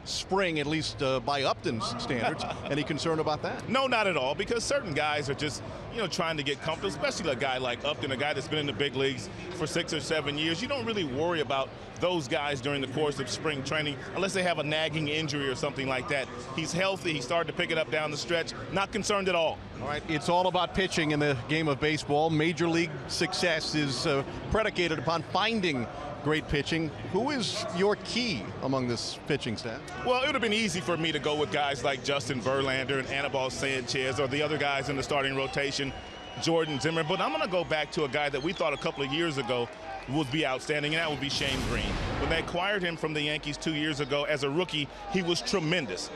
spring, at least by Upton's standards. Any concern about that? No, not at all, because certain guys are just, trying to get comfortable, especially a guy like Upton, a guy that's been in the big leagues for 6 or 7 years. You don't really worry about those guys during the course of spring training unless they have a nagging injury or something like that. He's healthy. He started to pick it up down the stretch. Not concerned at all. All right, it's all about pitching in the game of baseball. Major league success is predicated upon finding great pitching. Who is your key among this pitching staff? Well, it would have been easy for me to go with guys like Justin Verlander and Anibal Sanchez, or the other guys in the starting rotation, Jordan Zimmer. But I'm going to go back to a guy that we thought a couple of years ago would be outstanding, and that would be Shane Green. When they acquired him from the Yankees 2 years ago as a rookie, he was tremendous.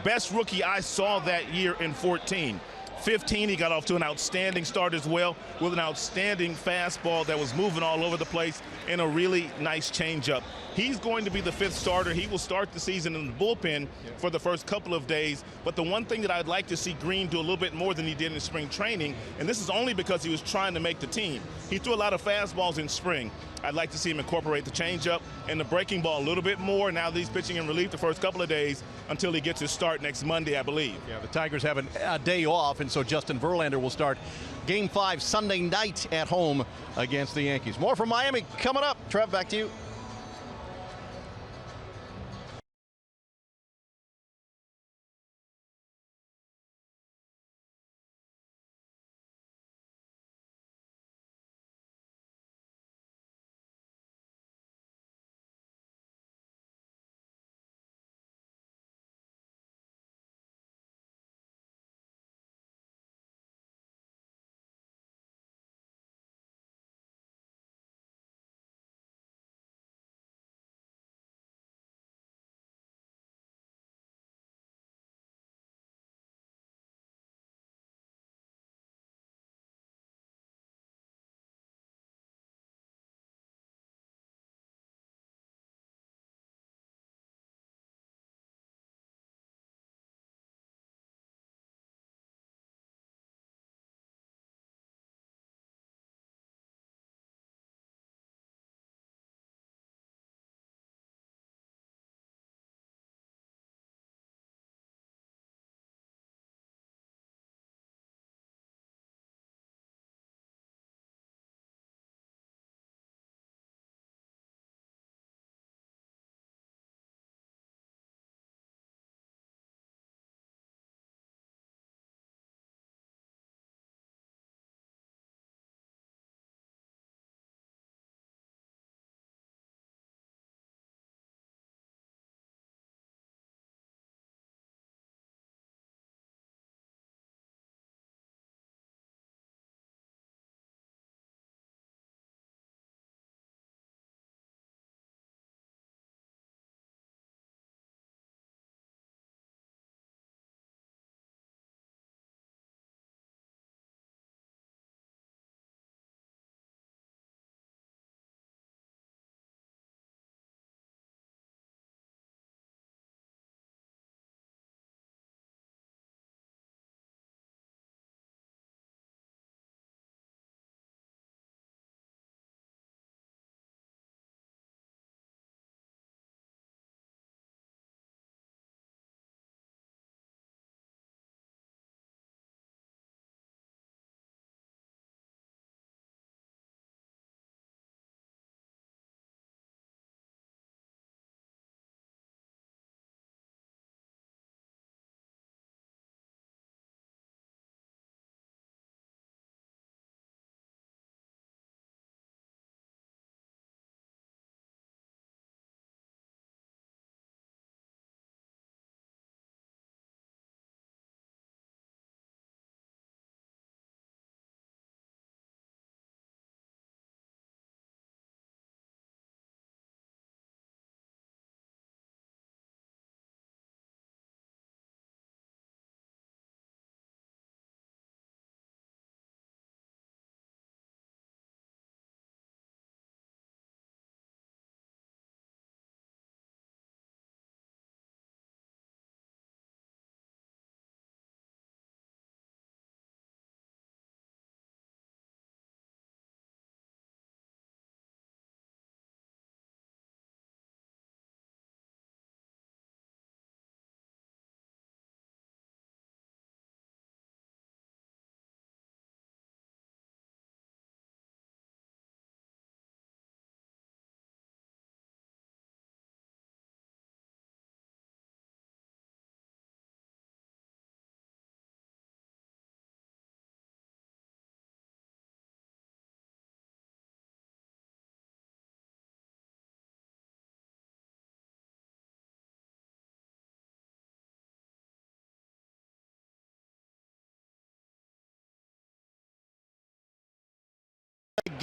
Best rookie I saw that year in 14. 15, he got off to an outstanding start as well, with an outstanding fastball that was moving all over the place and a really nice changeup. He's going to be the 5th starter. He will start the season in the bullpen for the first couple of days. But the one thing that I'd like to see Green do a little bit more than he did in spring training, and this is only because he was trying to make the team. He threw a lot of fastballs in spring. I'd like to see him incorporate the changeup and the breaking ball a little bit more now that he's pitching in relief the first couple of days until he gets his start next Monday, I believe. Yeah, the Tigers have a day off, and so Justin Verlander will start Game 5 Sunday night at home against the Yankees. More from Miami coming up. Trev, back to you.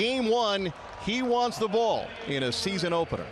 game one, he wants the ball in a season opener.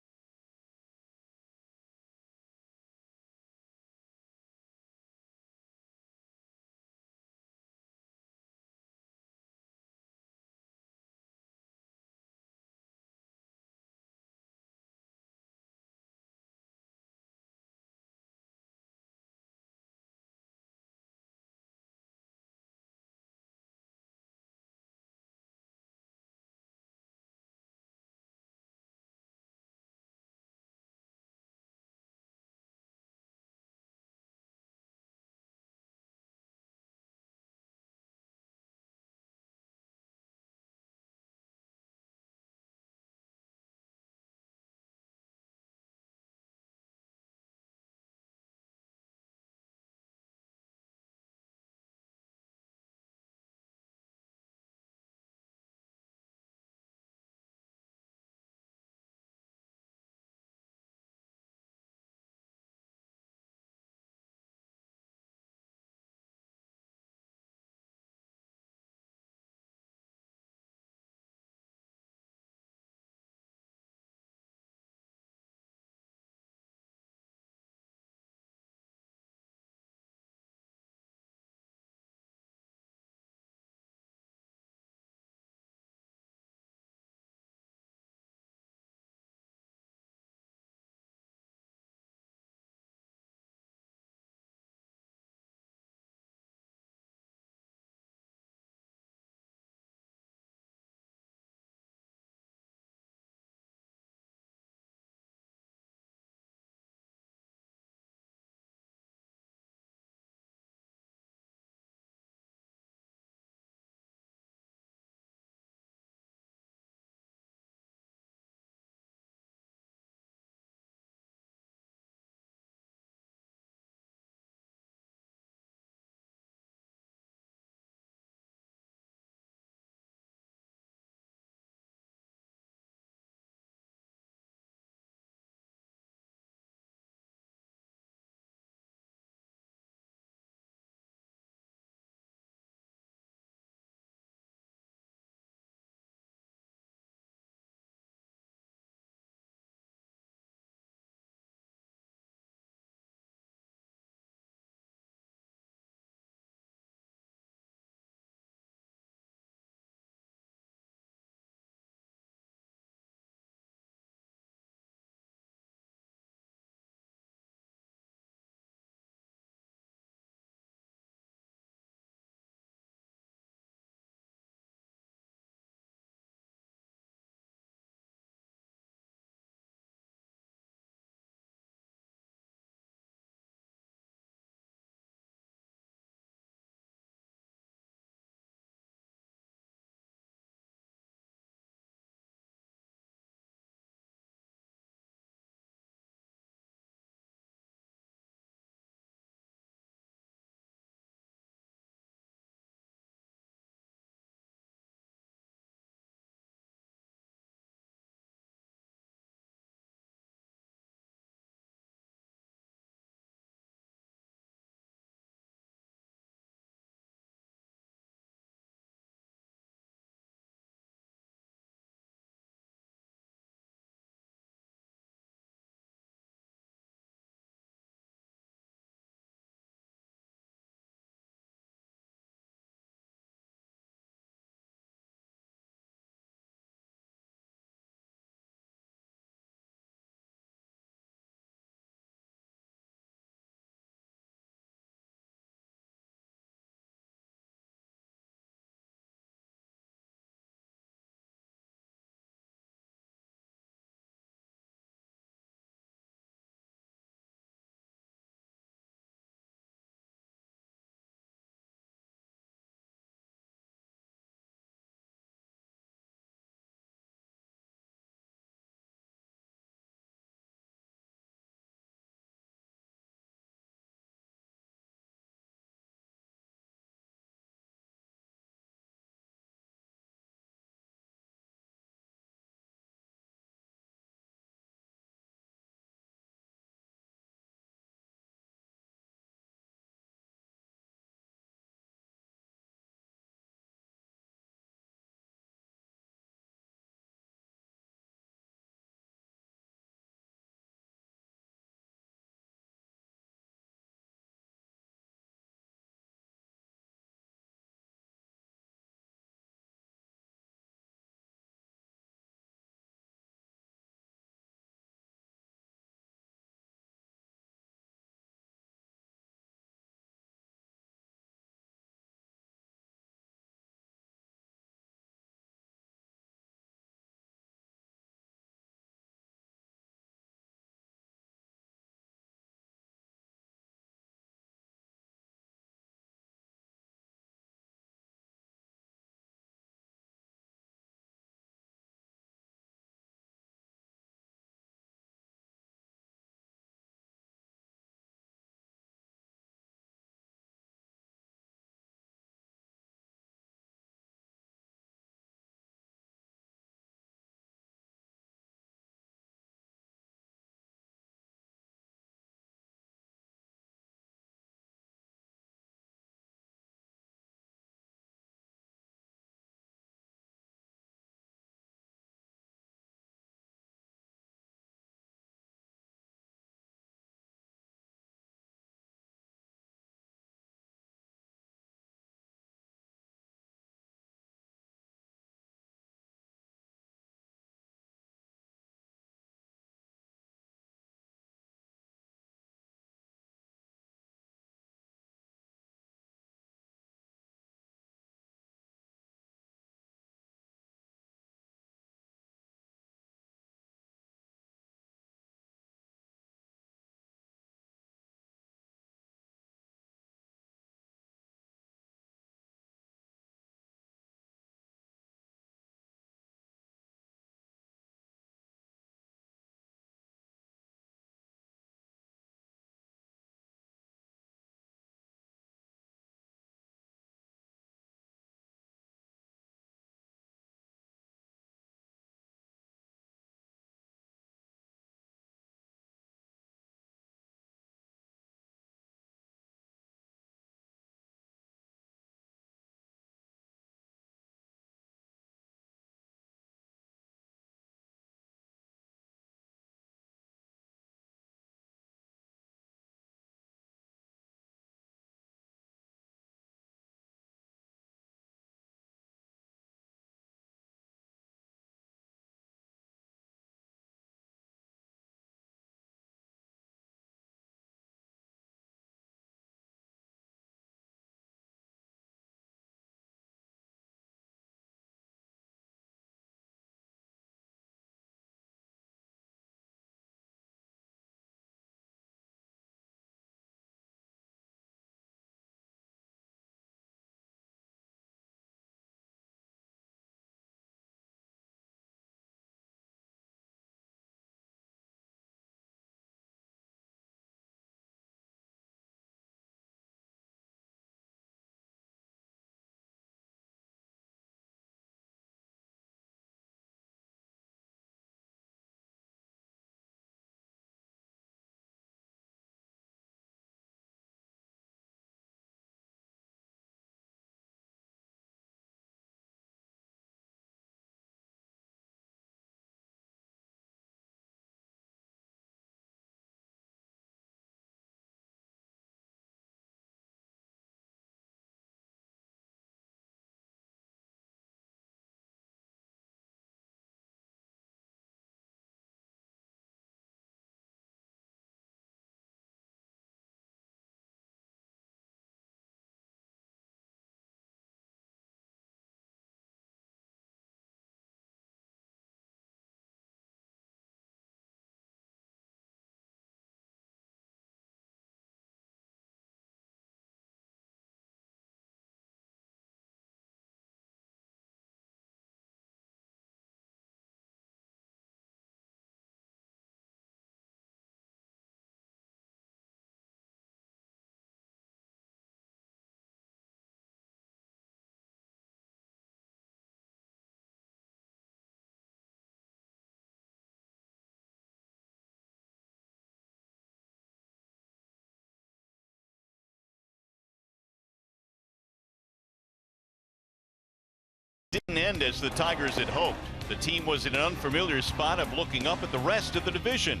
Didn't end as the Tigers had hoped. The team was in an unfamiliar spot of looking up at the rest of the division.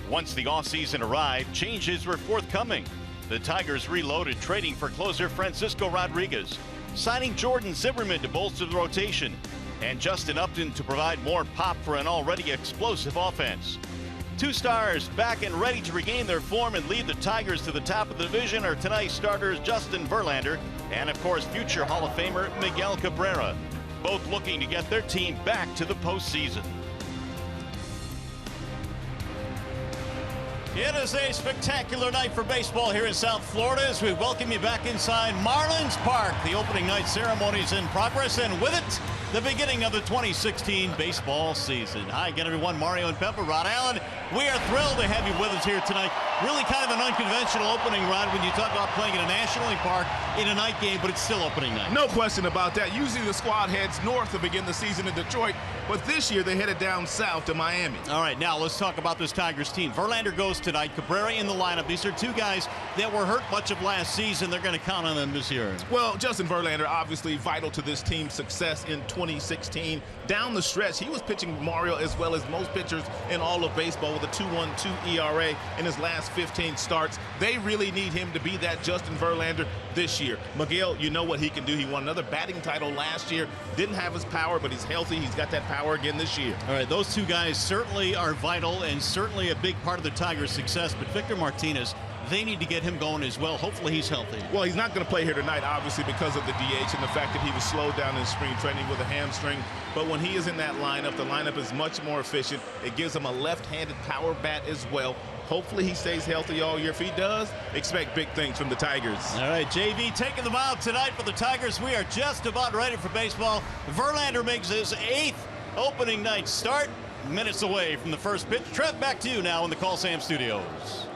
Once the offseason arrived, changes were forthcoming. The Tigers reloaded, trading for closer Francisco Rodriguez, signing Jordan Zimmermann to bolster the rotation, and Justin Upton to provide more pop for an already explosive offense. Two stars back and ready to regain their form and lead the Tigers to the top of the division are tonight's starters Justin Verlander and, of course, future Hall of Famer Miguel Cabrera, both looking to get their team back to the postseason. It is a spectacular night for baseball here in South Florida as we welcome you back inside Marlins Park. The opening night ceremony is in progress, and with it, the beginning of the 2016 baseball season. Hi again, everyone. Mario and Pepper, Rod Allen. We are thrilled to have you with us here tonight. Really kind of an unconventional opening, Rod, when you talk about playing in a National League park in a night game, but it's still opening night. No question about that. Usually the squad heads north to begin the season in Detroit, but this year they headed down south to Miami. All right, now let's talk about this Tigers team. Verlander goes tonight, Cabrera in the lineup. These are two guys that were hurt much of last season. They're going to count on them this year. Well, Justin Verlander obviously vital to this team's success in 2016. Down the stretch, he was pitching Mario as well as most pitchers in all of baseball with a 2.12 ERA in his last 15 starts. They really need him to be that Justin Verlander this year. Miguel, you know what he can do. He won another batting title last year. Didn't have his power, but he's healthy. He's got that power again this year. All right, those two guys certainly are vital and certainly a big part of the Tigers' success, but Victor Martinez, they need to get him going as well. Hopefully he's healthy. Well, he's not going to play here tonight, obviously, because of the DH and the fact that he was slowed down in spring training with a hamstring. But when he is in that lineup, the lineup is much more efficient. It gives him a left-handed power bat as well. Hopefully he stays healthy all year. If he does, expect big things from the Tigers. All right, JV taking the mound tonight for the Tigers. We are just about ready for baseball. Verlander makes his 8th opening night start. Minutes away from the first pitch. Trev, back to you now in the Call Sam Studios.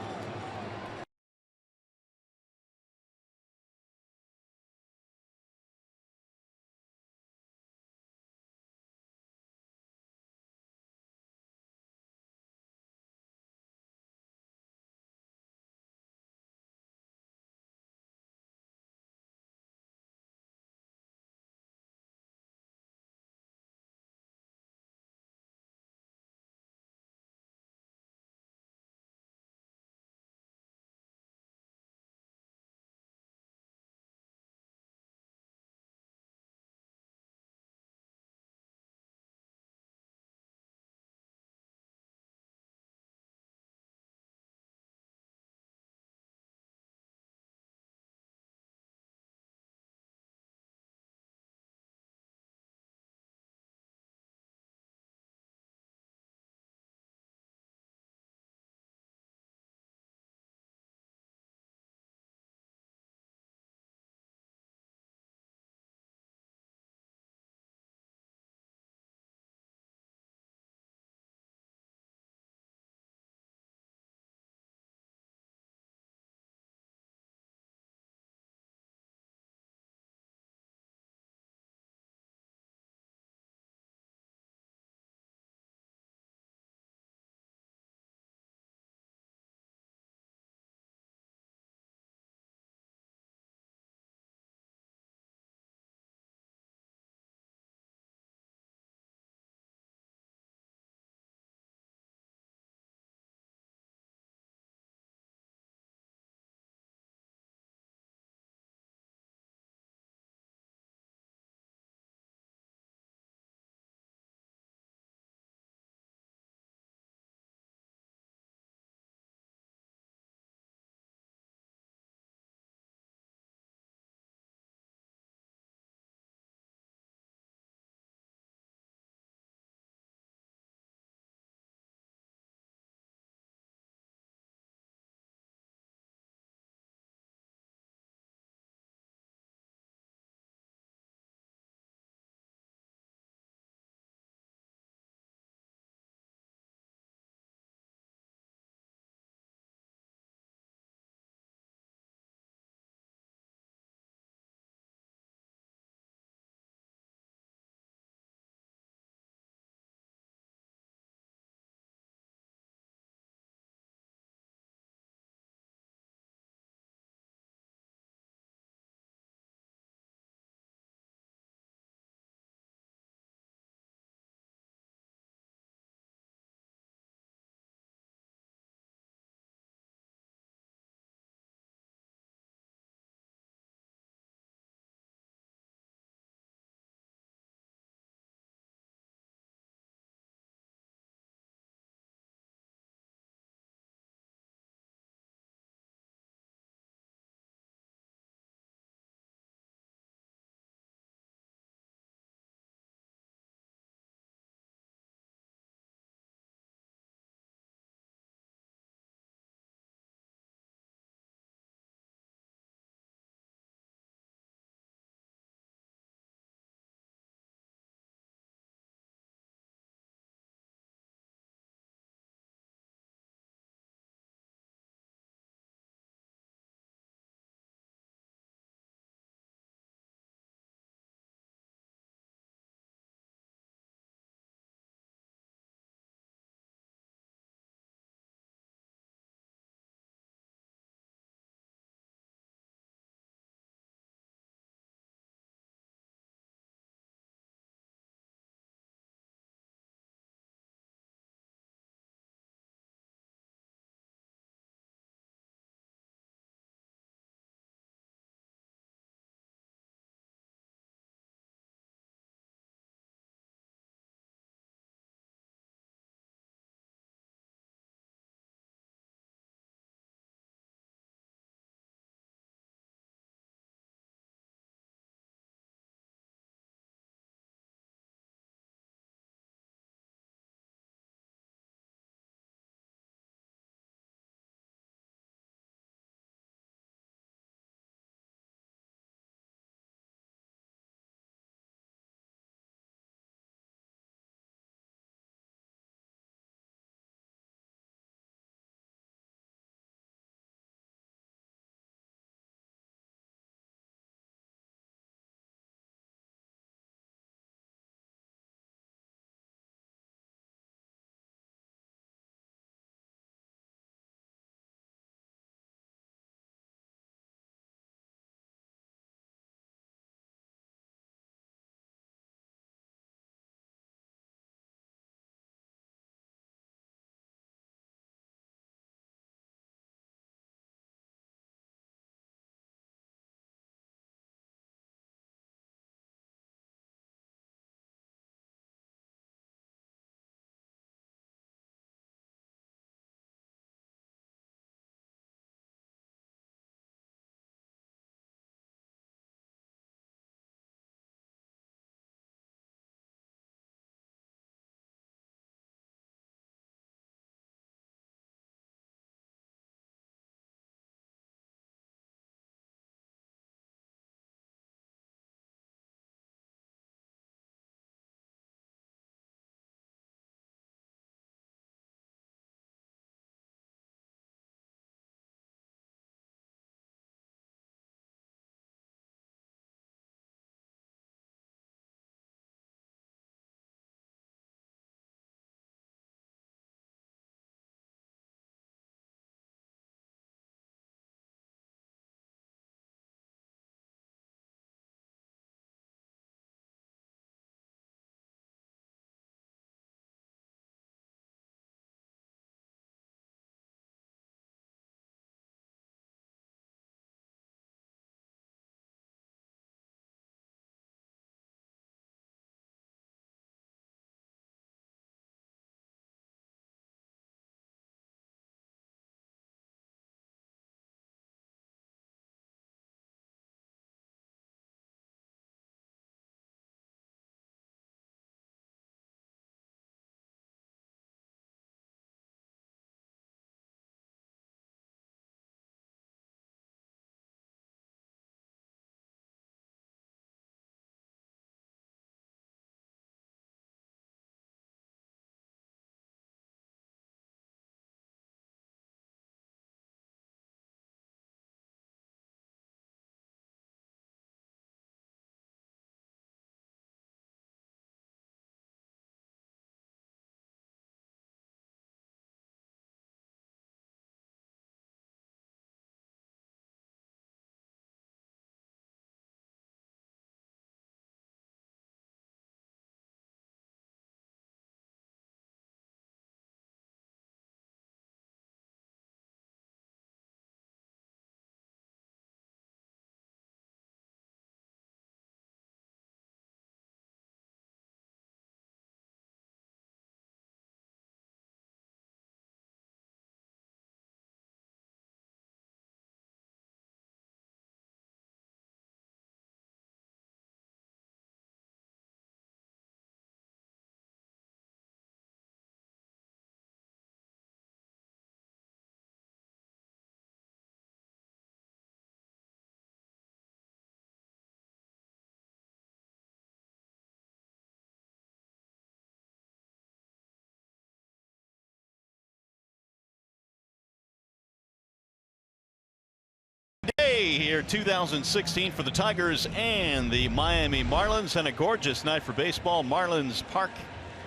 here 2016 for the Tigers and the Miami Marlins, and a gorgeous night for baseball. Marlins Park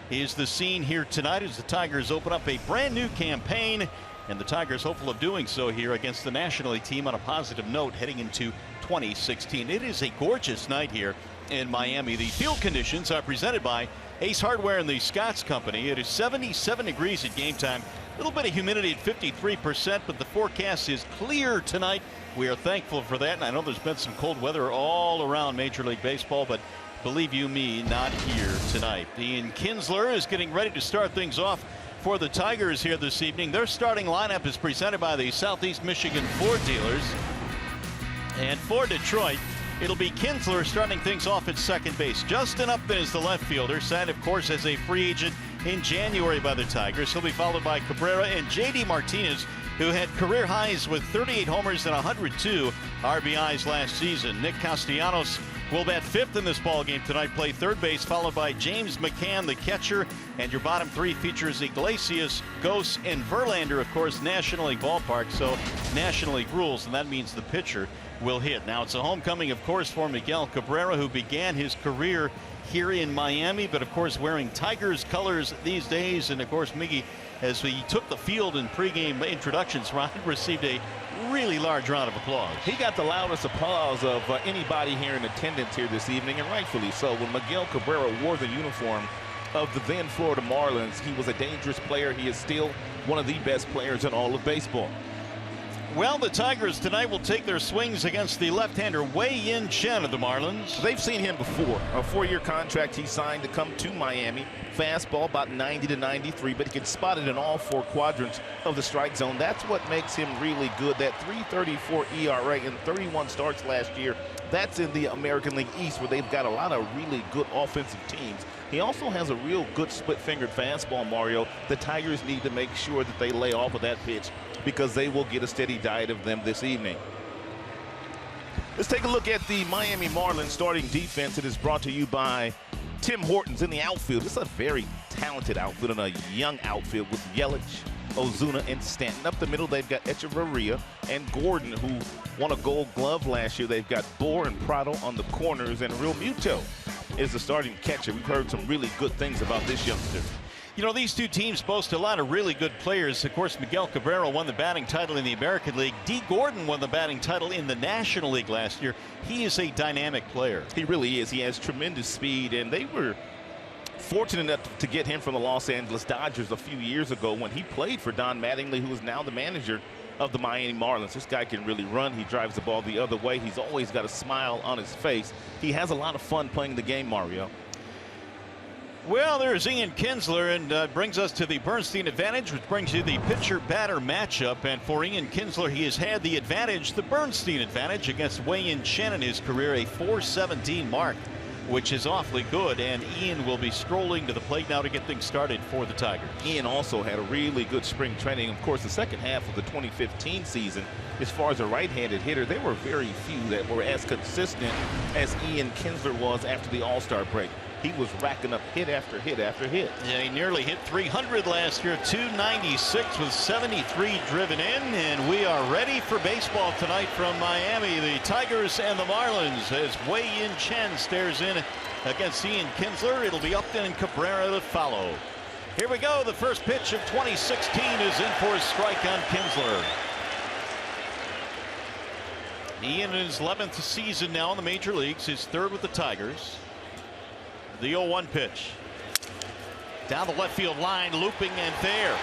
is the scene here tonight as the Tigers open up a brand new campaign, and the Tigers hopeful of doing so here against the National League team on a positive note heading into 2016. It is a gorgeous night here in Miami. The field conditions are presented by Ace Hardware and the Scotts Company. It is 77 degrees at game time. A little bit of humidity at 53%, but the forecast is clear tonight. We are thankful for that, and I know there's been some cold weather all around Major League Baseball, but believe you me, not here tonight. Ian Kinsler is getting ready to start things off for the Tigers here this evening. Their starting lineup is presented by the Southeast Michigan Ford dealers. And for Detroit, it'll be Kinsler starting things off at second base. Justin Upton is the left fielder, signed, of course, as a free agent in January by the Tigers. He'll be followed by Cabrera and J.D. Martinez, who had career highs with 38 homers and 102 RBIs last season. Nick Castellanos will bat fifth in this ballgame tonight, play third base, followed by James McCann, the catcher. And your bottom three features Iglesias, Gose, and Verlander, of course, National League ballpark, so National League rules, and that means the pitcher will hit. Now, it's a homecoming, of course, for Miguel Cabrera, who began his career here in Miami, but of course wearing Tigers colors these days. And of course, Miggy, as he took the field in pregame introductions, Ryan, received a really large round of applause. He got the loudest applause of anybody here in attendance here this evening, and rightfully so. When Miguel Cabrera wore the uniform of the then Florida Marlins, he was a dangerous player. He is still one of the best players in all of baseball. Well, the Tigers tonight will take their swings against the left-hander Wei-Yin Chen of the Marlins. They've seen him before. A 4-year contract he signed to come to Miami. Fastball about 90 to 93, but he can spot it in all four quadrants of the strike zone. That's what makes him really good. That 3.34 ERA in 31 starts last year. That's in the American League East, where they've got a lot of really good offensive teams. He also has a real good split-fingered fastball, Mario. The Tigers need to make sure that they lay off of that pitch, because they will get a steady diet of them this evening. Let's take a look at the Miami Marlins starting defense. It is brought to you by Tim Hortons in the outfield. It's a very talented outfield and a young outfield with Yelich, Ozuna, and Stanton. Up the middle, they've got Echeverria and Gordon, who won a Gold Glove last year. They've got Bohr and Prado on the corners, and Real Muto is the starting catcher. We've heard some really good things about this youngster. You know, these two teams boast a lot of really good players. Of course, Miguel Cabrera won the batting title in the American League. Dee Gordon won the batting title in the National League last year. He is a dynamic player. He really is. He has tremendous speed, and they were fortunate enough to get him from the Los Angeles Dodgers a few years ago when he played for Don Mattingly, who is now the manager of the Miami Marlins. This guy can really run. He drives the ball the other way. He's always got a smile on his face. He has a lot of fun playing the game, Mario. Well, there's Ian Kinsler, and brings us to the Bernstein advantage, which brings you the pitcher-batter matchup. And for Ian Kinsler, he has had the advantage, the Bernstein advantage, against Wei-Yin Chen in his career, a .417 mark, which is awfully good. And Ian will be strolling to the plate now to get things started for the Tigers. Ian also had a really good spring training. Of course, the second half of the 2015 season, as far as a right-handed hitter, there were very few that were as consistent as Ian Kinsler was after the All-Star break. He was racking up hit after hit after hit. Yeah, he nearly hit 300 last year, 296 with 73 driven in, and we are ready for baseball tonight from Miami. The Tigers and the Marlins, as Wei-Yin Chen stares in against Ian Kinsler. It'll be Upton and Cabrera to follow. Here we go. The first pitch of 2016 is in for a strike on Kinsler. Ian in his 11th season now in the major leagues, his third with the Tigers. The 0-1 pitch. Down the left field line, looping and fair.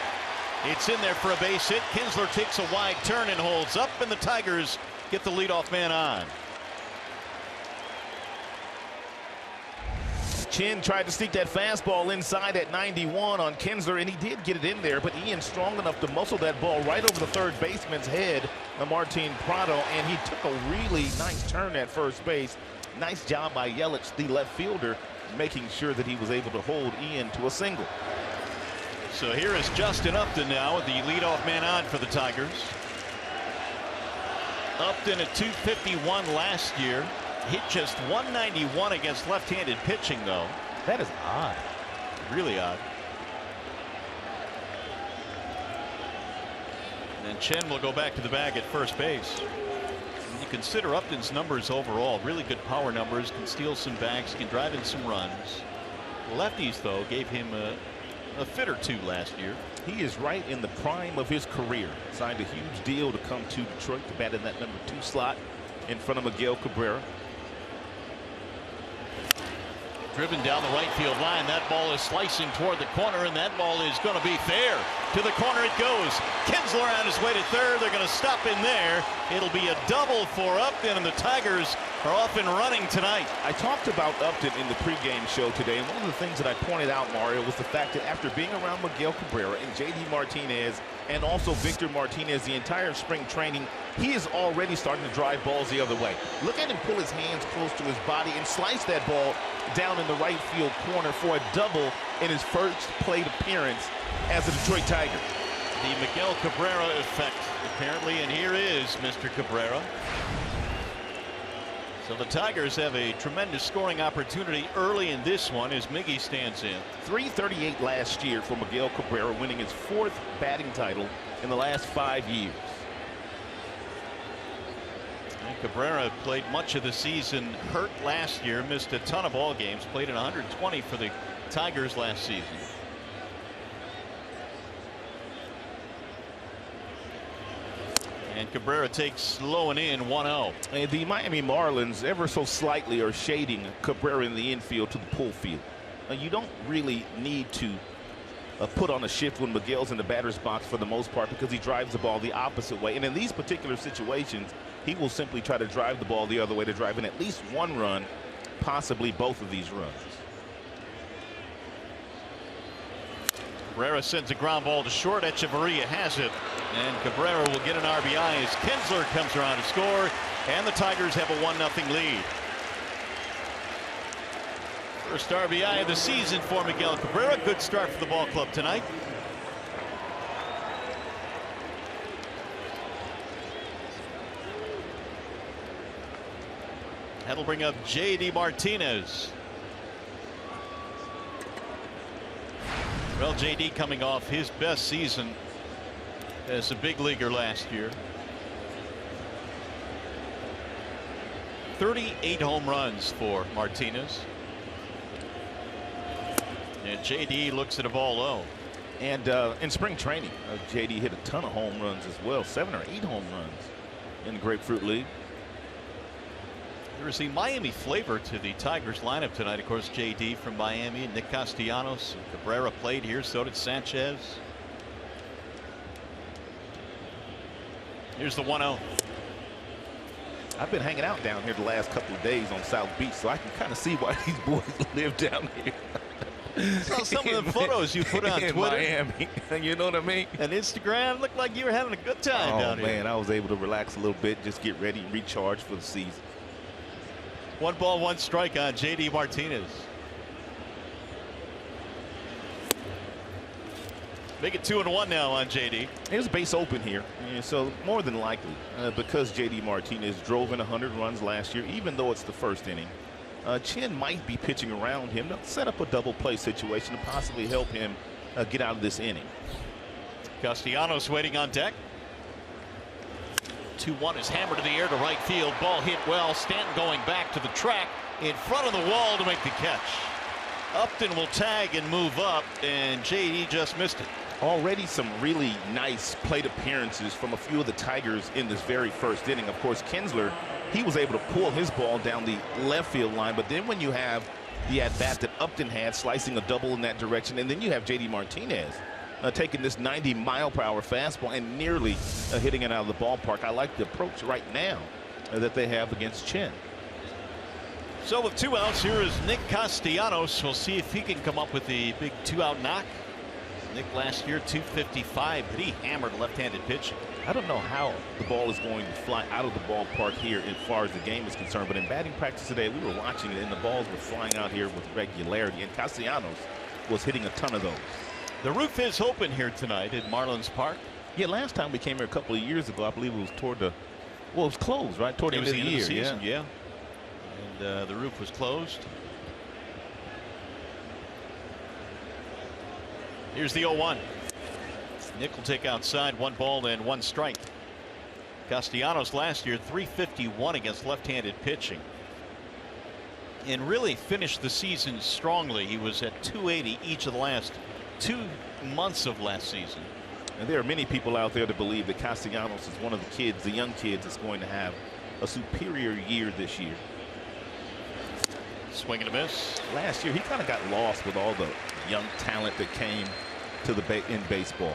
It's in there for a base hit. Kinsler takes a wide turn and holds up, and the Tigers get the leadoff man on. Chen tried to sneak that fastball inside at 91 on Kinsler, and he did get it in there, but Ian strong enough to muscle that ball right over the third baseman's head, Martin Prado, and he took a really nice turn at first base. Nice job by Yelich, the left fielder, making sure that he was able to hold Ian to a single. So here is Justin Upton now with the leadoff man on for the Tigers. Upton at .251 last year. Hit just .191 against left-handed pitching, though. That is odd. Really odd. And Chen will go back to the bag at first base. you consider Upton's numbers overall, really good power numbers, can steal some bags, can drive in some runs. Lefties, though, gave him a fit or two last year. He is right in the prime of his career. Signed a huge deal to come to Detroit to bat in that number 2 slot in front of Miguel Cabrera. Driven down the right field line. That ball is slicing toward the corner, and that ball is going to be fair. To the corner it goes. Kinsler on his way to third. They're going to stop in there. It'll be a double for Upton, and the Tigers are off and running tonight. I talked about Upton in the pregame show today, and one of the things that I pointed out, Mario, was the fact that after being around Miguel Cabrera and J.D. Martinez and also Victor Martinez the entire spring training, he is already starting to drive balls the other way. Look at him pull his hands close to his body and slice that ball down in the right field corner for a double in his first plate appearance as a Detroit Tiger. The Miguel Cabrera effect, apparently, and here is Mr. Cabrera. So the Tigers have a tremendous scoring opportunity early in this one as Miggy stands in. .338 last year for Miguel Cabrera, winning his 4th batting title in the last 5 years. And Cabrera played much of the season hurt last year, missed a ton of ball games, played in 120 for the Tigers last season. And Cabrera takes low and in 1-0. And the Miami Marlins ever so slightly are shading Cabrera in the infield to the pull field. You don't really need to put on a shift when Miguel's in the batter's box for the most part, because he drives the ball the opposite way. And in these particular situations, he will simply try to drive the ball the other way to drive in at least 1 run, possibly both of these runs. Cabrera sends a ground ball to short. Echeverria has it, and Cabrera will get an RBI as Kinsler comes around to score, and the Tigers have a 1-0 lead. First RBI of the season for Miguel Cabrera. Good start for the ball club tonight. That'll bring up J.D. Martinez. Well, J.D. coming off his best season as a big leaguer last year. 38 home runs for Martinez. And J.D. looks at a ball low. And in spring training, J.D. hit a ton of home runs as well. 7 or 8 home runs in the Grapefruit League. There is the Miami flavor to the Tigers lineup tonight. Of course, J.D. from Miami, Nick Castellanos, Cabrera played here, so did Sanchez. Here's the 1-0. I've been hanging out down here the last couple of days on South Beach, so I can kind of see why these boys live down here. Saw some of the photos you put on in Twitter, Miami. You know what I mean? and Instagram. Looked like you were having a good time down here. Oh man, I was able to relax a little bit, just get ready and recharge for the season. 1 ball, 1 strike on J.D. Martinez. Make it 2-1 now on J.D. There's a base open here, and so more than likely, because J.D. Martinez drove in 100 runs last year, even though it's the first inning, Chin might be pitching around him to set up a double play situation to possibly help him get out of this inning. Castellanos waiting on deck. 2-1 is hammered to the air to right field. Ball hit well. Stanton going back to the track in front of the wall to make the catch. Upton will tag and move up, and J.D. just missed it. Already some really nice plate appearances from a few of the Tigers in this very first inning. Of course, Kinsler, he was able to pull his ball down the left field line, but then when you have the at-bat that Upton had, slicing a double in that direction, and then you have J.D. Martinez taking this 90-mile-per-hour fastball and nearly hitting it out of the ballpark. I like the approach right now that they have against Chin. So with 2 outs, here is Nick Castellanos. We'll see if he can come up with the big 2-out knock. Nick last year, 255, but he hammered left-handed pitching. I don't know how the ball is going to fly out of the ballpark here as far as the game is concerned, but in batting practice today, we were watching it, and the balls were flying out here with regularity, and Castellanos was hitting a ton of those. The roof is open here tonight at Marlins Park. Yeah, last time we came here a couple of years ago, I believe it was toward the, well, it was closed, right? Toward the end of the year. Season, yeah. And the roof was closed. Here's the 0-1. Nick will take outside, 1 ball and 1 strike. Castellanos last year, .351 against left-handed pitching, and really finished the season strongly. He was at .280 each of the last 2 months of last season. And there are many people out there that believe that Castellanos is one of the kids, the young kids, that's going to have a superior year this year. Swing and a miss. Last year, he kind of got lost with all the young talent that came to in baseball.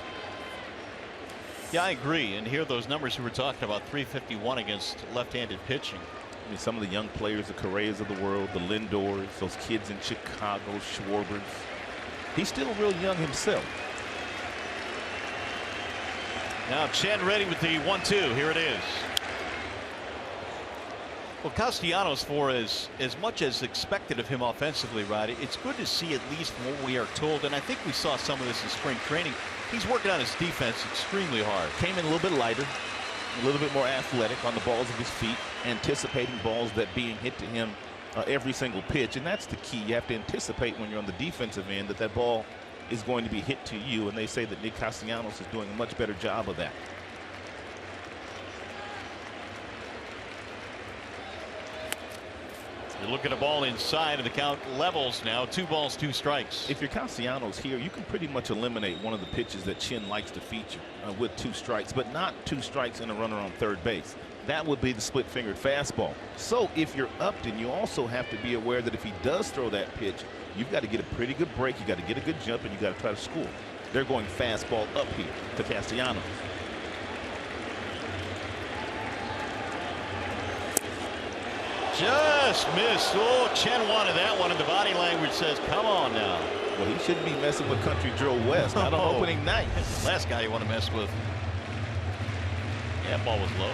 Yeah, I agree. And here are those numbers we were talking about, .351 against left-handed pitching. I mean, some of the young players, the Correas of the world, the Lindors, those kids in Chicago, Schwarbers. He's still real young himself. Now Chen ready with the 1-2. Here it is. Well, Castellanos, for as much as expected of him offensively, Rod, it's good to see at least what we are told, and I think we saw some of this in spring training. He's working on his defense extremely hard. Came in a little bit lighter, a little bit more athletic on the balls of his feet, anticipating balls that being hit to him every single pitch, and that's the key. You have to anticipate when you're on the defensive end that ball is going to be hit to you, and they say that Nick Castellanos is doing a much better job of that. You look at a ball inside, and the count levels now. 2 balls, 2 strikes. If you're Castellanos here, you can pretty much eliminate one of the pitches that Chen likes to feature with 2 strikes, but not 2 strikes and a runner on third base. That would be the split-fingered fastball. So if you're Upton, you also have to be aware that if he does throw that pitch, you've got to get a pretty good break, you got to get a good jump, and you got to try to score. They're going fastball up here to Castellanos. Just missed. Oh, Chen wanted that one, and the body language says, come on now. Well, he shouldn't be messing with Country Joe West not on opening night. That's the last guy you want to mess with. Yeah, that ball was low.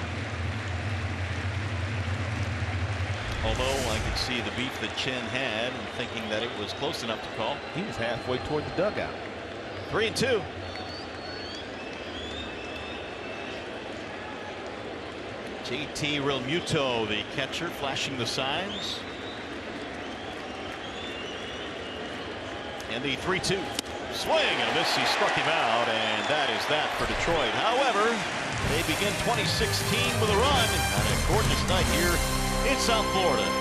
Although I could see the beef that Chen had and thinking that it was close enough to call. He was halfway toward the dugout. 3-2. JT Realmuto, the catcher, flashing the signs. And the 3-2. Swing and a miss. He struck him out, and that is that for Detroit. However, they begin 2016 with a run on a gorgeous night here in South Florida.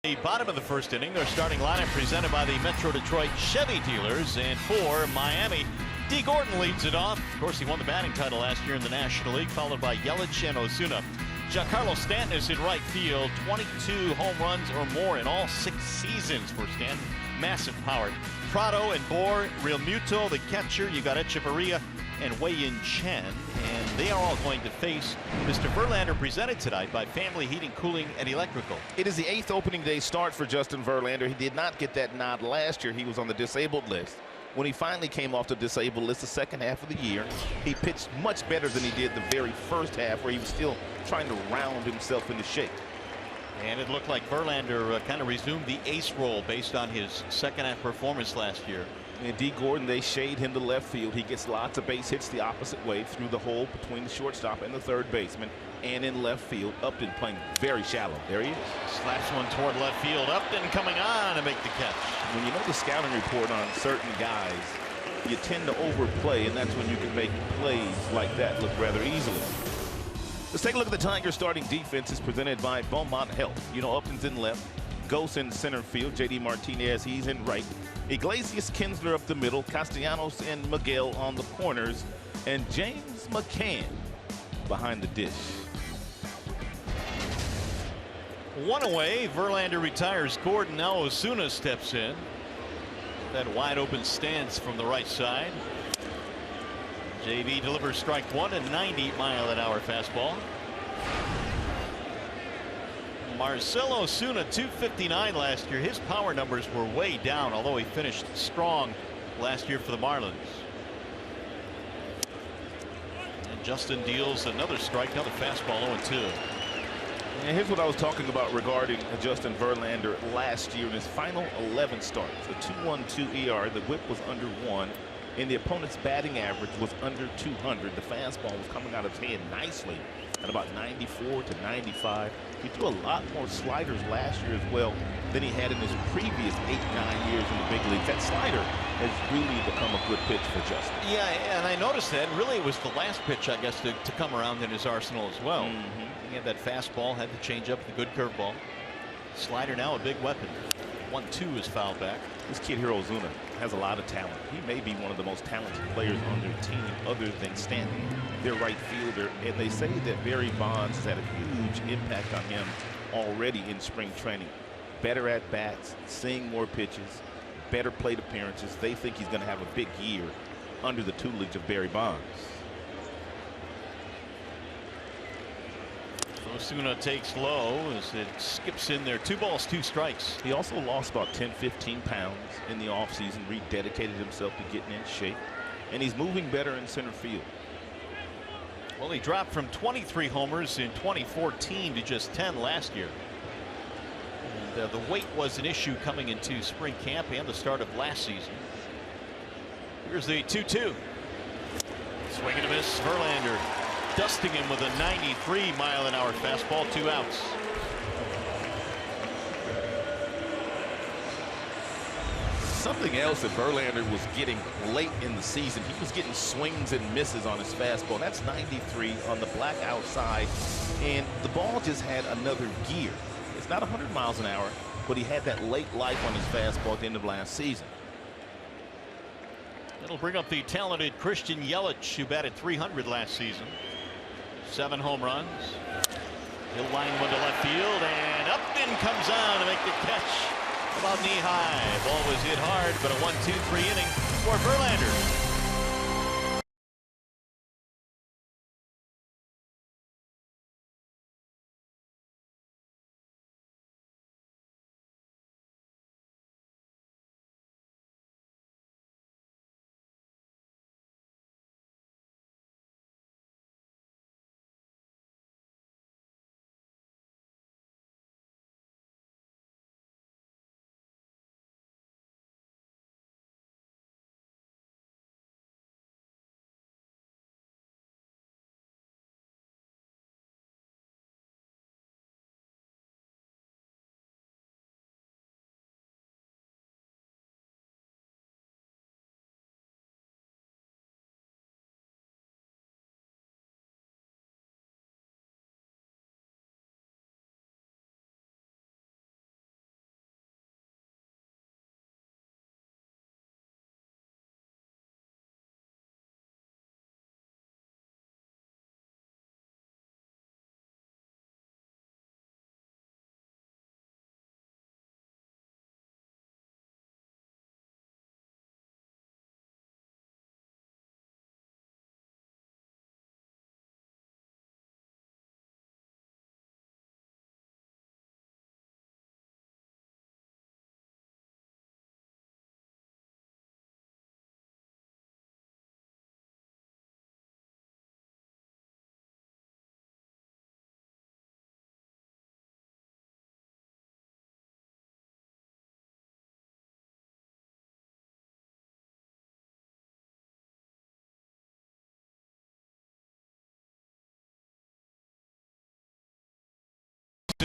The bottom of the first inning, their starting lineup presented by the Metro Detroit Chevy dealers, and for Miami, D. Gordon leads it off. Of course, he won the batting title last year in the National League, followed by Yelich and Ozuna. Giancarlo Stanton is in right field, 22 home runs or more in all 6 seasons for Stanton. Massive power. Prado and Bohr, Realmuto, the catcher. You got Echeverria and Wei-Yin Chen, and they are all going to face Mr. Verlander, presented tonight by Family Heating, Cooling, and Electrical. It is the 8th opening day start for Justin Verlander. He did not get that nod last year. He was on the disabled list. When he finally came off the disabled list the second half of the year, he pitched much better than he did the very first half, where he was still trying to round himself into shape. And it looked like Verlander kind of resumed the ace role based on his second half performance last year. And D. Gordon, they shade him to left field. He gets lots of base hits the opposite way through the hole between the shortstop and the third baseman, and in left field. Upton playing very shallow. There he is. Slaps one toward left field. Upton coming on to make the catch. When you know the scouting report on certain guys, you tend to overplay, and that's when you can make plays like that look rather easily. Let's take a look at the Tigers starting defense. Is presented by Beaumont Health. You know, Upton's in left, Ghost in center field, J.D. Martinez, he's in right, Iglesias, Kinsler up the middle, Castellanos and Miguel on the corners, and James McCann behind the dish. One away, Verlander retires Gordon. Now Osuna steps in. That wide open stance from the right side. JV delivers strike one, a 90-mile-an-hour fastball. Marcell Osuna, 259 last year. His power numbers were way down, although he finished strong last year for the Marlins. And Justin deals another strike, another fastball, 0-2. And here's what I was talking about regarding Justin Verlander last year in his final 11 starts. A 2.12 ER, the whip was under 1, and the opponent's batting average was under 200. The fastball was coming out of his hand nicely at about 94 to 95. He threw a lot more sliders last year as well than he had in his previous 8-9 years in the big leagues. That slider has really become a good pitch for Justin. Yeah, and I noticed that really it was the last pitch, I guess, to come around in his arsenal as well. He had that fastball, had the changeup, the good curveball. Slider now a big weapon. 1-2 is fouled back. This kid here, Ozuna, has a lot of talent. He may be one of the most talented players on their team other than Stanton, their right fielder. And they say that Barry Bonds has had a huge impact on him already in spring training. Better at bats, seeing more pitches, better plate appearances. They think he's going to have a big year under the tutelage of Barry Bonds. Osuna takes low as it skips in there. 2 balls, 2 strikes. He also lost about 10-15 pounds in the offseason, rededicated himself to getting in shape, and he's moving better in center field. Well, he dropped from 23 homers in 2014 to just 10 last year. And the weight was an issue coming into spring camp and the start of last season. Here's the 2-2. Swing and a miss. Verlander dusting him with a 93-mile-an-hour fastball. 2 outs. Something else that Verlander was getting late in the season, he was getting swings and misses on his fastball. That's 93 on the black outside, and the ball just had another gear. It's not 100 miles an hour, but he had that late life on his fastball at the end of last season. It'll bring up the talented Christian Yelich, who batted 300 last season. 7 home runs. He'll line one to left field, and Upton comes on to make the catch. About knee high. Ball was hit hard, but a 1-2-3 inning for Verlander.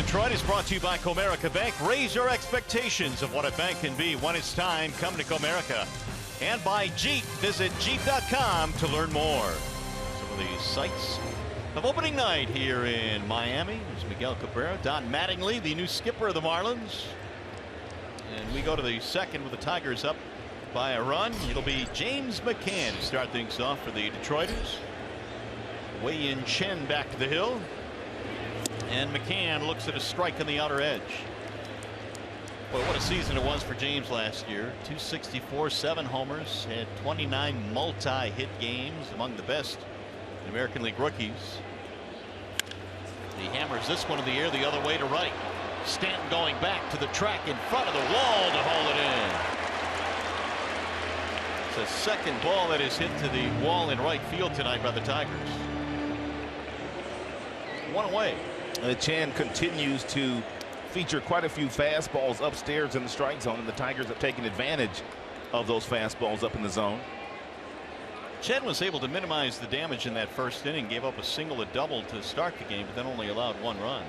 Detroit is brought to you by Comerica Bank. Raise your expectations of what a bank can be when it's time. Come to Comerica. And by Jeep. Visit Jeep.com to learn more. Some of the sights of opening night here in Miami. There's Miguel Cabrera. Don Mattingly, the new skipper of the Marlins. And we go to the second with the Tigers up by a run. It'll be James McCann to start things off for the Detroiters. Wei-Yin Chen back to the hill. And McCann looks at a strike on the outer edge. Boy, what a season it was for James last year. 264, 7 homers, had 29 multi-hit games, among the best in American League rookies. He hammers this one in the air the other way to right. Stanton going back to the track in front of the wall to hold it in. It's a second ball that is hit to the wall in right field tonight by the Tigers. One away. Chen continues to feature quite a few fastballs upstairs in the strike zone, and the Tigers have taken advantage of those fastballs up in the zone. Chen was able to minimize the damage in that first inning, gave up a single, a double to start the game, but then only allowed 1 run.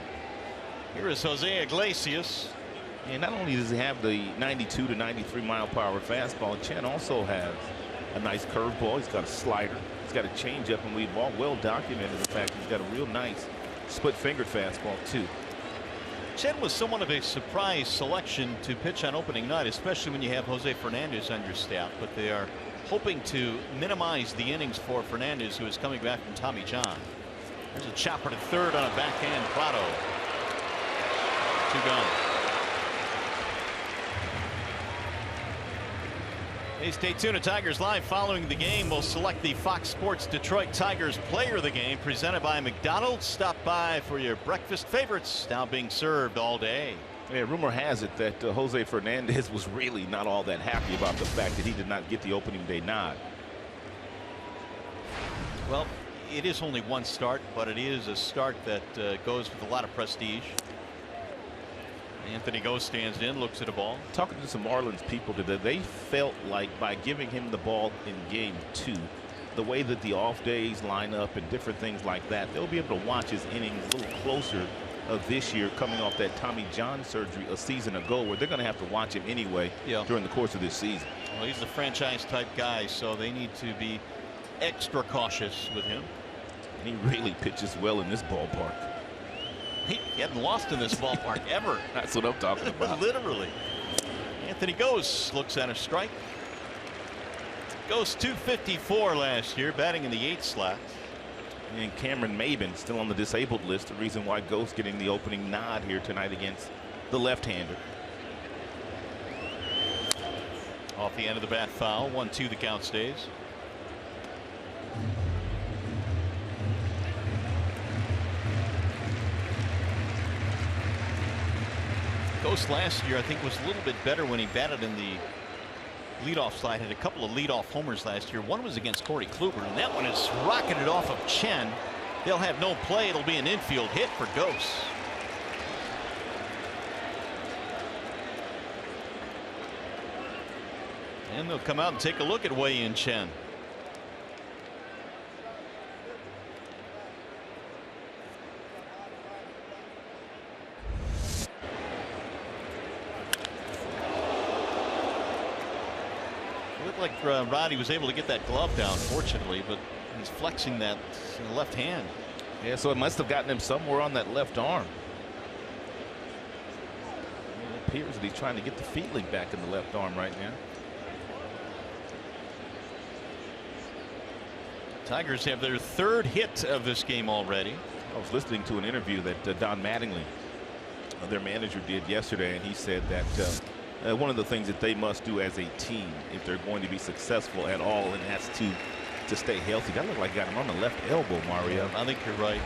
Here is Jose Iglesias. And not only does he have the 92 to 93 mile per hour fastball, Chen also has a nice curveball. He's got a slider. He's got a changeup, and we've all well documented the fact he's got a real nice split-fingered fastball too. Chen was somewhat of a surprise selection to pitch on opening night, especially when you have Jose Fernandez on your staff, but they are hoping to minimize the innings for Fernandez, who is coming back from Tommy John. There's a chopper to third on a backhand. Prado. 2 gone. Hey, stay tuned to Tigers Live. Following the game, we'll select the Fox Sports Detroit Tigers Player of the Game, presented by McDonald's. Stop by for your breakfast favorites, now being served all day. Yeah, rumor has it that Jose Fernandez was really not all that happy about the fact that he did not get the opening day nod. Well, it is only 1 start, but it is a start that goes with a lot of prestige. Anthony Gose stands in, looks at a ball. Talking to some Marlins people today, they felt like by giving him the ball in game 2, the way that the off days line up and different things like that, they'll be able to watch his innings a little closer this year, coming off that Tommy John surgery a season ago, where they're going to have to watch him anyway during the course of this season. Well, he's the franchise type guy, so they need to be extra cautious with him. And he really pitches well in this ballpark. He hadn't lost in this ballpark ever. That's what I'm talking about. Literally. Anthony Gose looks at a strike. Gose 254 last year, batting in the 8th slot. And Cameron Maben still on the disabled list. The reason why Gose getting the opening nod here tonight against the left-hander. Off the end of the bat, foul. 1-2 the count stays. Gose last year, I think, was a little bit better when he batted in the leadoff slide. Had a couple of leadoff homers last year. One was against Corey Kluber, and that one is rocketed off of Chen. They'll have no play. It'll be an infield hit for Gose. And they'll come out and take a look at Wei-Yin Chen. Like Roddy was able to get that glove down, fortunately, but he's flexing that left hand. Yeah, so it must have gotten him somewhere on that left arm. It appears that he's trying to get the feeling back in the left arm right now. Tigers have their 3rd hit of this game already. I was listening to an interview that Don Mattingly, their manager, did yesterday, and he said that one of the things that they must do as a team, if they're going to be successful at all, and has to stay healthy. That looked like got him on the left elbow, Mario. I think you're right.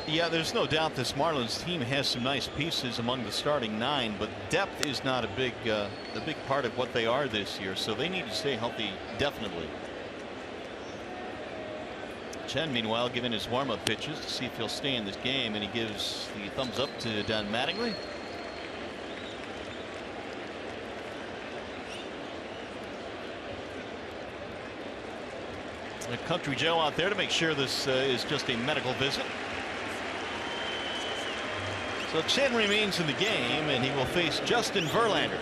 Yeah, there's no doubt this Marlins team has some nice pieces among the starting 9, but depth is not a big part of what they are this year, so they need to stay healthy definitely. Chen, meanwhile, giving his warm-up pitches to see if he'll stay in this game, and he gives the thumbs up to Don Mattingly. A Country Joe out there to make sure this is just a medical visit. So Chen remains in the game, and he will face Justin Verlander.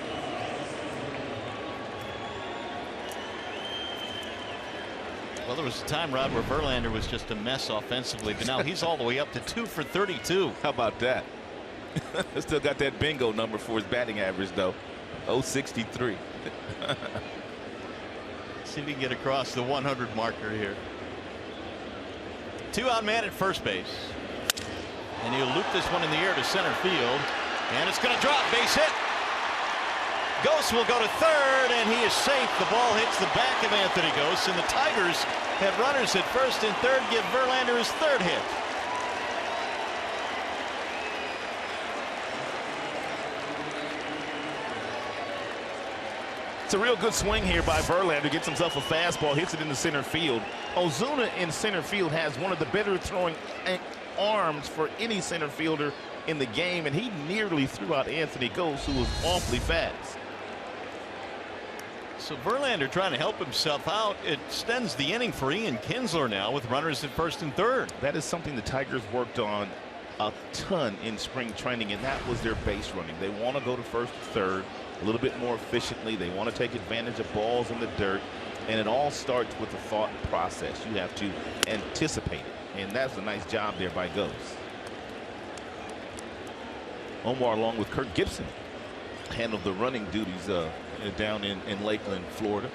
Well, there was a time, Rod, where Verlander was just a mess offensively, but now he's all the way up to 2 for 32. How about that? Still got that bingo number for his batting average, though. 063. See if he can get across the 100 marker here. 2-out man at first base. And he'll loop this one in the air to center field. And it's going to drop. Base hit. Ghost will go to third, and he is safe. The ball hits the back of Anthony Ghost, and the Tigers have runners at first and third. Give Verlander his third hit. It's a real good swing here by Verlander. Gets himself a fastball, hits it into center field. Ozuna in center field has one of the better throwing arms for any center fielder in the game, and he nearly threw out Anthony Ghost, who was awfully fast. So Verlander trying to help himself out. It extends the inning for Ian Kinsler now with runners at first and third. That is something the Tigers worked on a ton in spring training, and that was their base running. They want to go to first and third a little bit more efficiently. They want to take advantage of balls in the dirt, and it all starts with the thought process. You have to anticipate it, and that's a nice job there by Ghost. Omar, along with Kirk Gibson, handled the running duties down in Lakeland, Florida.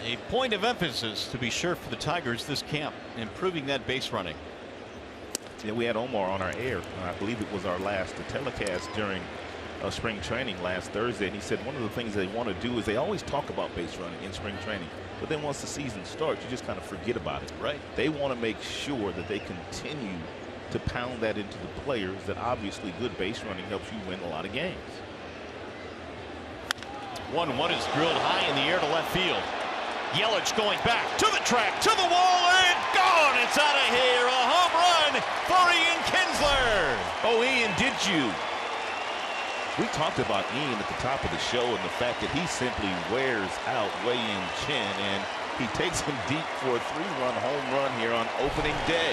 A point of emphasis, to be sure, for the Tigers this camp, improving that base running. Yeah, we had Omar on our air. I believe it was our last telecast during spring training last Thursday, and he said one of the things they want to do is they always talk about base running in spring training, but then once the season starts, you just kind of forget about it. Right. They want to make sure that they continue to pound that into the players, that obviously good base running helps you win a lot of games. 1-1 is drilled high in the air to left field. Yelich going back to the track, to the wall, and gone. It's out of here. A home run for Ian Kinsler. Oh, Ian, did you? We talked about Ian at the top of the show and the fact that he simply wears out Wei-Yin Chen, and he takes him deep for a 3-run home run here on opening day.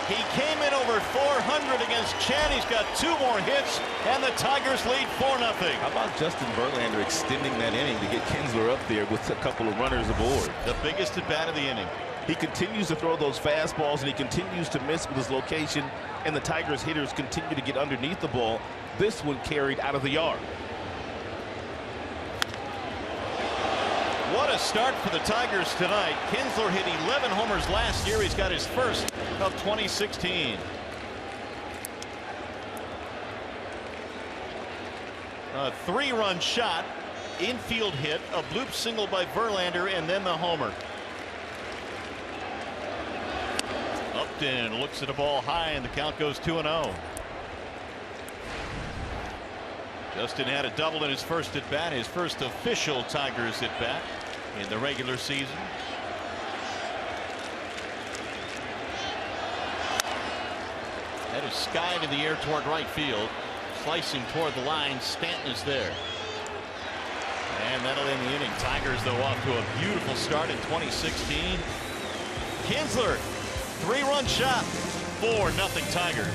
He came in over 400 against Chen. He's got 2 more hits, and the Tigers lead 4-0. How about Justin Verlander extending that inning to get Kinsler up there with a couple of runners aboard? The biggest at bat of the inning. He continues to throw those fastballs, and he continues to miss with his location, and the Tigers hitters continue to get underneath the ball. This one carried out of the yard. What a start for the Tigers tonight. Kinsler hit 11 homers last year. He's got his first of 2016. A 3-run shot, infield hit, a bloop single by Verlander, and then the homer. Upton looks at a ball high, and the count goes 2-0. Justin had a double in his first at bat, his first official Tigers at bat in the regular season. That is skied in the air toward right field, slicing toward the line. Stanton is there, and that'll end the inning. Tigers, though, off to a beautiful start in 2016. Kinsler, 3-run shot, 4-0 Tigers.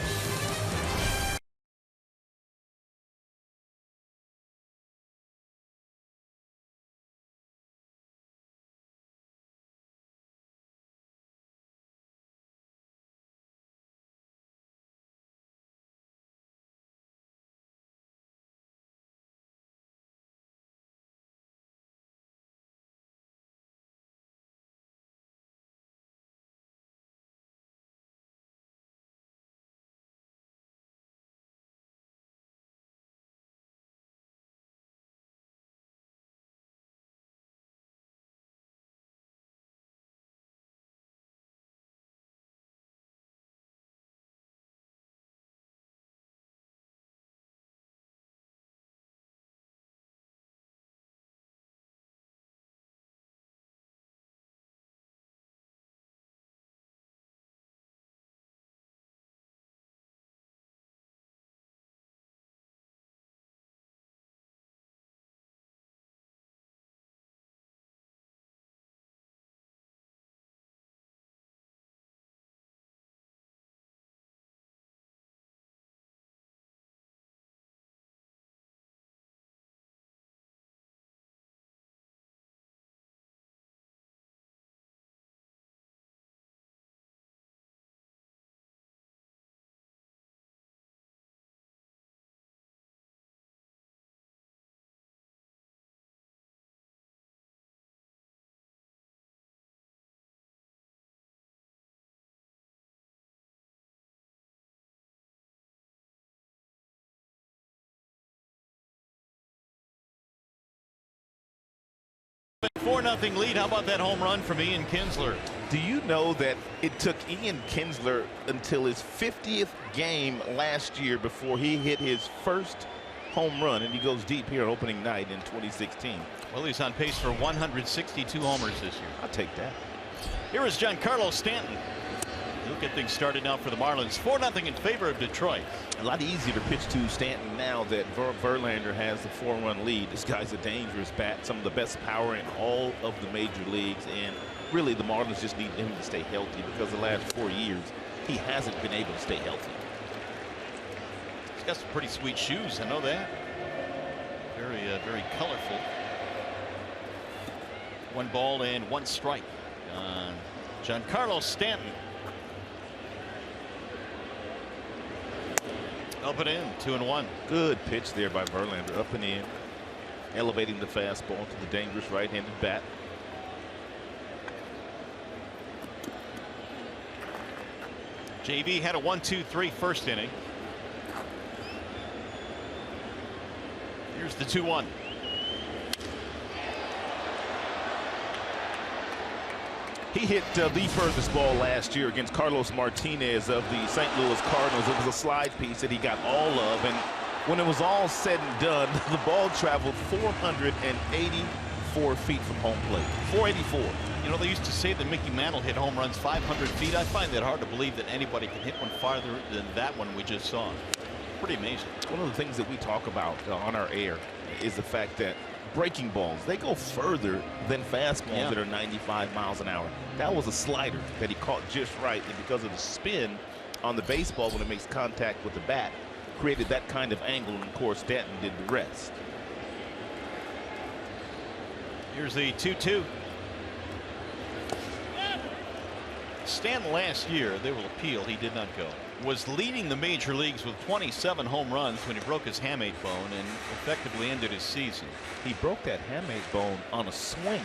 4-0 lead. How about that home run from Ian Kinsler? Do you know that it took Ian Kinsler until his 50th game last year before he hit his first home run, and he goes deep here on opening night in 2016. Well, he's on pace for 162 homers this year. I'll take that. Here is Giancarlo Stanton. He'll get things started now for the Marlins. 4-0 in favor of Detroit. A lot easier to pitch to Stanton now that Verlander has the 4-run lead. This guy's a dangerous bat, some of the best power in all of the major leagues, and really the Marlins just need him to stay healthy because the last 4 years he hasn't been able to stay healthy. He's got some pretty sweet shoes, I know that. Very colorful. 1 ball and 1 strike. Giancarlo Stanton. Up and in, 2-1. Good pitch there by Verlander, up and in, elevating the fastball to the dangerous right-handed bat. JB had a 1-2-3 first inning. Here's the 2-1. He hit the furthest ball last year against Carlos Martinez of the St. Louis Cardinals. It was a slide piece that he got all of, and when it was all said and done, the ball traveled 484 feet from home plate. 484. You know, they used to say that Mickey Mantle hit home runs 500 feet. I find that hard to believe that anybody can hit one farther than that one we just saw. Pretty amazing. One of the things that we talk about on our air is the fact that breaking balls, they go further than fastballs that are 95 miles an hour. That was a slider that he caught just right, and because of the spin on the baseball when it makes contact with the bat, created that kind of angle, and of course Stanton did the rest. Here's the 2-2. Stanton last year, they will appeal, he did not go, was leading the major leagues with 27 home runs when he broke his hamate bone and effectively ended his season. He broke that hamate bone on a swing.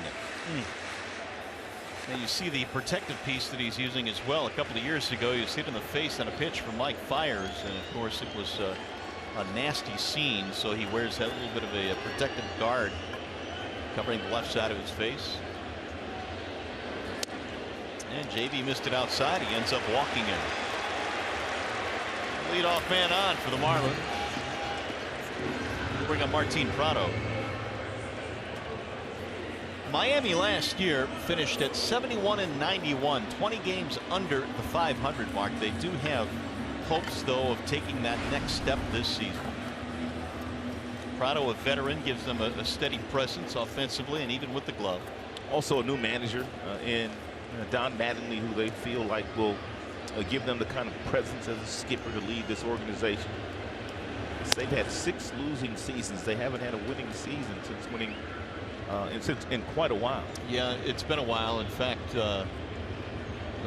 And you see the protective piece that he's using as well. A couple of years ago, he was hit in the face on a pitch from Mike Fiers, and of course it was a nasty scene, so he wears that little bit of a protective guard covering the left side of his face. And JV missed it outside. He ends up walking in. Leadoff man on for the Marlins. Bring up Martin Prado. Miami last year finished at 71-91, 20 games under the 500 mark. They do have hopes, though, of taking that next step this season. Prado, a veteran, gives them a steady presence offensively and even with the glove. Also a new manager in Don Mattingly, who they feel like will give them the kind of presence as a skipper to lead this organization. They've had 6 losing seasons. They haven't had a winning season since winning in quite a while. Yeah, it's been a while. In fact, the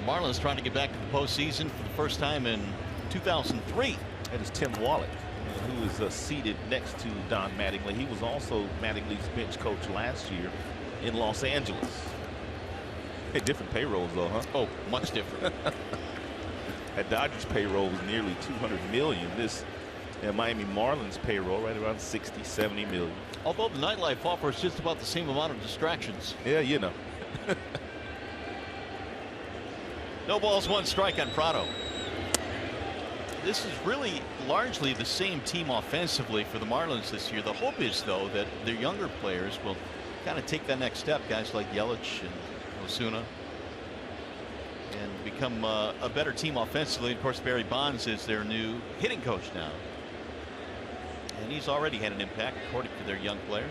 Marlins trying to get back to the postseason for the first time in 2003. That is Tim Wallach, who is seated next to Don Mattingly. He was also Mattingly's bench coach last year in Los Angeles. Hey, different payrolls, though, huh? Oh, much different. That Dodgers payroll was nearly $200 million. This Miami Marlins payroll right around 60, 70 million. Although the nightlife offers just about the same amount of distractions. Yeah, you know. No balls, 1 strike on Prado. This is really largely the same team offensively for the Marlins this year. The hope is, though, that their younger players will kind of take that next step. Guys like Yelich and Osuna, and become a better team offensively. Of course, Barry Bonds is their new hitting coach now, and he's already had an impact according to their young players.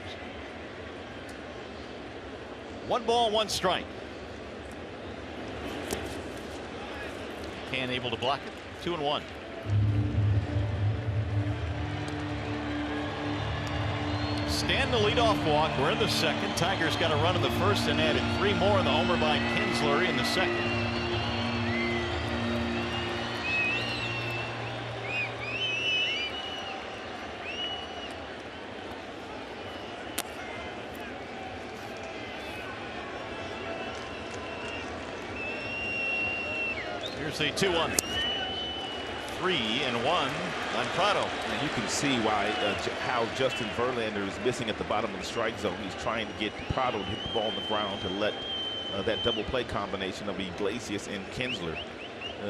1 ball, 1 strike. Can able to block it. 2-1. Stand the leadoff walk. We're in the second. Tigers got a run in the first and added 3 more in the homer by Kinsler in the second. Here's the 2-1. 3-1. on Prado. And you can see why how Justin Verlander is missing at the bottom of the strike zone. He's trying to get Prado to hit the ball on the ground to let that double play combination of Iglesias and Kinsler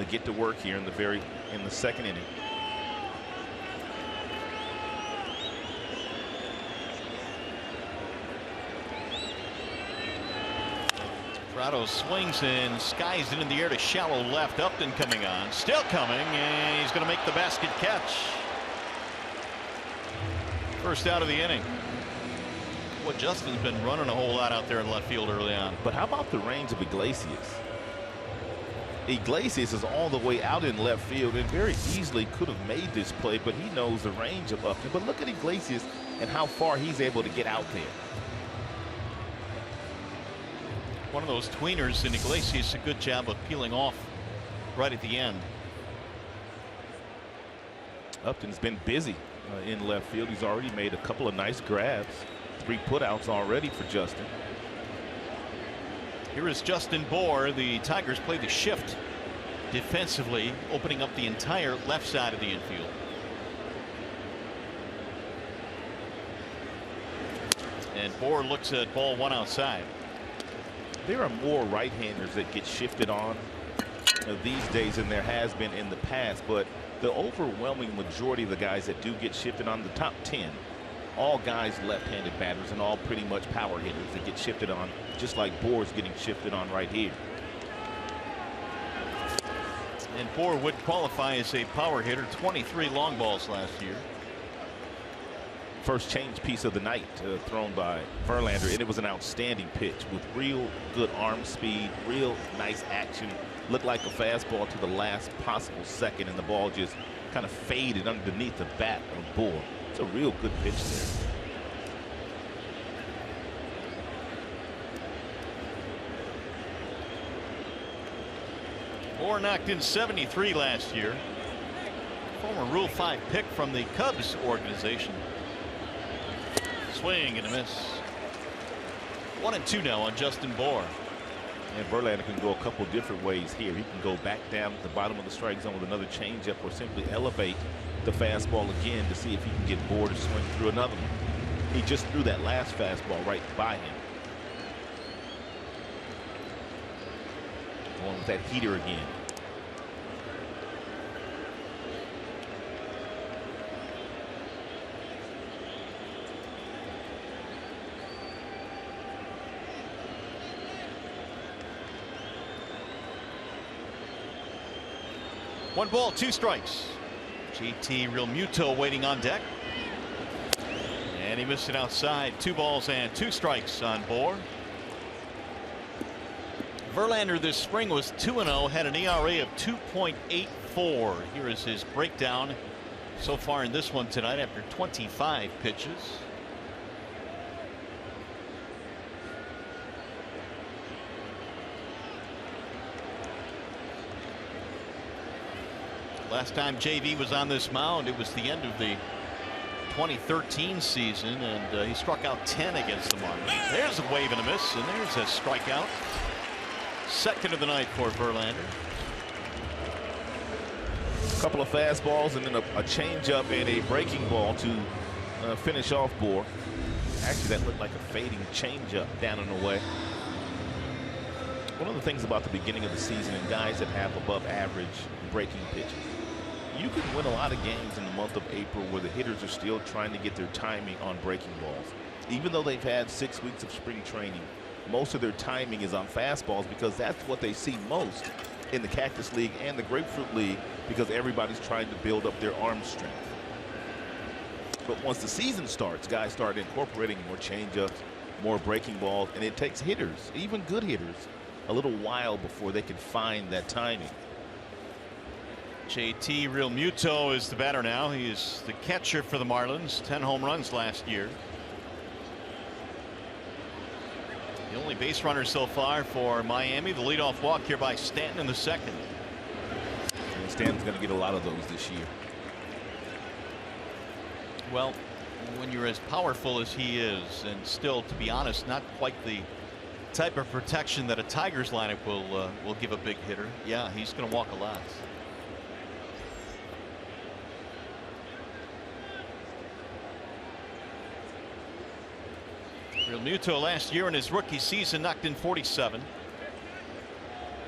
get to work here in the second inning. Prado swings and skies it in the air to shallow left. Upton coming on, still coming, and he's going to make the basket catch. First out of the inning. Well, Justin's been running a whole lot out there in left field early on. But how about the range of Iglesias? Iglesias is all the way out in left field and very easily could have made this play, but he knows the range of Upton. But look at Iglesias and how far he's able to get out there. One of those tweeners, and Iglesias a good job of peeling off right at the end. Upton's been busy in left field. He's already made a couple of nice grabs. 3 putouts already for Justin. Here is Justin Bour. The Tigers play the shift defensively, opening up the entire left side of the infield. And Bour looks at ball 1 outside. There are more right-handers that get shifted on these days than there has been in the past, but the overwhelming majority of the guys that do get shifted on, the top 10, all guys left-handed batters and all pretty much power hitters that get shifted on, just like Bour's getting shifted on right here. And Bour would qualify as a power hitter, 23 long balls last year. First change piece of the night thrown by Verlander, and it was an outstanding pitch with real good arm speed, real nice action. Looked like a fastball to the last possible second, and the ball just kind of faded underneath the bat of Bour. It's a real good pitch there. Bour knocked in 73 last year. Former Rule 5 pick from the Cubs organization. Swing and a miss. 1-2 now on Justin Bour. And Verlander can go a couple different ways here. He can go back down at the bottom of the strike zone with another changeup, or simply elevate the fastball again to see if he can get Bour to swing through another one. He just threw that last fastball right by him. Going with that heater again. One ball, 2 strikes. JT Realmuto waiting on deck. And he missed it outside. 2 balls and 2 strikes on Bour. Verlander this spring was 2-0, had an ERA of 2.84. Here is his breakdown so far in this one tonight after 25 pitches. Last time JV was on this mound, it was the end of the 2013 season, and he struck out 10 against the Marlins. There's a wave and a miss, and there's a strikeout. Second of the night for Verlander. A couple of fastballs and then a changeup and a breaking ball to finish off Bour. Actually, that looked like a fading changeup down and away. One of the things about the beginning of the season and guys that have above average breaking pitches, you can win a lot of games in the month of April where the hitters are still trying to get their timing on breaking balls. Even though they've had 6 weeks of spring training, most of their timing is on fastballs because that's what they see most in the Cactus League and the Grapefruit League, because everybody's trying to build up their arm strength. But once the season starts, guys start incorporating more changeups, more breaking balls, and it takes hitters, even good hitters, a little while before they can find that timing. JT Realmuto is the batter now. He is the catcher for the Marlins. 10 home runs last year. The only base runner so far for Miami. The leadoff walk here by Stanton in the second. And Stanton's going to get a lot of those this year. Well, when you're as powerful as he is, and still, to be honest, not quite the type of protection that a Tigers lineup will give a big hitter. Yeah, he's going to walk a lot. Real Muto last year in his rookie season knocked in 47.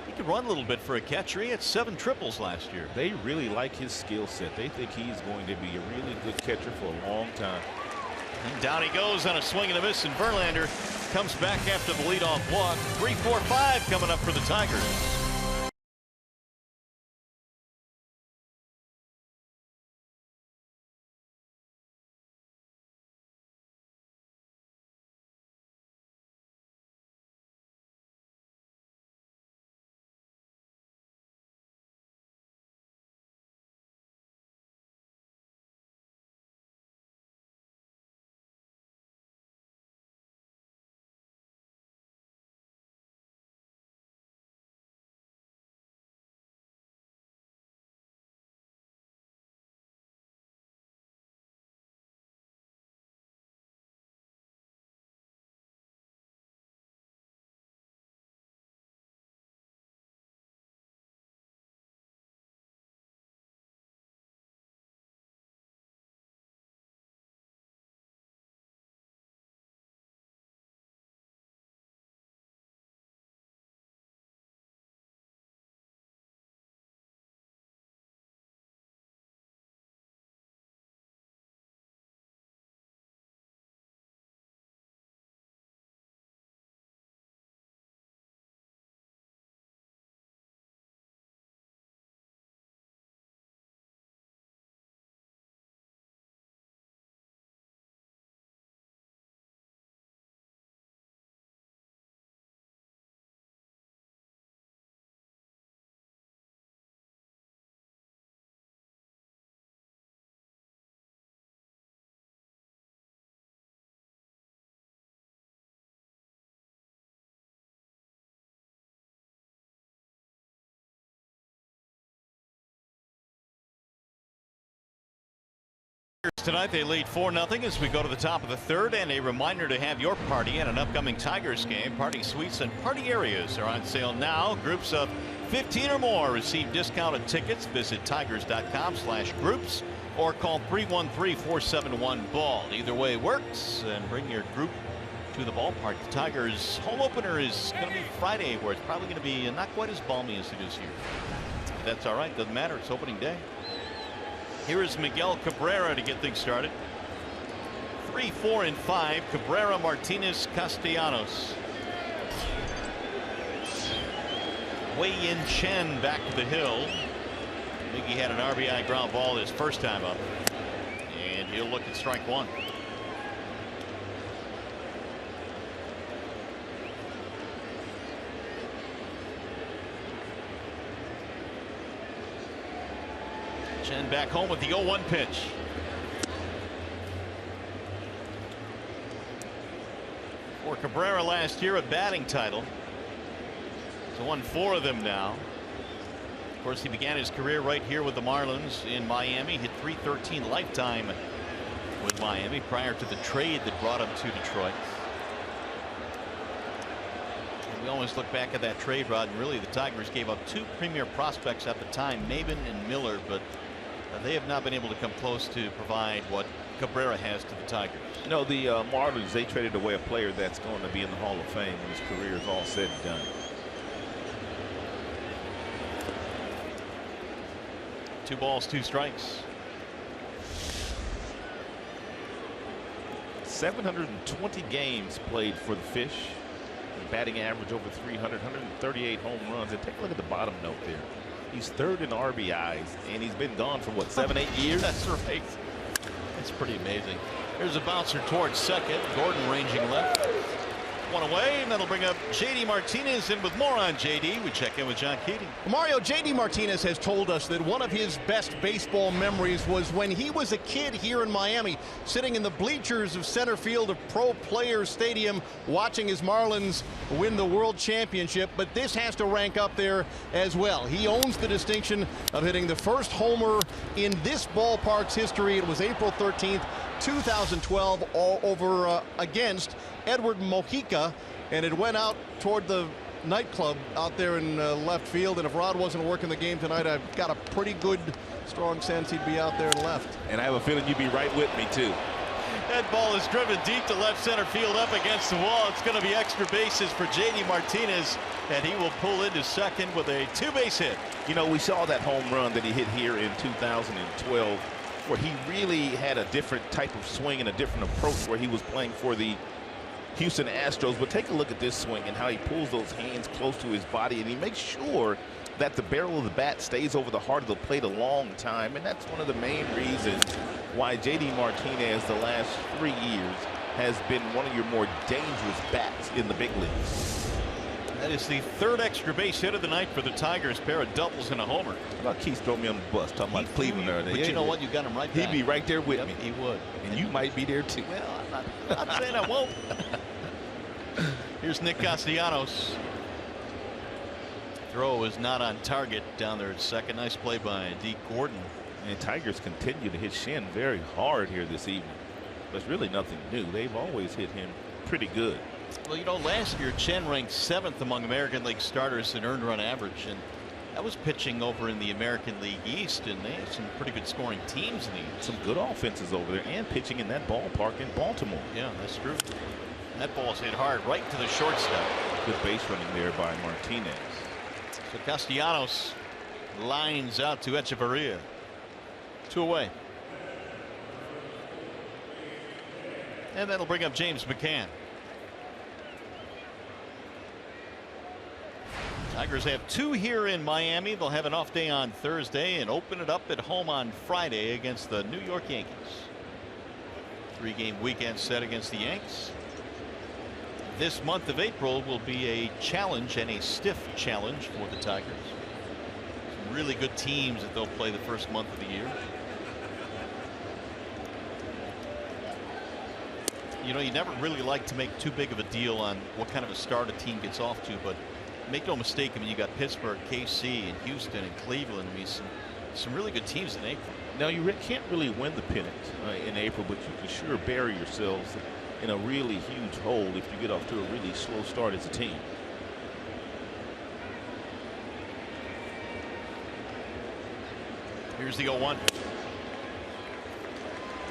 He could run a little bit for a catcher. He had 7 triples last year. They really like his skill set. They think he's going to be a really good catcher for a long time. And down he goes on a swing and a miss, and Verlander comes back after the leadoff walk. 3-4-5 coming up for the Tigers. Tonight they lead 4-0 as we go to the top of the third, and a reminder to have your party at an upcoming Tigers game. Party suites and party areas are on sale now. Groups of 15 or more receive discounted tickets. Visit tigers.com/groups or call 313-471-BALL. Either way works, and bring your group to the ballpark. The Tigers home opener is going to be Friday, where it's probably going to be not quite as balmy as it is here. But that's all right, doesn't matter, it's opening day. Here is Miguel Cabrera to get things started. 3, 4, and 5. Cabrera, Martinez, Castellanos. Wei-Yin Chen back to the hill. Miggy had an RBI ground ball his first time up, and he'll look at strike one. Chen back home with the 0-1 pitch. For Cabrera last year, a batting title. He's won 4 of them now. Of course, he began his career right here with the Marlins in Miami. Hit .313 lifetime with Miami prior to the trade that brought him to Detroit. And we always look back at that trade, Rod, and really the Tigers gave up 2 premier prospects at the time, Maben and Miller, but they have not been able to come close to provide what Cabrera has to the Tigers. No, the Marlins, they traded away a player that's going to be in the Hall of Fame when his career is all said and done. 2 balls, 2 strikes. 720 games played for the Fish. Batting average over 300, 138 home runs. And take a look at the bottom note there. He's 3rd in RBIs, and he's been gone for what, 7, 8 years? That's right. That's pretty amazing. Here's a bouncer towards second. Gordon ranging left. One away, and that'll bring up J.D. Martinez. And with more on J.D., we check in with John Keating. Mario, J.D. Martinez has told us that one of his best baseball memories was when he was a kid here in Miami, sitting in the bleachers of center field of Pro Players Stadium, watching his Marlins win the World Championship. But this has to rank up there as well. He owns the distinction of hitting the first homer in this ballpark's history. It was April 13th, 2012, all over against Edward Mojica, and it went out toward the nightclub out there in left field. And if Rod wasn't working the game tonight, I've got a pretty good strong sense he'd be out there in left. And I have a feeling you'd be right with me too. That ball is driven deep to left center field up against the wall. It's going to be extra bases for JD Martinez, and he will pull into second with a 2-base hit. You know, we saw that home run that he hit here in 2012 where he really had a different type of swing and a different approach where he was playing for the Houston Astros. But take a look at this swing and how he pulls those hands close to his body, and he makes sure that the barrel of the bat stays over the heart of the plate a long time. And that's one of the main reasons why JD Martinez the last 3 years has been one of your more dangerous bats in the big leagues. That is the third extra base hit of the night for the Tigers. Pair of doubles and a homer. How about Keith throw me on the bus talking about Cleveland there? But you know what? You got him right back. He'd be right there with me. He would. And you might be there too. Well, I'm not saying I won't. Here's Nick Castellanos. Throw is not on target down there at second. Nice play by Dee Gordon. And Tigers continue to hit Shen very hard here this evening. There's really nothing new. They've always hit him pretty good. Well, you know, last year Chen ranked 7th among American League starters in earned run average, and that was pitching over in the American League East, and they have some pretty good scoring teams in the East. Some good offenses over there, and pitching in that ballpark in Baltimore. Yeah, that's true. That ball's hit hard right to the shortstop. Good base running there by Martinez. So Castellanos lines out to Echeverria. 2 away. And that'll bring up James McCann. Tigers have 2 here in Miami. They'll have an off day on Thursday and open it up at home on Friday against the New York Yankees. 3-game weekend set against the Yanks. This month of April will be a challenge, and a stiff challenge for the Tigers. Some really good teams that they'll play the first month of the year. You know, you never really like to make too big of a deal on what kind of a start a team gets off to, but make no mistake, I mean, you got Pittsburgh, KC, and Houston, and Cleveland. I mean, some really good teams in April. Now, you can't really win the pennant in April, but you can sure bury yourselves in a really huge hole if you get off to a really slow start as a team. Here's the 0-1.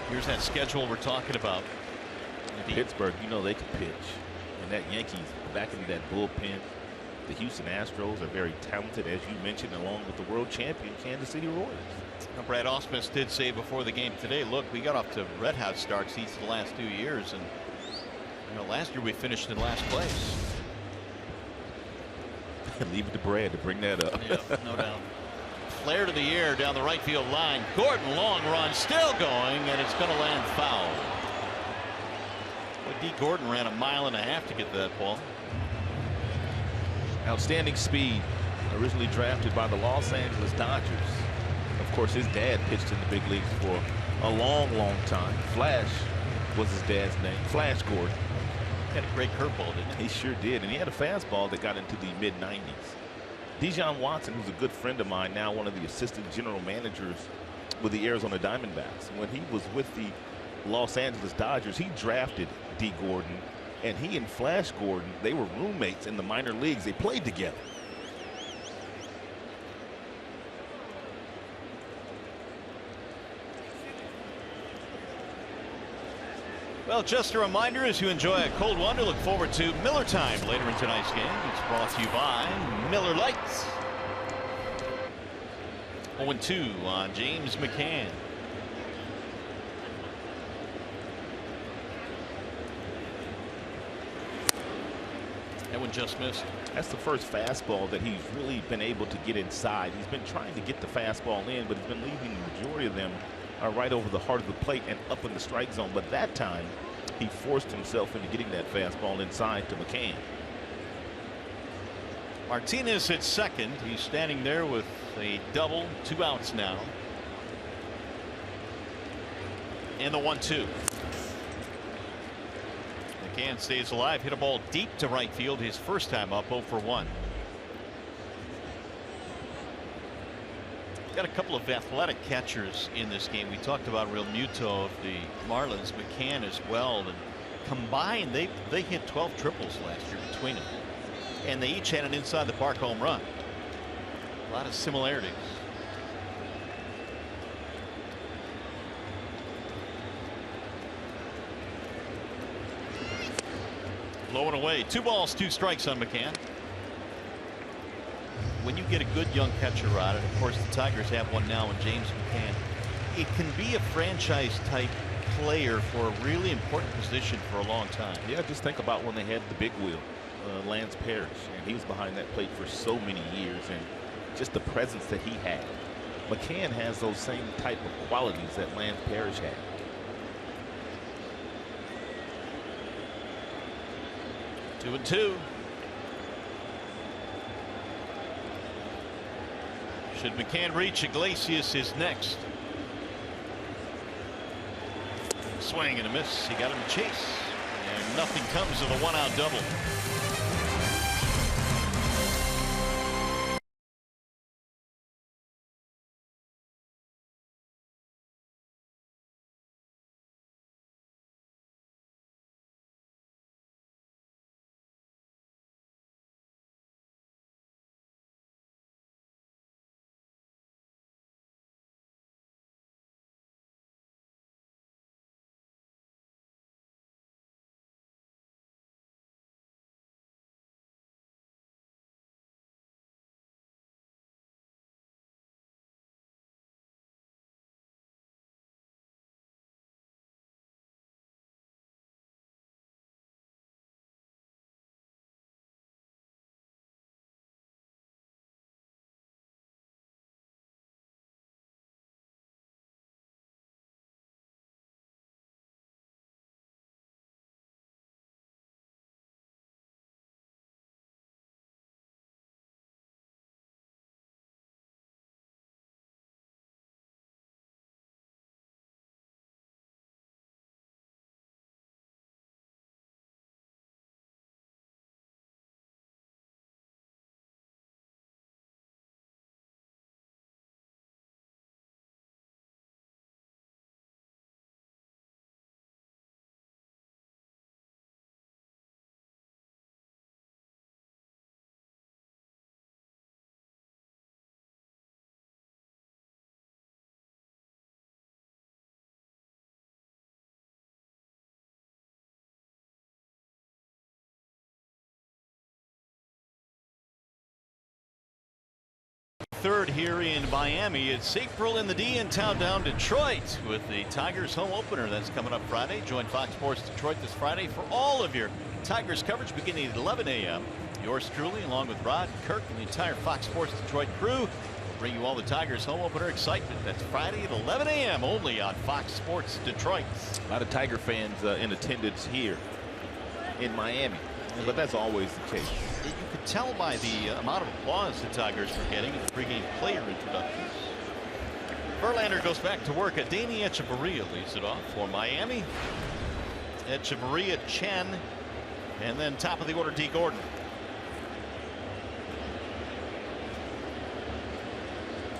Here's that schedule we're talking about. Pittsburgh, you know they can pitch. And that Yankees back into that bullpen. The Houston Astros are very talented, as you mentioned, along with the world champion Kansas City Royals. Now, Brad Ausmus did say before the game today, look, we got off to red hot starts each of the last 2 years, and you know, last year we finished in last place. Leave it to Brad to bring that up. Yeah, no doubt. Flare to the air down the right field line. Gordon, long run, still going, and it's going to land foul. Well, Dee Gordon ran 1.5 miles to get that ball. Outstanding speed, originally drafted by the Los Angeles Dodgers. Of course, his dad pitched in the big leagues for a long time. Flash was his dad's name, Flash Gordon. He had a great curveball, didn't he? He sure did, and he had a fastball that got into the mid-90s. Dijon Watson, who's a good friend of mine, now one of the assistant general managers with the Arizona Diamondbacks. When he was with the Los Angeles Dodgers, he drafted Dee Gordon, and he and Flash Gordon, they were roommates in the minor leagues. They played together. Well, just a reminder, as you enjoy a cold one, to look forward to Miller Time later in tonight's game. It's brought to you by Miller Lights. 0-2 on James McCann. That one just missed. That's the first fastball that he's really been able to get inside. He's been trying to get the fastball in, but he's been leaving the majority of them right over the heart of the plate and up in the strike zone. But that time, he forced himself into getting that fastball inside to McCann. Martinez hits second. He's standing there with a double, 2 outs now. And the 1-2. McCann stays alive, hit a ball deep to right field his first time up, 0 for 1. Got a couple of athletic catchers in this game. We talked about Real Muto of the Marlins, McCann as well, and combined they hit 12 triples last year between them, and they each had an inside the park home run. A lot of similarities. Low and away. 2 balls, 2 strikes on McCann. When you get a good young catcher on it, of course the Tigers have one now in James McCann, it can be a franchise type player for a really important position for a long time. Yeah, just think about when they had the big wheel, Lance Parrish, and he was behind that plate for so many years, and just the presence that he had. McCann has those same type of qualities that Lance Parrish had. 2-2. Should McCann reach, Iglesias is next. Swing and a miss. He got him to chase, and nothing comes of a 1-out double. Third here in Miami. It's April in the D in town down Detroit with the Tigers home opener that's coming up Friday. Join Fox Sports Detroit this Friday for all of your Tigers coverage beginning at 11 a.m. Yours truly, along with Rod, Kirk, and the entire Fox Sports Detroit crew, will bring you all the Tigers home opener excitement. That's Friday at 11 a.m. only on Fox Sports Detroit. A lot of Tiger fans in attendance here in Miami, but that's always the case. You could tell by the amount of applause the Tigers were getting in the pregame player introductions. Verlander goes back to work. Adeiny Echeverria leads it off for Miami. Echeverria, Chen, and then top of the order, D. Gordon.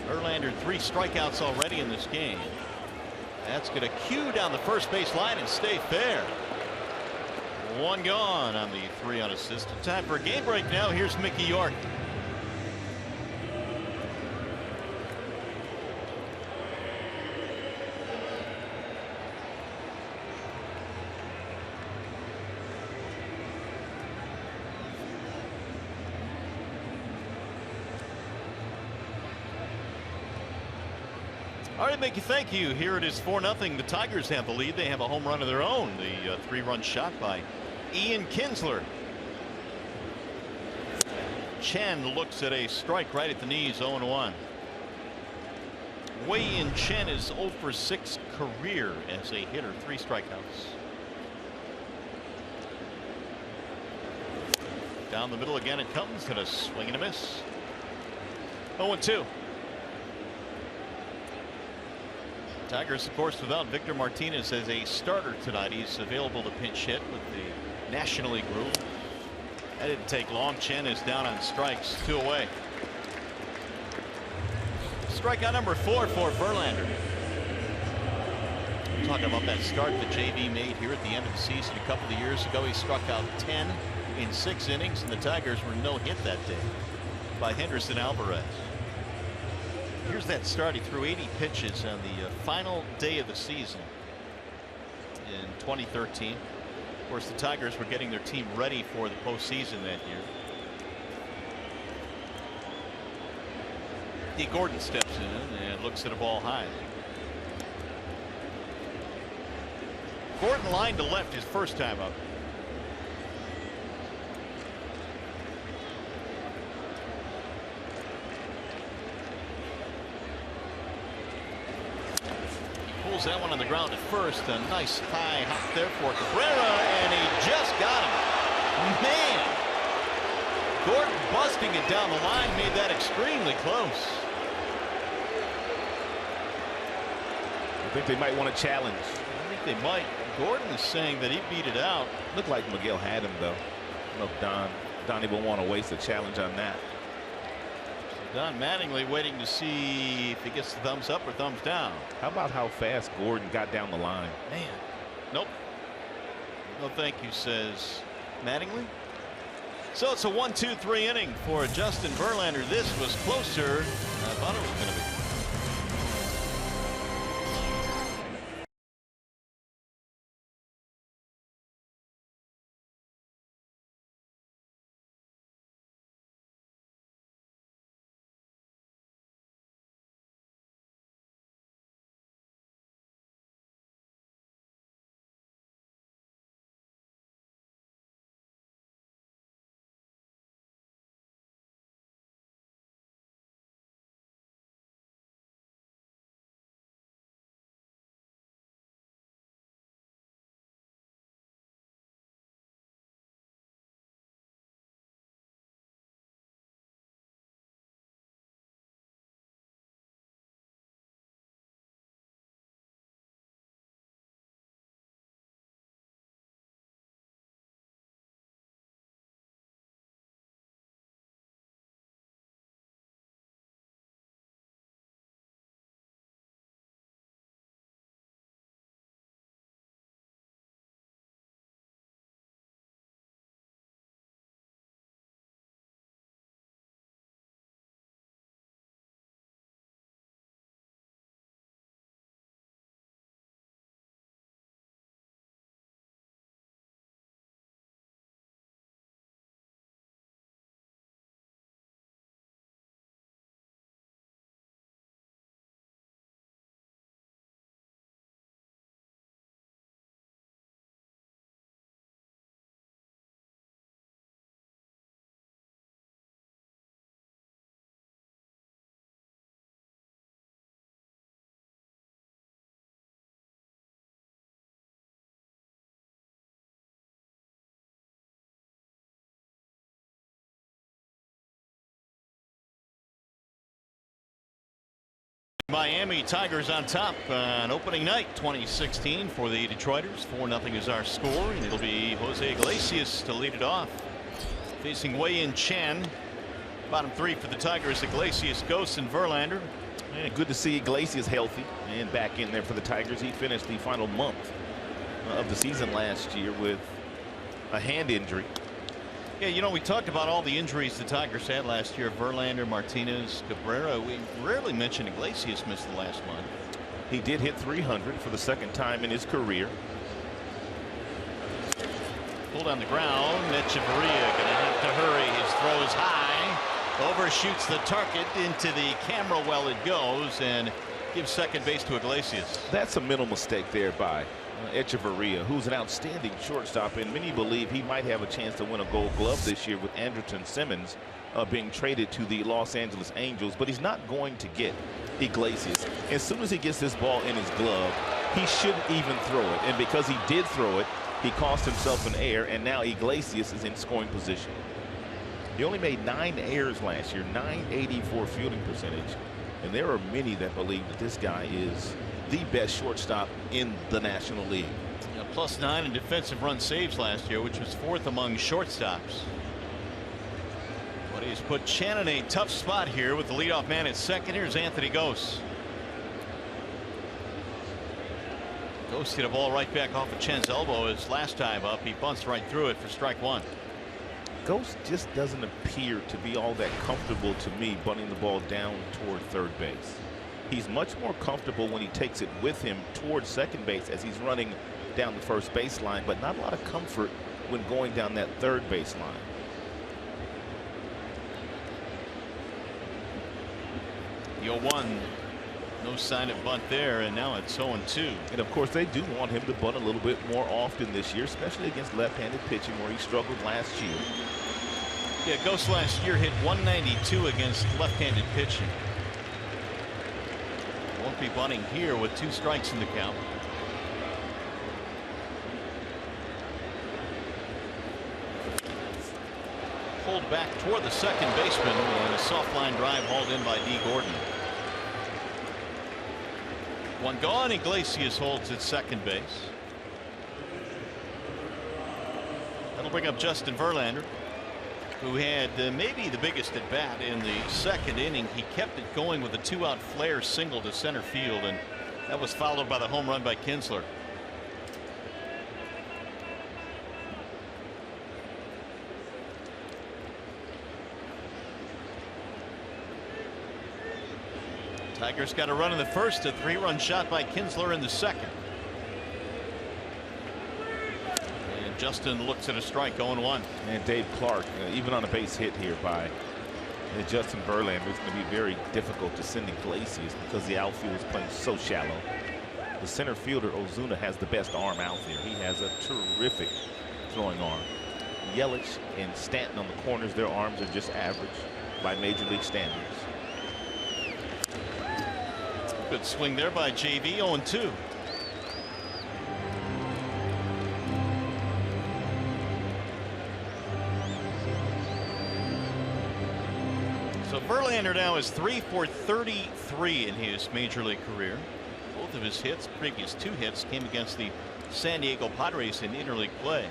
Verlander 3 strikeouts already in this game. That's going to cue down the first base line and stay fair. 1 gone on the 3 unassisted. Time for a game break now. Here's Mickey York. All right, Mickey, thank you. Here it is 4-0. The Tigers have the lead. They have a home run of their own. The 3-run shot by Ian Kinsler. Chen looks at a strike right at the knees, 0-1. Wei-Yin Chen is 0 for 6 career as a hitter, 3 strikeouts. Down the middle again it comes, and a swing and a miss. 0-2. Tigers, of course, without Victor Martinez as a starter tonight. He's available to pinch hit with the National League rule. That didn't take long. Chen is down on strikes, 2 away. Strikeout number 4 for Verlander. We're talking about that start that JV made here at the end of the season a couple of years ago. He struck out 10 in 6 innings, and the Tigers were no hit that day by Henderson Alvarez. Here's that start. He threw 80 pitches on the final day of the season in 2013. course, the Tigers were getting their team ready for the postseason that year. D. Gordon steps in and looks at a ball high. Gordon lined to left his first time up. Pulls that one on the ground at first. A nice high hop there for Cabrera, and he just got him. Man, Gordon busting it down the line made that extremely close. I think they might want to challenge. I think they might. Gordon is saying that he beat it out. Looked like Miguel had him, though. I don't know if Donnie will want to waste a challenge on that. So Don Mattingly waiting to see if he gets the thumbs up or thumbs down. How about how fast Gordon got down the line? Man. Nope. No thank you, says Mattingly. So it's a 1-2-3 inning for Justin Verlander. This was closer than I thought it was going to be. Miami Tigers on top on opening night 2016 for the Detroiters. 4-0 is our score, and it'll be Jose Iglesias to lead it off. Facing Wei-Yin Chen. Bottom three for the Tigers: Iglesias, Ghost, and Verlander. And good to see Iglesias healthy and back in there for the Tigers. He finished the final month of the season last year with a hand injury. Yeah, you know, we talked about all the injuries the Tigers had last year. Verlander, Martinez, Cabrera. We rarely mention Iglesias missed the last month. He did hit 300 for the second time in his career. Pulled on the ground. Echeverria going to have to hurry. His throw is high. Overshoots the target into the camera well it goes, and gives second base to Iglesias. That's a mental mistake there by Echeverria, who's an outstanding shortstop, and many believe he might have a chance to win a Gold Glove this year with Andrelton Simmons being traded to the Los Angeles Angels. But he's not going to get Iglesias. As soon as he gets this ball in his glove, he shouldn't even throw it, and because he did throw it, he cost himself an error, and now Iglesias is in scoring position. He only made 9 errors last year, .984 fielding percentage, and there are many that believe that this guy is the best shortstop in the National League. Yeah, +9 in defensive run saves last year, which was 4th among shortstops. But he's put Chen in a tough spot here with the leadoff man at second. Here's Anthony Ghost. Ghost hit a ball right back off of Chen's elbow his last time up. He bunts right through it for strike one. Ghost just doesn't appear to be all that comfortable to me bunting the ball down toward third base. He's much more comfortable when he takes it with him towards second base as he's running down the first baseline, but not a lot of comfort when going down that third baseline. The 0-1. No sign of bunt there, and now it's 0-2. And of course, they do want him to bunt a little bit more often this year, especially against left-handed pitching where he struggled last year. Yeah, Ghost last year hit 192 against left-handed pitching. Won't be bunting here with 2 strikes in the count. Pulled back toward the second baseman, and a soft line drive hauled in by D. Gordon. 1 gone. Iglesias holds at second base. That'll bring up Justin Verlander, who had maybe the biggest at bat in the second inning. He kept it going with a 2-out flare single to center field, and that was followed by the home run by Kinsler. Tigers got a run in the first, a 3-run shot by Kinsler in the second. And Justin looks at a strike, 0-1. And Dave Clark, even on a base hit here by Justin Verlander, it's going to be very difficult to send Iglesias because the outfield is playing so shallow. The center fielder, Ozuna, has the best arm out there. He has a terrific throwing arm. Yelich and Stanton on the corners, their arms are just average by Major League standards. Good swing there by JV. 0-2. So Verlander now is 3 for 33 in his major league career. Both of his hits, previous 2 hits, came against the San Diego Padres in interleague play.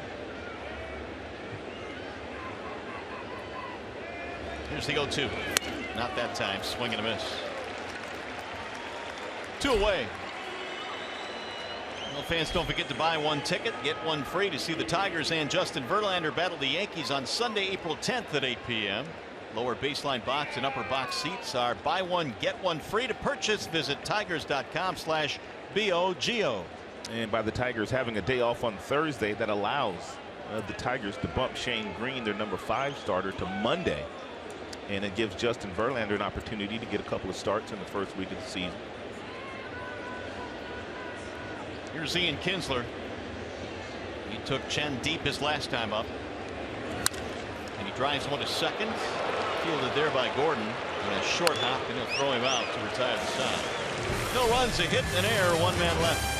Here's the 0-2. Not that time. Swing and a miss. 2 away. Well, fans, don't forget to buy 1 ticket, get 1 free to see the Tigers and Justin Verlander battle the Yankees on Sunday, April 10th at 8 p.m. Lower baseline box and upper box seats are buy 1 get 1 free. To purchase, visit tigers.com/BOGO. And by the Tigers having a day off on Thursday, that allows the Tigers to bump Shane Green, their number 5 starter, to Monday, and it gives Justin Verlander an opportunity to get a couple of starts in the first week of the season. Here's Ian Kinsler. He took Chen deep his last time up, and he drives 1 to second. Fielded there by Gordon, and a short hop, and he'll throw him out to retire the side. No runs, a hit, an error, 1 man left.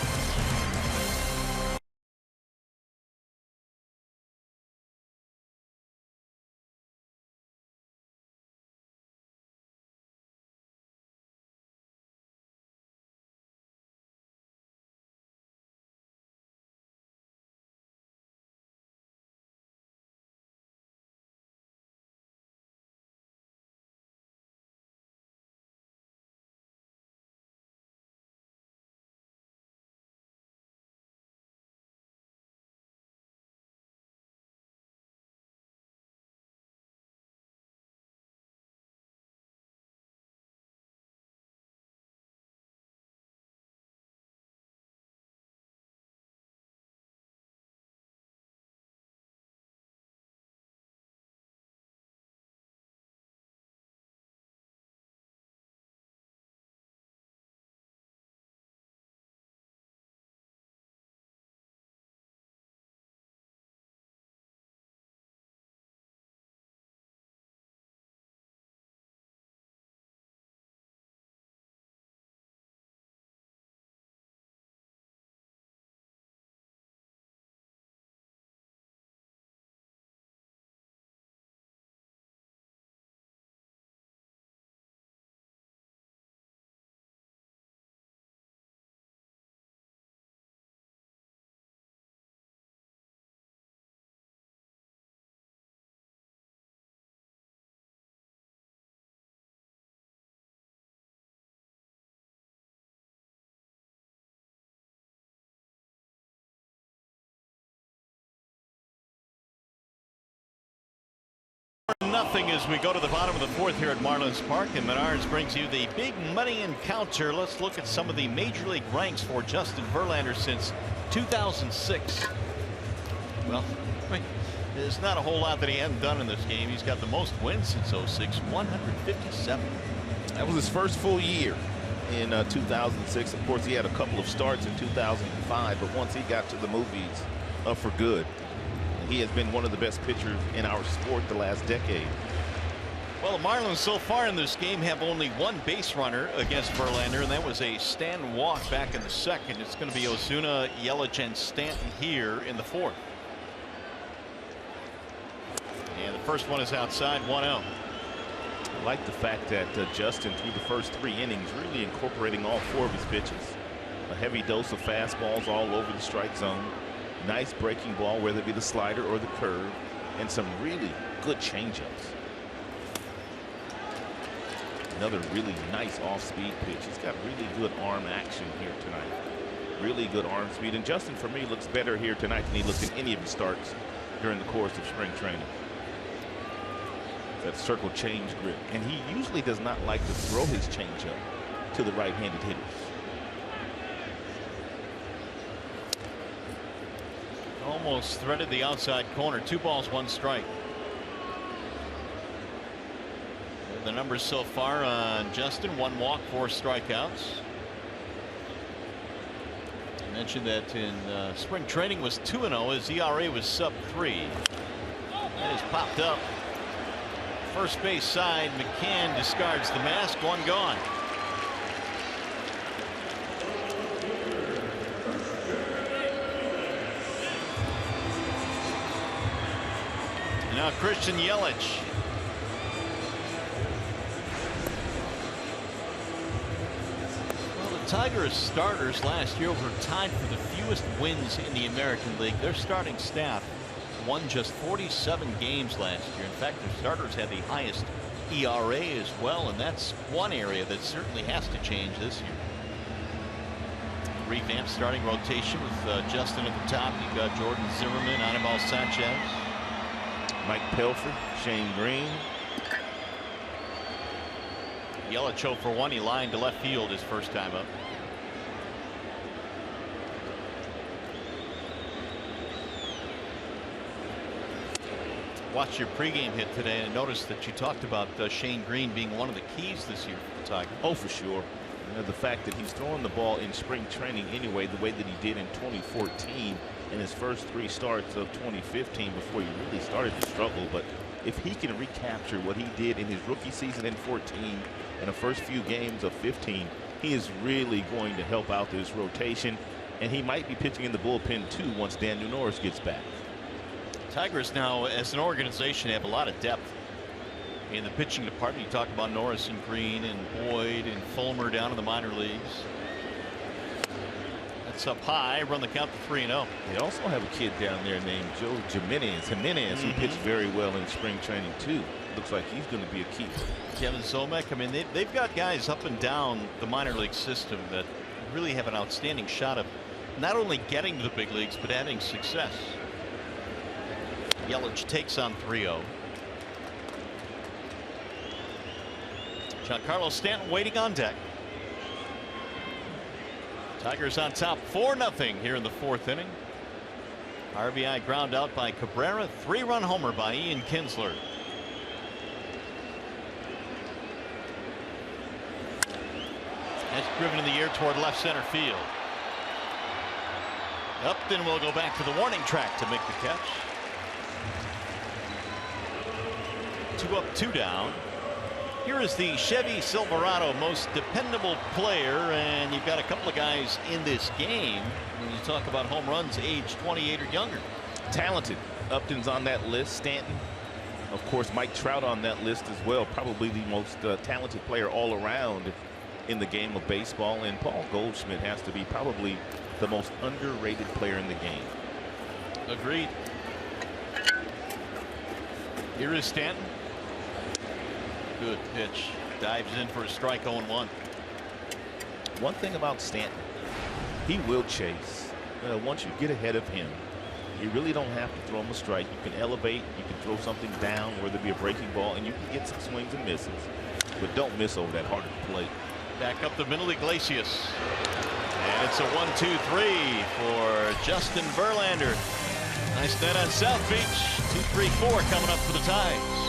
Nothing as we go to the bottom of the 4th here at Marlins Park, and Menards brings you the big money encounter. Let's look at some of the major league ranks for Justin Verlander since 2006. Well, there's not a whole lot that he hadn't done in this game. He's got the most wins since 06, 157. That was his first full year in 2006. Of course, he had a couple of starts in 2005, but once he got to the movies for good, he has been one of the best pitchers in our sport the last decade. Well, the Marlins so far in this game have only one base runner against Verlander, and that was a Stanton walk back in the second. It's going to be Ozuna, Yelich, and Stanton here in the fourth. And the first one is outside, 1-0. I like the fact that Justin, through the first 3 innings, really incorporating all 4 of his pitches. A heavy dose of fastballs all over the strike zone. Nice breaking ball, whether it be the slider or the curve, and some really good changeups. Another really nice off-speed pitch. He's got really good arm action here tonight. Really good arm speed. And Justin, for me, looks better here tonight than he looked in any of his starts during the course of spring training. That circle change grip. And he usually does not like to throw his changeup to the right-handed hitters. Almost threaded the outside corner. 2 balls, 1 strike. The numbers so far on Justin: 1 walk, 4 strikeouts. I mentioned that in spring training was 2-0. His ERA was sub-3. That is popped up. First base side, McCann discards the mask. 1 gone. And now Christian Yelich. Tigers starters last year were tied for the fewest wins in the American League. Their starting staff won just 47 games last year. In fact, their starters had the highest ERA as well, and that's one area that certainly has to change this year. Revamped starting rotation with Justin at the top. You've got Jordan Zimmerman, Anibal Sanchez, Mike Pelfrey, Shane Green. Yelich for 1. He lined to left field his first time up. Watched your pregame hit today and noticed that you talked about Shane Green being one of the keys this year for the Tigers. Oh, for sure. You know, the fact that he's throwing the ball in spring training anyway, the way that he did in 2014 in his first 3 starts of 2015 before he really started to struggle. But if he can recapture what he did in his rookie season in 14 and the first few games of 15, he is really going to help out this rotation, and he might be pitching in the bullpen too once Dan Norris gets back. Tigers now, as an organization, have a lot of depth in the pitching department. You talk about Norris and Green and Boyd and Fulmer down in the minor leagues. That's up high. Run the count to 3-0. They also have a kid down there named Joe Jimenez, who pitched very well in spring training too. Looks like he's going to be a keeper. Kevin Zomek. I mean, they've got guys up and down the minor league system that really have an outstanding shot of not only getting to the big leagues but having success. Yelich takes on 3-0. Giancarlo Stanton waiting on deck. Tigers on top 4-0 here in the 4th inning. RBI ground out by Cabrera. 3-run homer by Ian Kinsler. That's driven in the air toward left center field. Upton will go back to the warning track to make the catch. 2 up, 2 down. Here is the Chevy Silverado most dependable player, and you've got a couple of guys in this game when you talk about home runs age 28 or younger. Talented. Upton's on that list. Stanton, of course, Mike Trout on that list as well. Probably the most talented player all around in the game of baseball, and Paul Goldschmidt has to be probably the most underrated player in the game. Agreed. Here is Stanton. Good pitch. Dives in for a strike. 0-1. One thing about Stanton, he will chase. Once you get ahead of him, you really don't have to throw him a strike. You can elevate, you can throw something down, whether it be a breaking ball, and you can get some swings and misses. But don't miss over that heart of the plate. Back up the middle, Iglesias. And it's a 1-2-3 for Justin Verlander. Nice net on South Beach. 2-3-4 coming up for the Ties.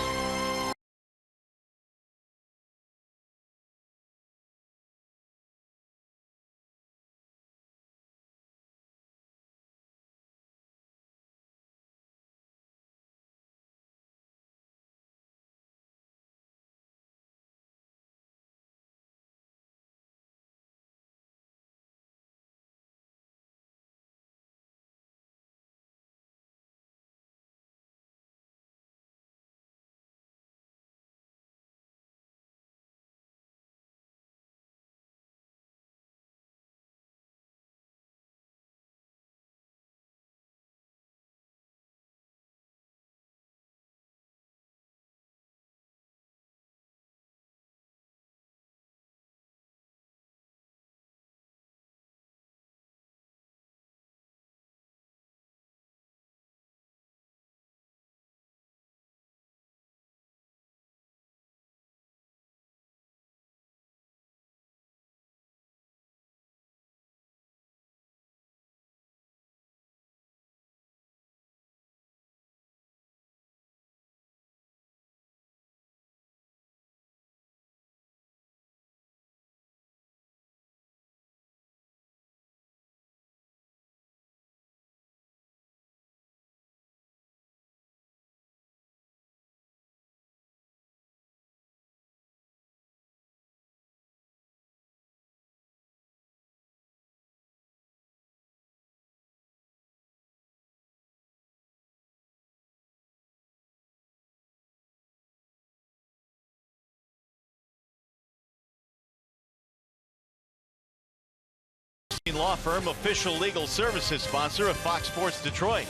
Law firm, official legal services sponsor of Fox Sports Detroit.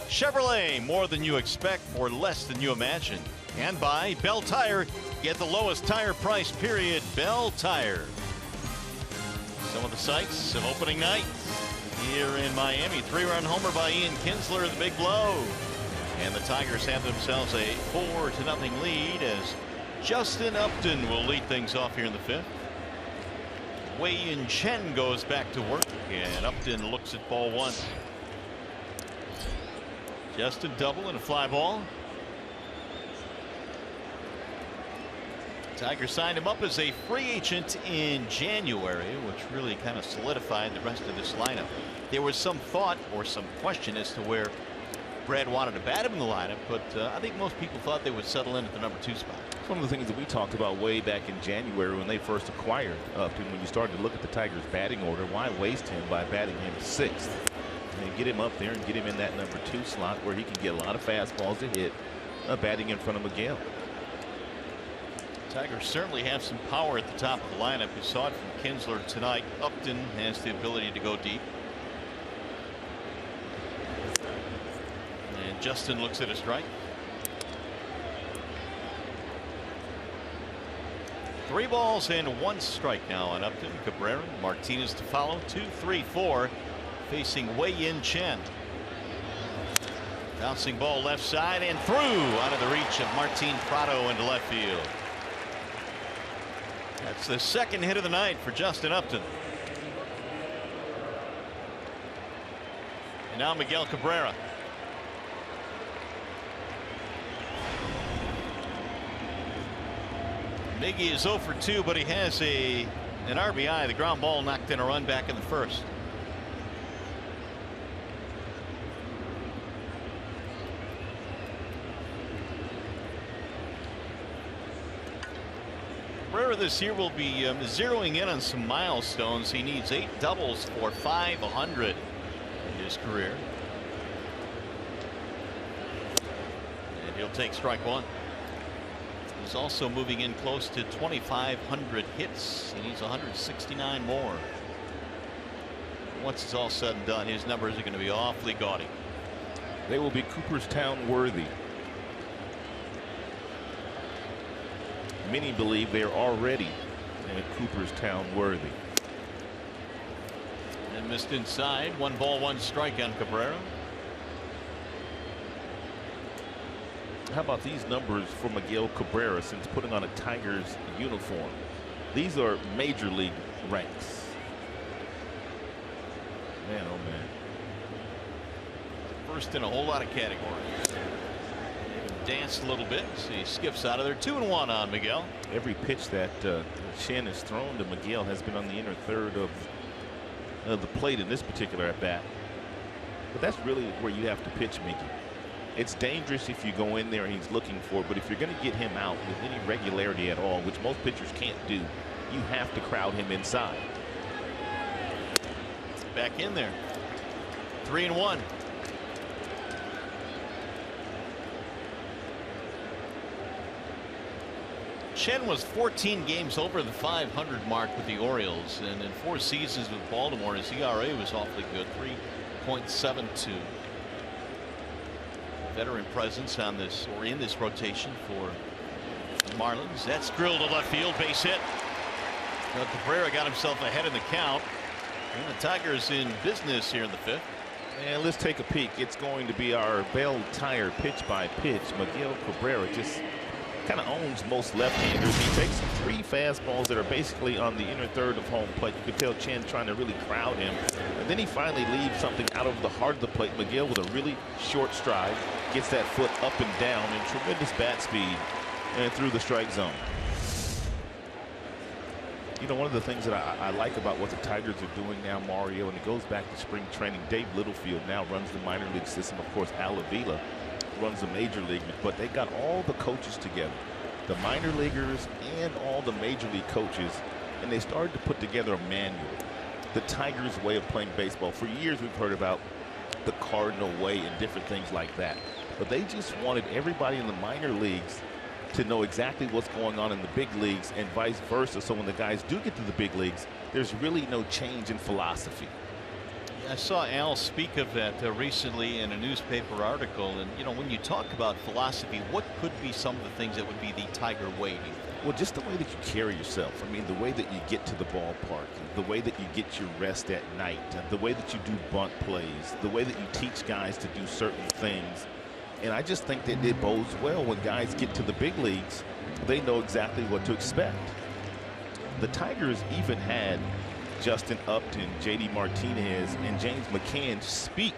Chevrolet, more than you expect for less than you imagine. And by Bell Tire, get the lowest tire price, period. Bell Tire. Some of the sights of opening night here in Miami. 3-run homer by Ian Kinsler, the big blow. And the Tigers have themselves a 4-0 lead as Justin Upton will lead things off here in the 5th. Wei-Yin Chen goes back to work, and Upton looks at ball 1. Justin double and a fly ball. Tigers signed him up as a free agent in January, which really kind of solidified the rest of this lineup. There was some thought or some question as to where Brad wanted to bat him in the lineup, but I think most people thought they would settle in at the number 2 spot. One of the things that we talked about way back in January when they first acquired Upton, when you started to look at the Tigers batting order, why waste him by batting him 6th? And get him up there and get him in that number 2 slot where he can get a lot of fastballs to hit, batting in front of Miguel. Tigers certainly have some power at the top of the lineup. We saw it from Kinsler tonight. Upton has the ability to go deep. And Justin looks at a strike. 3 balls and 1 strike now on Upton. Cabrera, Martinez to follow. 2-3-4 facing Wei-Yin Chen. Bouncing ball left side and through out of the reach of Martin Prado into left field. That's the 2nd hit of the night for Justin Upton. And now Miguel Cabrera. Miggy is 0 for 2, but he has an RBI. The ground ball knocked in a run back in the 1st. Cabrera this year will be zeroing in on some milestones. He needs 8 doubles for 500 in his career. And he'll take strike 1. He's also moving in close to 2,500 hits. He needs 169 more. Once it's all said and done, his numbers are going to be awfully gaudy. They will be Cooperstown worthy. Many believe they are already Cooperstown worthy. And missed inside. 1 ball, 1 strike on Cabrera. How about these numbers for Miguel Cabrera since putting on a Tigers uniform? These are major league ranks. Man, oh man. First in a whole lot of categories. Danced a little bit. So he skips out of there. 2-1 on Miguel. Every pitch that Shen has thrown to Miguel has been on the inner third of the plate in this particular at bat. But that's really where you have to pitch, Mickey. It's dangerous if you go in there and he's looking for it, but if you're going to get him out with any regularity at all, which most pitchers can't do, you have to crowd him inside. Back in there. 3-1. Chen was 14 games over the 500 mark with the Orioles, and in 4 seasons with Baltimore, his ERA was awfully good, 3.72. Veteran presence on this, or in this rotation for the Marlins. That's drilled to left field, base hit. Cabrera got himself ahead in the count, and the Tigers in business here in the 5th. And let's take a peek. It's going to be our bell tire pitch by pitch. Miguel Cabrera just kind of owns most left-handers. He takes 3 fastballs that are basically on the inner third of home plate. You can tell Chen trying to really crowd him. And then he finally leaves something out of the heart of the plate. Miguel with a really short stride gets that foot up and down and tremendous bat speed and through the strike zone. You know, one of the things that I like about what the Tigers are doing now, Mario, and it goes back to spring training, Dave Littlefield now runs the minor league system. Of course, Al Avila runs the major league, but they got all the coaches together, the minor leaguers and all the major league coaches, and they started to put together a manual, the Tigers' way of playing baseball. For years we've heard about the Cardinal way and different things like that, but they just wanted everybody in the minor leagues to know exactly what's going on in the big leagues and vice versa, so when the guys do get to the big leagues, there's really no change in philosophy. I saw Al speak of that recently in a newspaper article, and you know, when you talk about philosophy, what could be some of the things that would be the Tiger way, do you think? Well, just the way that you carry yourself. I mean, the way that you get to the ballpark, the way that you get your rest at night, the way that you do bunt plays, the way that you teach guys to do certain things. And I just think that it bodes well when guys get to the big leagues. They know exactly what to expect. The Tigers even had Justin Upton, J.D. Martinez, and James McCann speak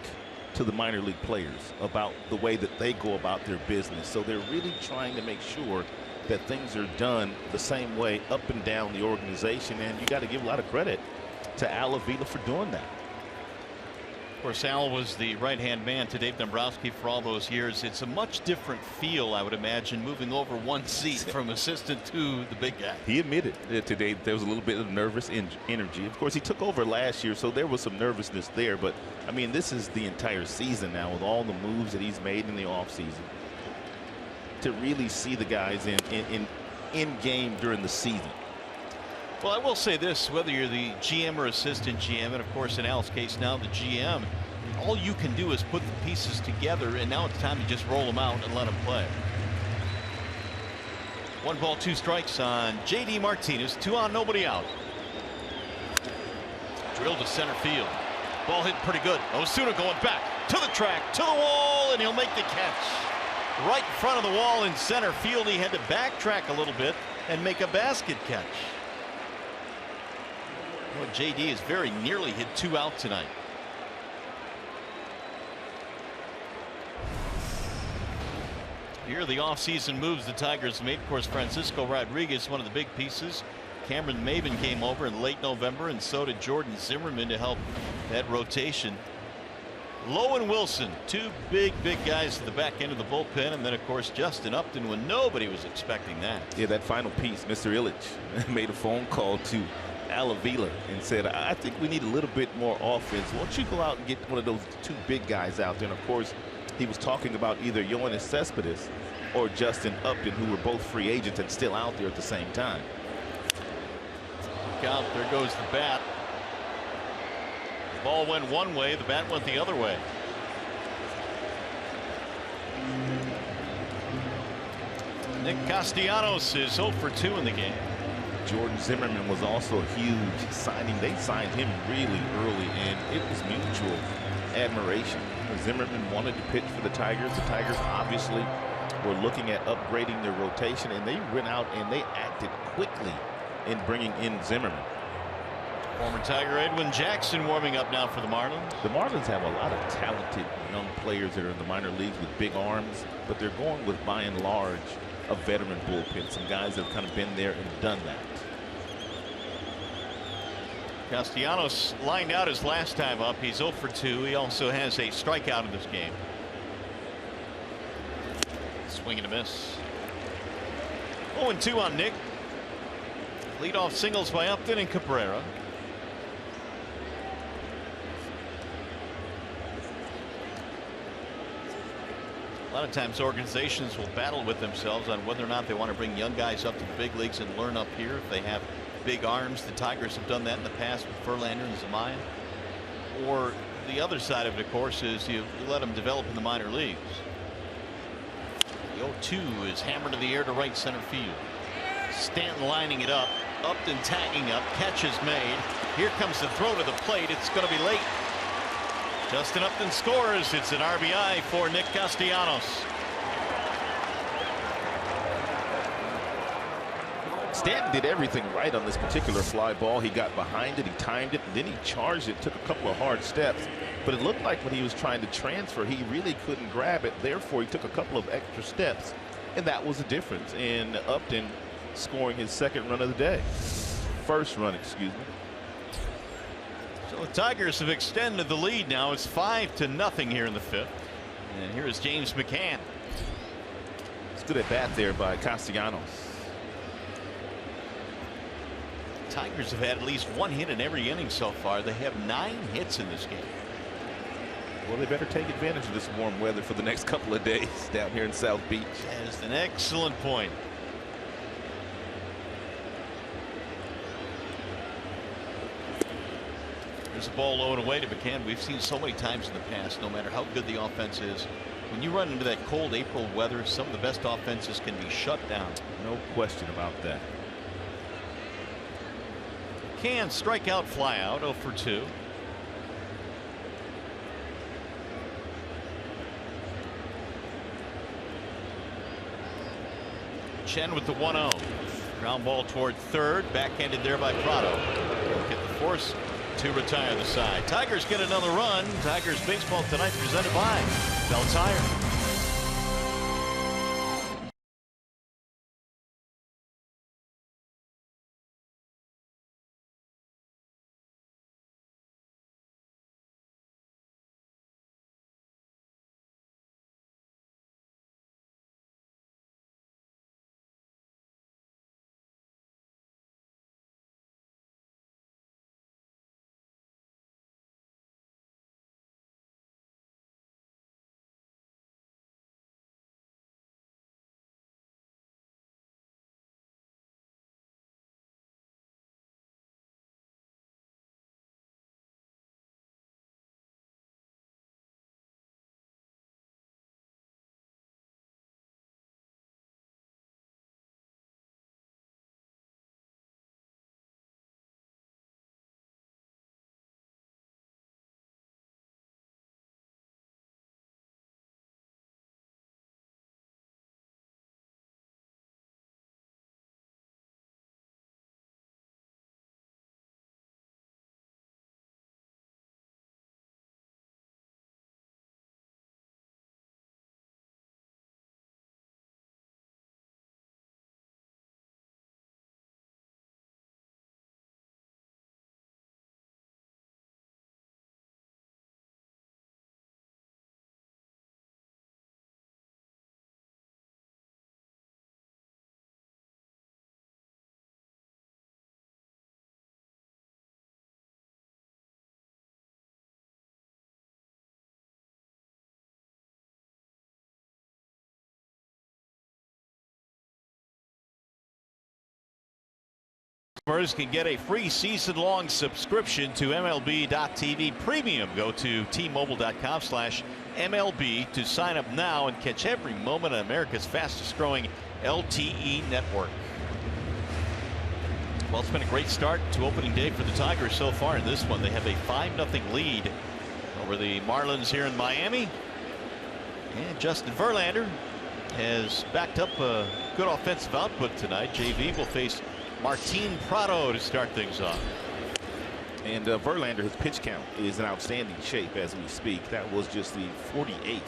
to the minor league players about the way that they go about their business. So they're really trying to make sure that things are done the same way up and down the organization, and you got to give a lot of credit to Al Avila for doing that. Of course, Al was the right-hand man to Dave Dombrowski for all those years. It's a much different feel, I would imagine, moving over one seat from assistant to the big guy. He admitted today there was a little bit of nervous energy. Of course, he took over last year, so there was some nervousness there. But, I mean, this is the entire season now with all the moves that he's made in the offseason. To really see the guys in game during the season. Well, I will say this, whether you're the GM or assistant GM, and of course in Al's case now the GM, all you can do is put the pieces together, and now it's time to just roll them out and let them play. 1 ball, 2 strikes on J.D. Martinez. 2 on, nobody out. Drilled to center field. Ball hit pretty good. Osuna going back to the track, to the wall, and he'll make the catch. Right in front of the wall in center field. He had to backtrack a little bit and make a basket catch. Well, J.D. has very nearly hit 2 out tonight. Here are the offseason moves the Tigers made. Of course, Francisco Rodriguez, one of the big pieces. Cameron Maven came over in late November, and so did Jordan Zimmerman to help that rotation. Lowe and Wilson, 2 big guys at the back end of the bullpen, and then of course Justin Upton when nobody was expecting that. Yeah, that final piece, Mr. Ilitch made a phone call to Al Avila and said, I think we need a little bit more offense. Why don't you go out and get one of those 2 big guys out there? And of course, he was talking about either Yoenis Cespedes or Justin Upton, who were both free agents and still out there at the same time. Look out, there goes the bat. The ball went one way, the bat went the other way. Nick Castellanos is 0 for 2 in the game. Jordan Zimmerman was also a huge signing. They signed him really early, and it was mutual admiration. Zimmerman wanted to pitch for the Tigers. The Tigers obviously were looking at upgrading their rotation, and they went out and they acted quickly in bringing in Zimmerman. Former Tiger Edwin Jackson warming up now for the Marlins. The Marlins have a lot of talented young players that are in the minor leagues with big arms, but they're going with, by and large, a veteran bullpen. Some guys that have kind of been there and done that. Castellanos lined out his last time up. He's 0 for 2. He also has a strikeout in this game. Swing and a miss. 0-2 on Nick. Leadoff singles by Upton and Cabrera. A lot of times organizations will battle with themselves on whether or not they want to bring young guys up to the big leagues and learn up here if they have big arms. The Tigers have done that in the past with Verlander and Zamaya. Or the other side of it, of course, is you let them develop in the minor leagues. The 0-2 is hammered in the air to right center field. Stanton lining it up. Upton tagging up. Catch is made. Here comes the throw to the plate. It's going to be late. Justin Upton scores. It's an RBI for Nick Castellanos. Stanton did everything right on this particular fly ball. He got behind it, he timed it, and then he charged it, took a couple of hard steps. But it looked like when he was trying to transfer, he really couldn't grab it. Therefore, he took a couple of extra steps, and that was the difference in Upton scoring his second run of the day. First run, excuse me. So the Tigers have extended the lead now. It's 5-0 here in the fifth. And here is James McCann. It's good at bat there by Castellanos. Tigers have had at least one hit in every inning so far. They have 9 hits in this game. Well, they better take advantage of this warm weather for the next couple of days down here in South Beach. That is an excellent point. There's a ball low and away to McCann. We've seen so many times in the past, no matter how good the offense is, when you run into that cold April weather, some of the best offenses can be shut down. No question about that. McCann strikeout, fly out, 0 for 2. Chen with the 1-0. Ground ball toward third, backhanded there by Prado. Look at the force to retire the side. Tigers get another run. Tigers baseball tonight presented by Bell Tire. Customers can get a free season-long subscription to MLB.TV Premium. Go to T-Mobile.com/MLB to sign up now and catch every moment on America's fastest-growing LTE network. Well, it's been a great start to opening day for the Tigers so far in this one. They have a 5-0 lead over the Marlins here in Miami. And Justin Verlander has backed up a good offensive output tonight. JV will face Martin Prado to start things off. And Verlander, his pitch count is in outstanding shape as we speak. That was just the 48th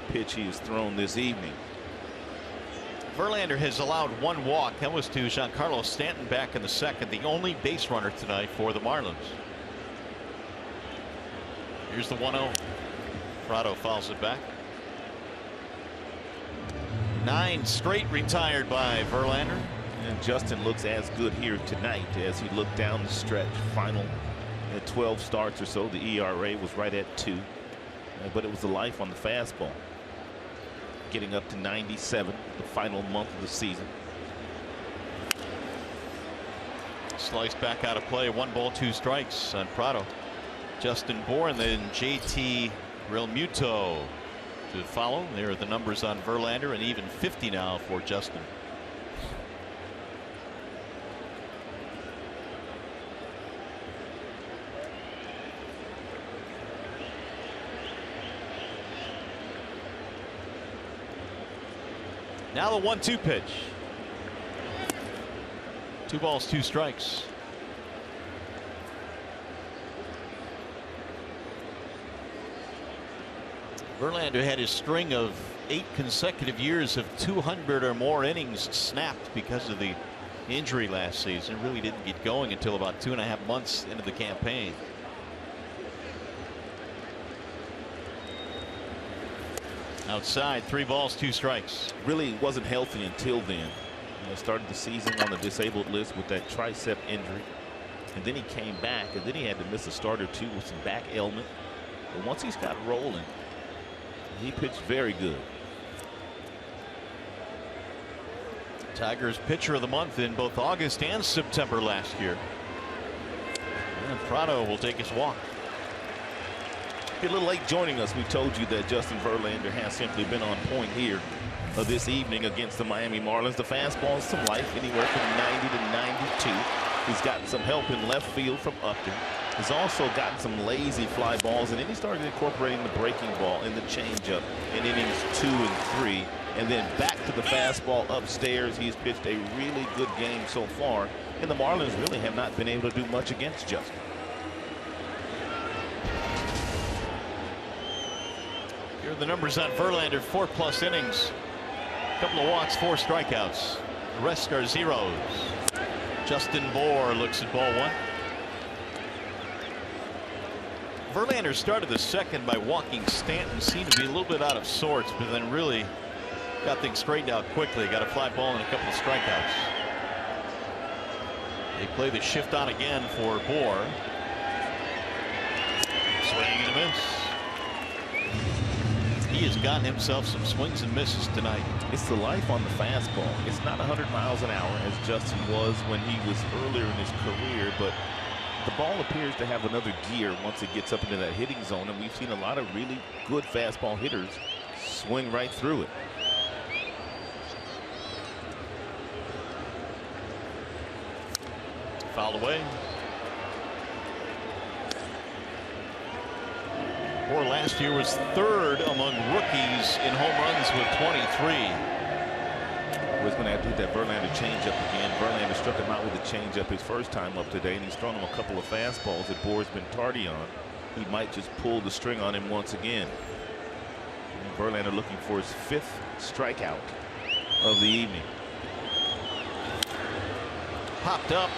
pitch he has thrown this evening. Verlander has allowed 1 walk. That was to Giancarlo Stanton back in the 2nd, the only base runner tonight for the Marlins. Here's the 1-0. Prado fouls it back. 9 straight retired by Verlander. And Justin looks as good here tonight as he looked down the stretch. Final at 12 starts or so, the ERA was right at 2, but it was the life on the fastball. Getting up to 97 the final month of the season. Sliced back out of play. 1 ball, 2 strikes on Prado. Justin Bour and then JT Realmuto to follow. There are the numbers on Verlander, and even 50 now for Justin. Now the 1-2 pitch. 2 balls, 2 strikes. Verlander had his string of 8 consecutive years of 200 or more innings snapped because of the injury last season. Really didn't get going until about 2.5 months into the campaign. Outside, 3 balls, 2 strikes. Really wasn't healthy until then. Started the season on the disabled list with that tricep injury, and then he came back, and then he had to miss a start or 2 with some back ailment. But once he's got rolling, he pitched very good. Tigers pitcher of the month in both August and September last year. And Prado will take his walk. A little late joining us. We told you that Justin Verlander has simply been on point here this evening against the Miami Marlins. The fastball is some life, anywhere from 90 to 92. He's gotten some help in left field from Upton. He's also gotten some lazy fly balls, and then he started incorporating the breaking ball and the changeup in innings 2 and 3, and then back to the fastball upstairs. He's pitched a really good game so far, and the Marlins really have not been able to do much against Justin. Here are the numbers on Verlander. 4+ innings, couple of walks, 4 strikeouts. The rest are zeros. Justin Bour looks at ball 1. Verlander started the 2nd by walking Stanton. Seemed to be a little bit out of sorts, but then really got things straightened out quickly. Got a fly ball and a couple of strikeouts. They play the shift on again for Bour. Swing and a miss. He has gotten himself some swings and misses tonight. It's the life on the fastball. It's not 100 miles an hour as Justin was when he was earlier in his career, but the ball appears to have another gear once it gets up into that hitting zone, and we've seen a lot of really good fastball hitters swing right through it. Fouled away. Bour last year was 3rd among rookies in home runs with 23. He's going to have to hit that Verlander changeup again. Verlander struck him out with a changeup his first time up today, and he's thrown him a couple of fastballs that Bour's been tardy on. He might just pull the string on him once again. And Verlander looking for his 5th strikeout of the evening. Popped up.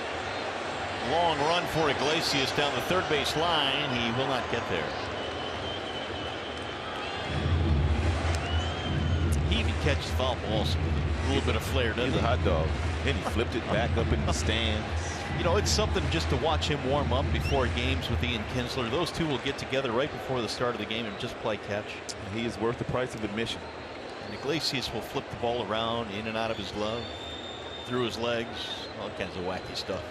Long run for Iglesias down the 3rd base line. He will not get there. He even catches foul balls with a little bit of flair, doesn't he? He's a hot dog. And he flipped it back up in the stands. You know, it's something just to watch him warm up before games with Ian Kinsler. Those two will get together right before the start of the game and just play catch. He is worth the price of admission. And Iglesias will flip the ball around, in and out of his glove, through his legs, all kinds of wacky stuff.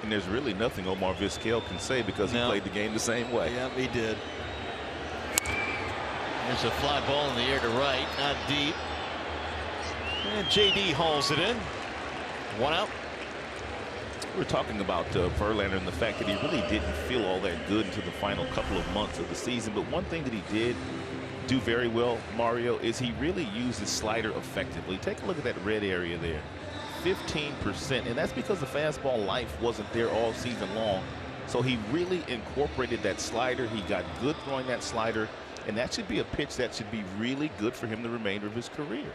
And there's really nothing Omar Vizquel can say because he played the game the same way. Yeah, he did. There's a fly ball in the air to right, not deep. And JD hauls it in. 1 out. We were talking about Verlander and the fact that he really didn't feel all that good until the final couple of months of the season. But one thing that he did do very well, Mario, is he really used his slider effectively. Take a look at that red area there. 15%, and that's because the fastball life wasn't there all season long. So he really incorporated that slider. He got good throwing that slider, and that should be a pitch that should be really good for him the remainder of his career.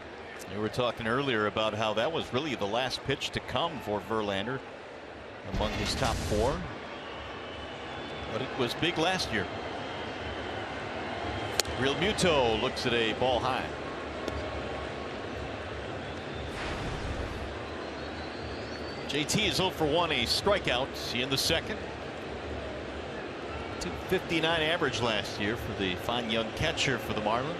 We were talking earlier about how that was really the last pitch to come for Verlander among his top 4. But it was big last year. Real Muto looks at a ball high. JT is 0 for 1, a strikeout in the second. 259 average last year for the fine young catcher for the Marlins.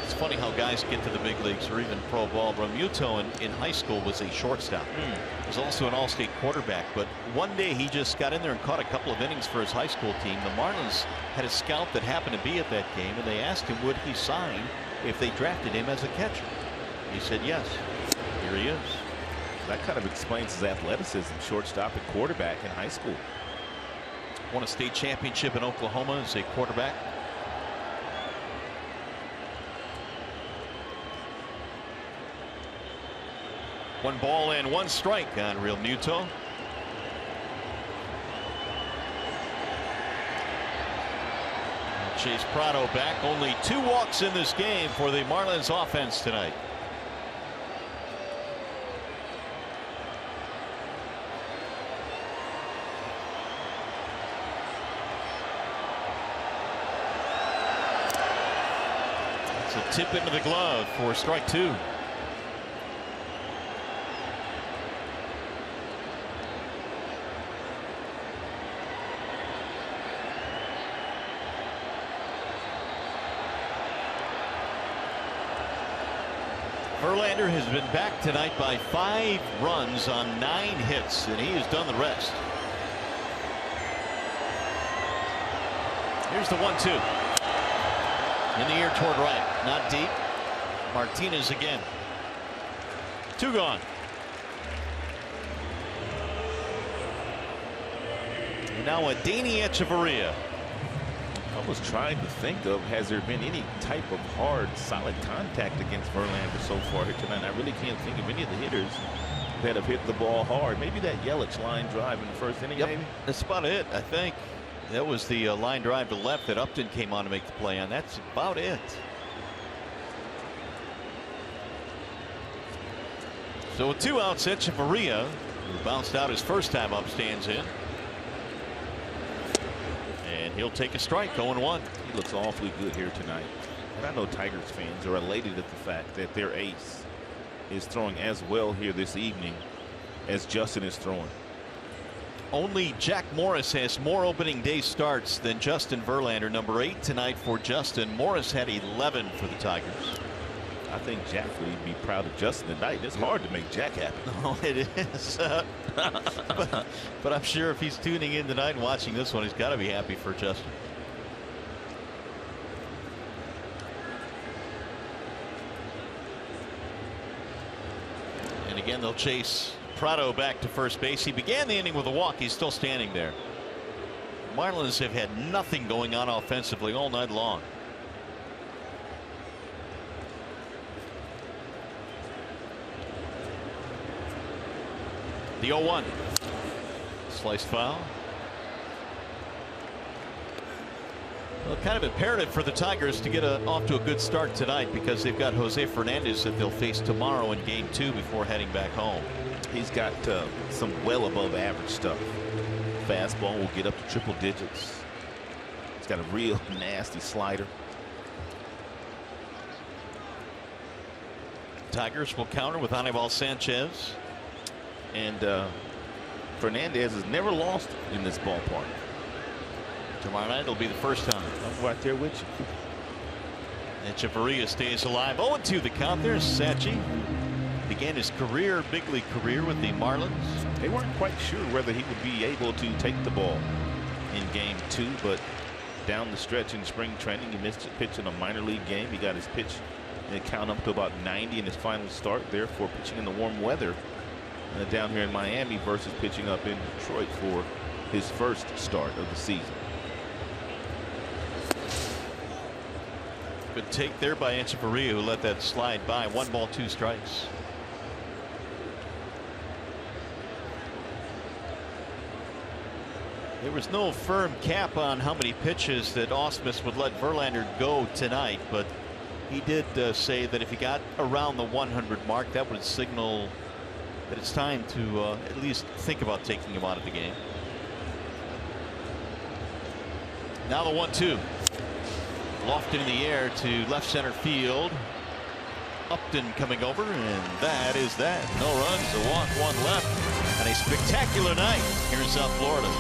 It's funny how guys get to the big leagues or even pro ball. Realmuto in high school was a shortstop. He was also an all-state quarterback, but one day he just got in there and caught a couple of innings for his high school team. The Marlins had a scout that happened to be at that game, and they asked him would he sign if they drafted him as a catcher. He said yes. Here he is. That kind of explains his athleticism, shortstop and quarterback in high school. Won a state championship in Oklahoma as a quarterback. One ball and one strike on Real Muto. Chase Prado back. Only 2 walks in this game for the Marlins offense tonight. It's a tip into the glove for strike 2. Verlander has been back tonight by 5 runs on 9 hits, and he has done the rest. Here's the 1-2. In the air toward right. Not deep. Martinez again. 2 gone. And now a Danny Echeverria. I was trying to think of, has there been any type of hard, solid contact against Verlander so far here tonight? I really can't think of any of the hitters that have hit the ball hard. Maybe that Yelich line drive in the first inning, maybe? That's about it, I think. That was the line drive to left that Upton came on to make the play on. That's about it. So with 2 outs, Echeverria, who bounced out his first time up, stands in. And he'll take a strike, 0-1. He looks awfully good here tonight. And I know Tigers fans are elated at the fact that their ace is throwing as well here this evening as Justin is throwing. Only Jack Morris has more opening day starts than Justin Verlander. Number 8 tonight for Justin. Morris had 11 for the Tigers. I think Jack would be proud of Justin tonight. It's hard to make Jack happy. Oh, it is. But I'm sure if he's tuning in tonight and watching this one, he's got to be happy for Justin. And again, they'll chase Prado back to first base. He began the inning with a walk. He's still standing there. Marlins have had nothing going on offensively all night long. The 0-1. Slice foul. Well, kind of imperative for the Tigers to get off to a good start tonight because they've got Jose Fernandez that they'll face tomorrow in game 2 before heading back home. He's got some well above average stuff. Fastball will get up to triple digits. He's got a real nasty slider. Tigers will counter with Anibal Sanchez. And Fernandez has never lost in this ballpark. Tomorrow night it'll be the first time. I'm right there with you. Echeverria stays alive. 0-2 the count. There's Sachi. Began his big league career with the Marlins. They weren't quite sure whether he would be able to take the ball in game 2, but down the stretch in spring training, he missed a pitch in a minor league game. He got his pitch and count up to about 90 in his final start, therefore pitching in the warm weather down here in Miami versus pitching up in Detroit for his first start of the season. Good take there by Echeverria, who let that slide by. 1 ball, 2 strikes. There was no firm cap on how many pitches that Ausmus would let Verlander go tonight, but he did say that if he got around the 100 mark, that would signal that it's time to at least think about taking him out of the game. Now the 1-2. Lofted in the air to left center field. Upton coming over, and that is that. No runs, a walk, 1 left, and a spectacular night here in South Florida.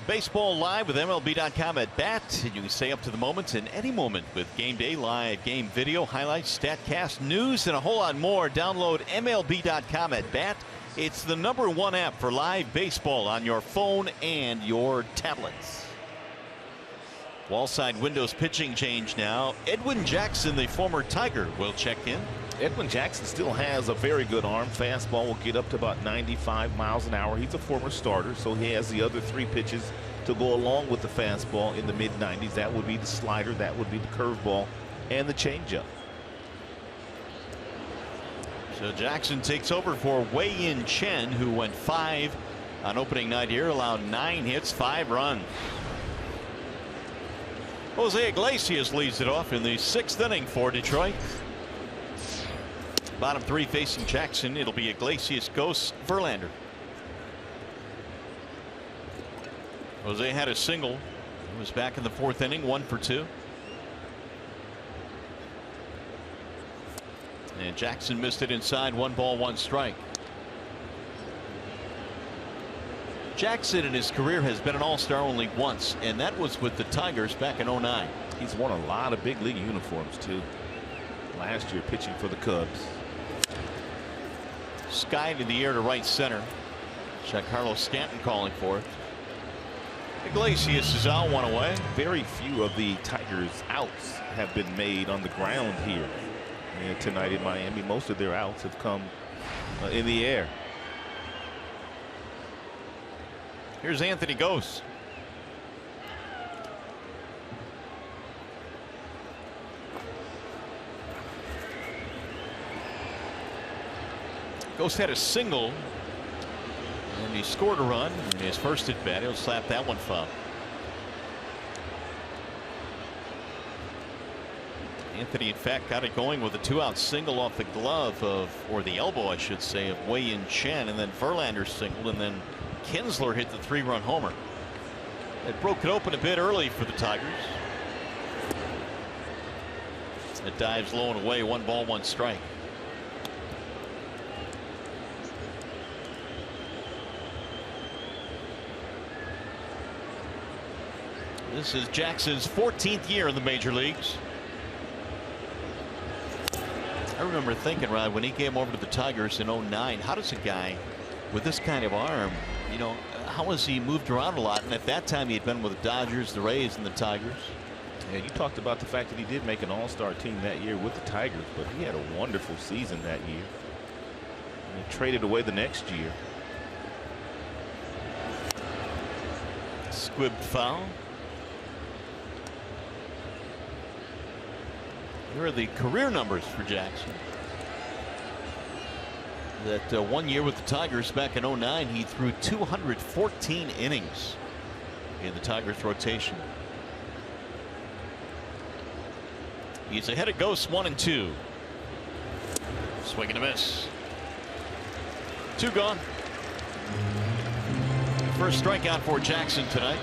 Baseball Live with MLB.com at bat, and you can stay up to the moment in any moment with Game Day Live, game video, highlights, StatCast, news, and a whole lot more. Download MLB.com at bat. It's the #1 app for live baseball on your phone and your tablets. Wallside Windows pitching change now. Edwin Jackson, the former Tiger, will check in. Edwin Jackson still has a very good arm. Fastball will get up to about 95 miles an hour. He's a former starter, so he has the other 3 pitches to go along with the fastball in the mid-90s. That would be the slider, that would be the curveball, and the changeup. So Jackson takes over for Wei-Yin Chen, who went 5 on opening night here, allowed 9 hits, 5 runs. Jose Iglesias leads it off in the 6th inning for Detroit. Bottom 3 facing Jackson. It'll be Iglesias, Ghost, Verlander. Jose had a single. He was back in the 4th inning, 1 for 2. And Jackson missed it inside, 1 ball, 1 strike. Jackson in his career has been an all-star only once, and that was with the Tigers back in '09. He's worn a lot of big league uniforms too. Last year pitching for the Cubs. Skied in the air to right center. Giancarlo Stanton calling for it. Iglesias is out, 1 away. Very few of the Tigers' outs have been made on the ground here tonight in Miami. Most of their outs have come in the air. Here's Anthony Ghost. Ghost had a single, and he scored a run in his first at bat. He'll slap that one foul. Anthony, in fact, got it going with a 2-out single off the glove of, or the elbow, I should say, of Wei-Yin Chen, and then Verlander singled, and then Kinsler hit the 3-run homer. It broke it open a bit early for the Tigers. It dives low and away, 1 ball, 1 strike. This is Jackson's 14th year in the major leagues. I remember thinking, Rod, when he came over to the Tigers in '09, how does a guy with this kind of arm, you know, how has he moved around a lot? And at that time, he had been with the Dodgers, the Rays, and the Tigers. Yeah, you talked about the fact that he did make an all-star team that year with the Tigers, but he had a wonderful season that year. And he traded away the next year. Squibbed foul. Here are the career numbers for Jackson. That 1 year with the Tigers back in '09, he threw 214 innings in the Tigers rotation. He's ahead of Ghosts 1-2. Swing and a miss. 2 gone. First strikeout for Jackson tonight.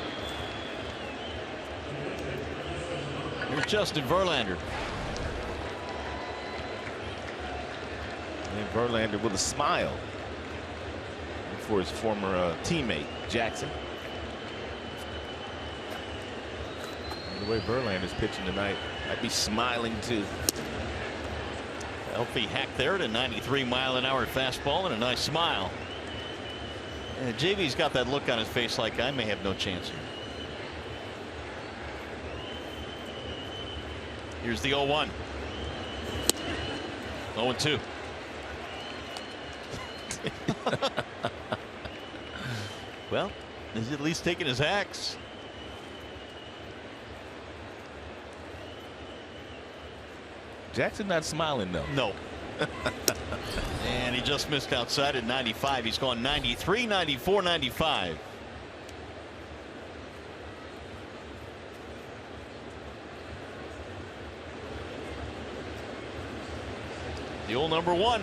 Here's Justin Verlander. And Verlander with a smile for his former teammate Jackson. And the way Verlander's pitching tonight, I'd be smiling too. Healthy hack there to 93-mile-an-hour fastball and a nice smile. And JV's got that look on his face like I may have no chance here. Here's the 0-1. 0-2. Well, he's at least taking his hacks. Jackson not smiling though. No. And he just missed outside at 95. He's gone 93, 94, 95. The old number 1.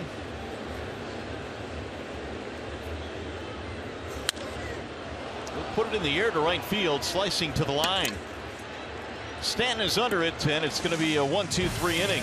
He'll put it in the air to right field, slicing to the line. Stanton is under it, and it's going to be a 1-2-3 inning.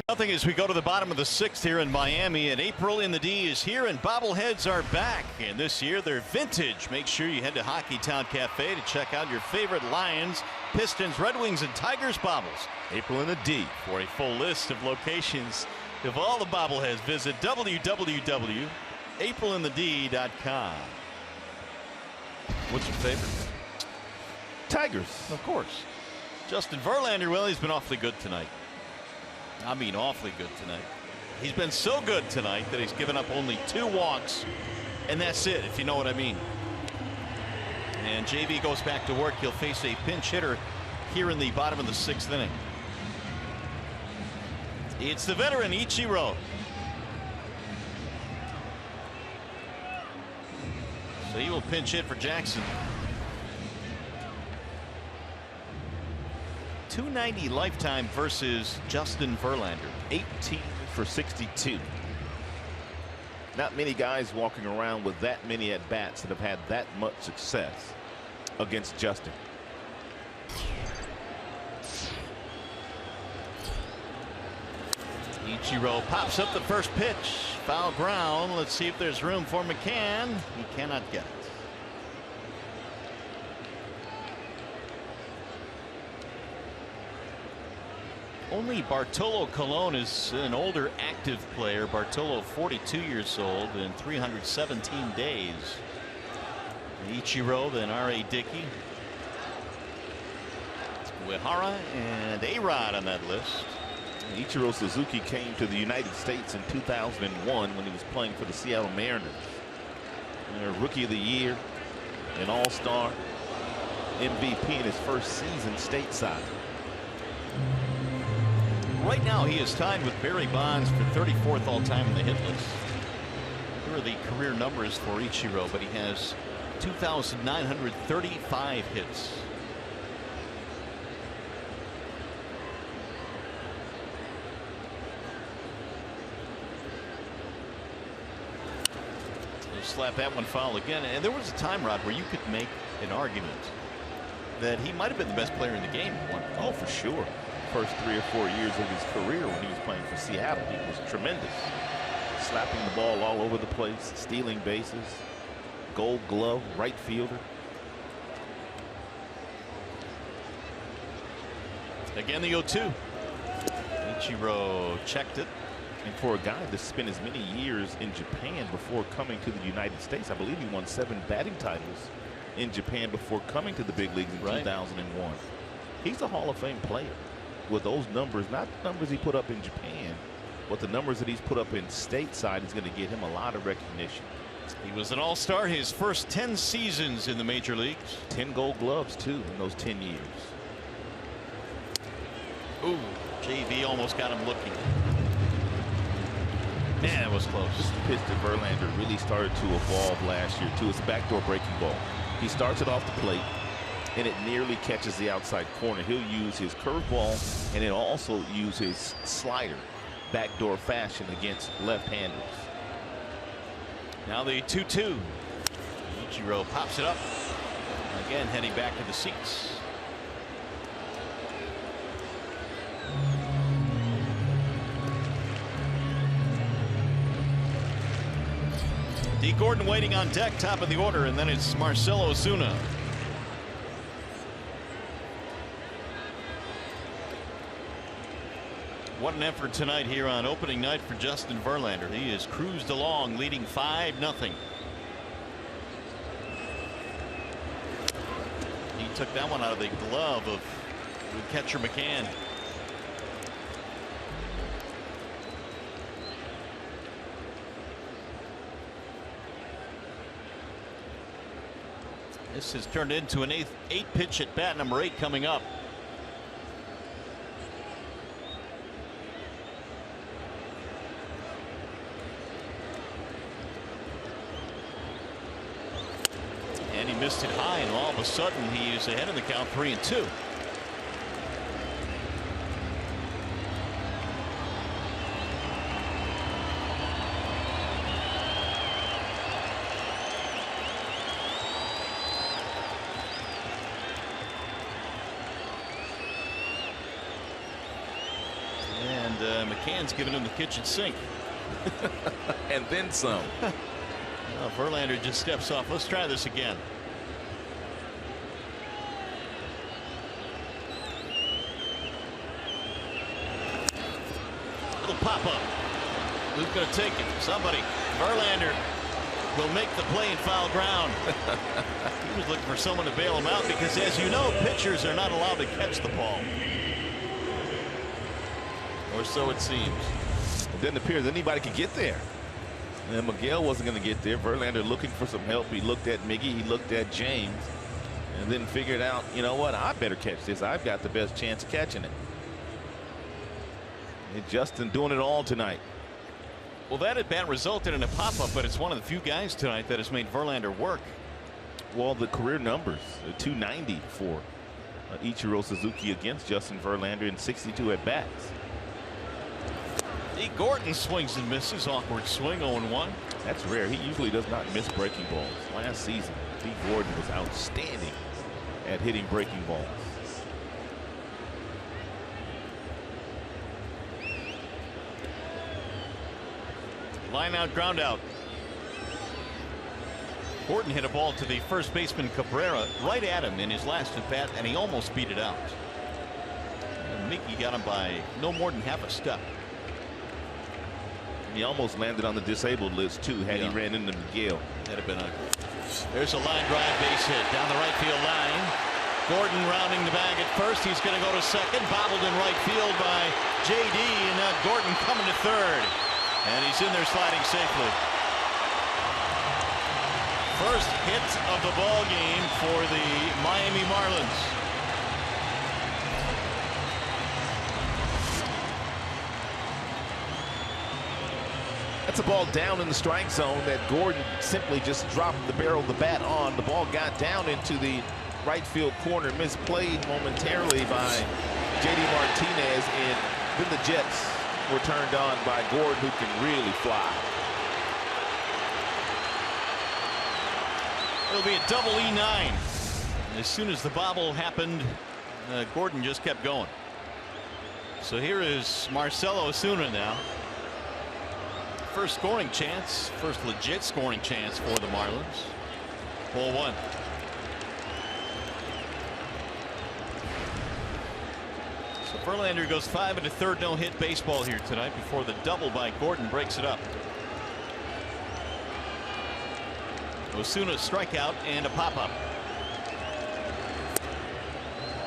Nothing as we go to the bottom of the 6th here in Miami, and April in the D is here, and bobbleheads are back, and this year they're vintage. Make sure you head to Hockeytown Cafe to check out your favorite Lions, Pistons, Red Wings, and Tigers bobbles. April in the D. For a full list of locations of all the bobbleheads, visit www.aprilinthed.com. What's your favorite? Tigers. Of course. Justin Verlander, well, he's been awfully good tonight. I mean, awfully good tonight. He's been so good tonight that he's given up only 2 walks, and that's it, if you know what I mean. And JV goes back to work. He'll face a pinch hitter here in the bottom of the 6th inning. It's the veteran Ichiro. So he will pinch hit for Jackson. .290 lifetime versus Justin Verlander. 18 for 62. Not many guys walking around with that many at bats that have had that much success against Justin. Ichiro pops up the first pitch. Foul ground. Let's see if there's room for McCann. He cannot get it. Only Bartolo Colon is an older active player. Bartolo 42 years old and 317 days. Ichiro, then R.A. Dickey, Uehara, and A-Rod on that list. Ichiro Suzuki came to the United States in 2001 when he was playing for the Seattle Mariners. Rookie of the Year, an All-Star, MVP in his first season stateside. Right now he is tied with Barry Bonds for 34th all-time in the hit list. Here are the career numbers for Ichiro, but he has 2,935 hits. He'll slap that one foul again. And there was a time, Rod, where you could make an argument that he might have been the best player in the game at one point. Oh, for sure. First 3 or 4 years of his career when he was playing for Seattle, he was tremendous. Slapping the ball all over the place, stealing bases, Gold Glove, right fielder. Again, the 0-2. Ichiro checked it. And for a guy to spend as many years in Japan before coming to the United States, I believe he won 7 batting titles in Japan before coming to the big leagues in 2001. He's a Hall of Fame player. With those numbers, not the numbers he put up in Japan, but the numbers that he's put up in stateside is going to get him a lot of recognition. He was an all-star his first 10 seasons in the major leagues. 10 Gold Gloves too in those 10 years. Ooh, JV almost got him looking. Man, it was close. This pitch that Verlander really started to evolve last year too. It's a backdoor breaking ball. He starts it off the plate, and it nearly catches the outside corner. He'll use his curveball and then also use his slider backdoor fashion against left-handers. Now the 2-2. Ichiro pops it up. Again, heading back to the seats. D. Gordon waiting on deck, top of the order, and then it's Marcell Ozuna. What an effort tonight here on opening night for Justin Verlander. He has cruised along, leading 5-0. He took that one out of the glove of catcher McCann. This has turned into an eight pitch at bat number 8 coming up. And he missed it high, and all of a sudden he is ahead in the count, 3-2. McCann's giving him the kitchen sink. And then some. Well, Verlander just steps off. Let's try this again. Little pop-up. Who's going to take it? Somebody. Verlander will make the play in foul ground. He was looking for someone to bail him out because, as you know, pitchers are not allowed to catch the ball. Or so it seems. It didn't appear that anybody could get there. And Miguel wasn't going to get there. Verlander looking for some help. He looked at Miggy. He looked at James. And then figured out, you know what? I better catch this. I've got the best chance of catching it. And Justin doing it all tonight. Well, that at bat resulted in a pop-up, but it's one of the few guys tonight that has made Verlander work. Well, the career numbers, 290 for Ichiro Suzuki against Justin Verlander in 62 at bats. Lee Gordon swings and misses. Awkward swing, 0-1. That's rare. He usually does not miss breaking balls. Last season, Lee Gordon was outstanding at hitting breaking balls. Line out, ground out. Gordon hit a ball to the first baseman Cabrera right at him in his last at bat, and he almost beat it out. And Mickey got him by no more than half a step. He almost landed on the disabled list too had he ran into Miguel. That'd have been ugly. There's a line drive base hit down the right field line. Gordon rounding the bag at first. He's going to go to second. Bobbled in right field by JD, and now Gordon coming to third. And he's in there sliding safely. First hit of the ball game for the Miami Marlins. That's a ball down in the strike zone that Gordon simply just dropped the barrel of the bat on. The ball got down into the right field corner, misplayed momentarily by JD Martinez, and then the Jets were turned on by Gordon, who can really fly. It'll be a double E9. As soon as the bobble happened, Gordon just kept going. So here is Marcell Ozuna now. First scoring chance, first legit scoring chance for the Marlins. Ball one. So Verlander goes 5 1/3 no-hit baseball here tonight before the double by Gordon breaks it up. Ozuna strikeout and a pop-up.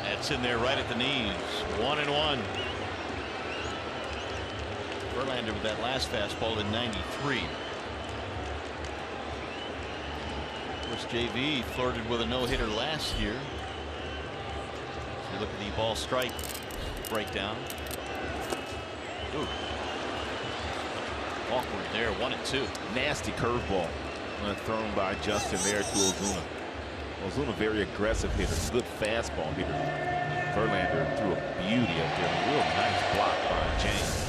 That's in there right at the knees. 1-1. Verlander with that last fastball in 93. Of course, JV flirted with a no-hitter last year. So you look at the ball strike breakdown. Ooh. Awkward there, 1-2. Nasty curveball thrown by Justin there to Ozuna. Ozuna, very aggressive hitter, good fastball hitter. Verlander threw a beauty up there. A real nice block by James.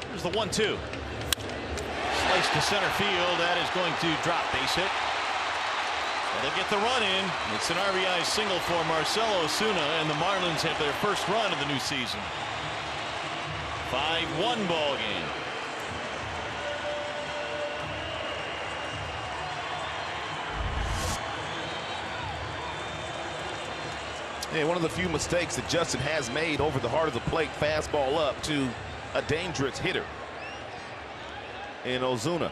Here's the 1-2. Slice to center field. That is going to drop. Base hit. They'll get the run in. It's an RBI single for Marcell Ozuna, and the Marlins have their first run of the new season. 5-1 ball game. Yeah, one of the few mistakes that Justin has made over the heart of the plate. Fastball up to a dangerous hitter in Ozuna.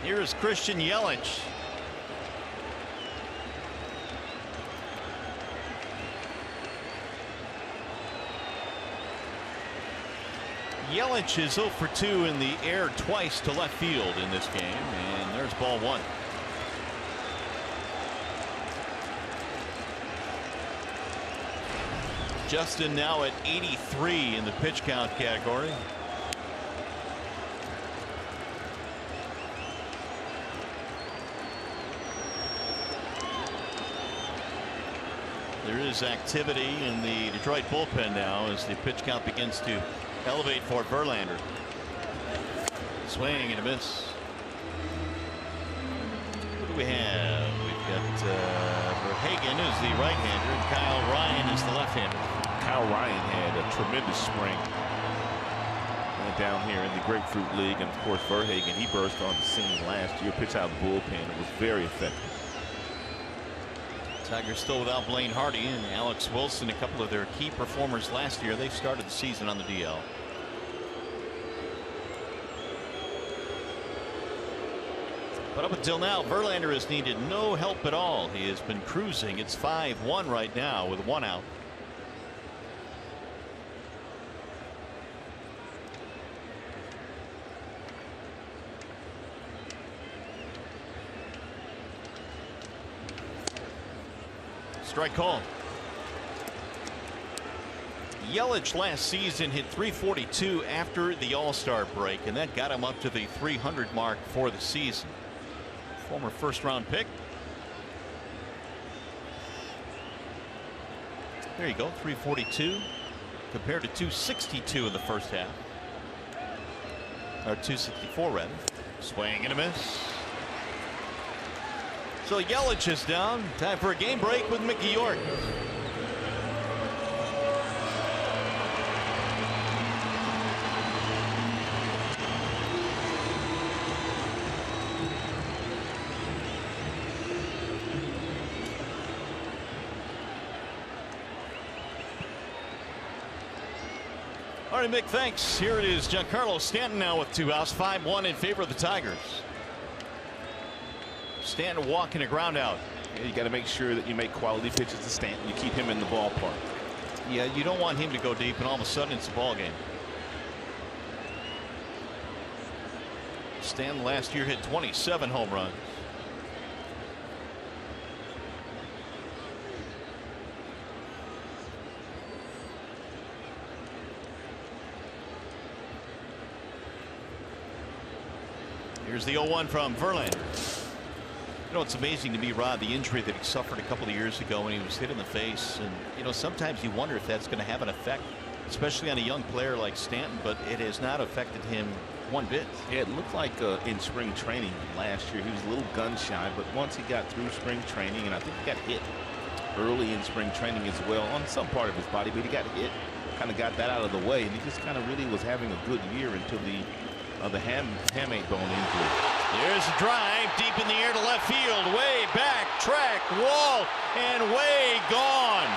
Here is Christian Yelich. Yelich is 0 for 2 in the air twice to left field in this game, and there's ball one. Justin now at 83 in the pitch count category. There is activity in the Detroit bullpen now as the pitch count begins to elevate for Verlander. Swing and a miss. What do we have? We've got Verhagen is the right-hander and Kyle Ryan is the left-hander. Kyle Ryan had a tremendous spring down here in the Grapefruit League, and of course Verhagen, he burst on the scene last year, pitched out of the bullpen. It was very effective. Tigers still without Blaine Hardy and Alex Wilson, a couple of their key performers last year. They started the season on the DL. But up until now, Verlander has needed no help at all. He has been cruising. It's 5-1 right now with one out. Strike call. Yelich last season hit .342 after the All-Star break, and that got him up to the .300 mark for the season. Former first-round pick. There you go, .342 compared to .262 in the first half, or .264 rather. Swing and a miss. So Yelich is down. Time for a game break with Mickey York. All right, Mick, thanks. Here it is. Giancarlo Stanton now with 2 outs, 5-1 in favor of the Tigers. Stanton walking a ground out. Yeah, you got to make sure that you make quality pitches to Stanton. You keep him in the ballpark. Yeah, you don't want him to go deep, and all of a sudden it's a ball game. Stanton last year hit 27 home runs. Here's the 0-1 from Verlander. You know, it's amazing to me, Rod, the injury that he suffered a couple of years ago when he was hit in the face. And, you know, sometimes you wonder if that's going to have an effect, especially on a young player like Stanton, but it has not affected him one bit. Yeah, it looked like in spring training last year, he was a little gun shy, but once he got through spring training, and I think he got hit early in spring training as well on some part of his body, but he got hit, kind of got that out of the way, and he just kind of really was having a good year until the hamate bone injury. There's a drive deep in the air to left field, way back, track, wall, and way gone.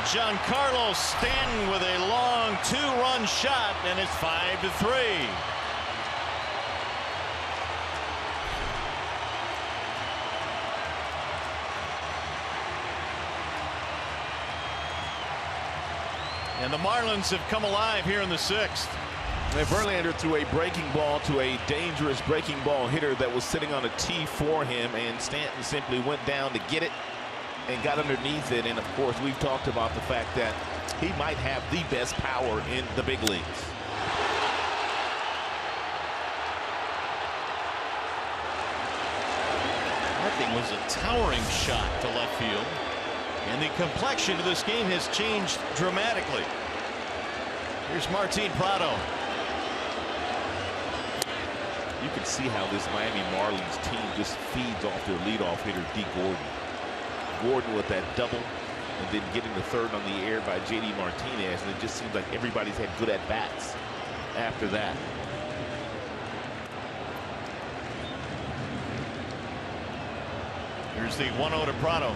Giancarlo Stanton with a long 2-run shot, and it's 5-3. And the Marlins have come alive here in the 6th. And Verlander threw a breaking ball to a dangerous breaking ball hitter that was sitting on a tee for him, and Stanton simply went down to get it and got underneath it. And of course, we've talked about the fact that he might have the best power in the big leagues. That thing was a towering shot to left field, and the complexion of this game has changed dramatically. Here's Martin Prado. You can see how this Miami Marlins team just feeds off their leadoff hitter, D. Gordon. Gordon with that double, and then getting the third on the air by J.D. Martinez, and it just seems like everybody's had good at-bats after that. Here's the 1-0 to Prado.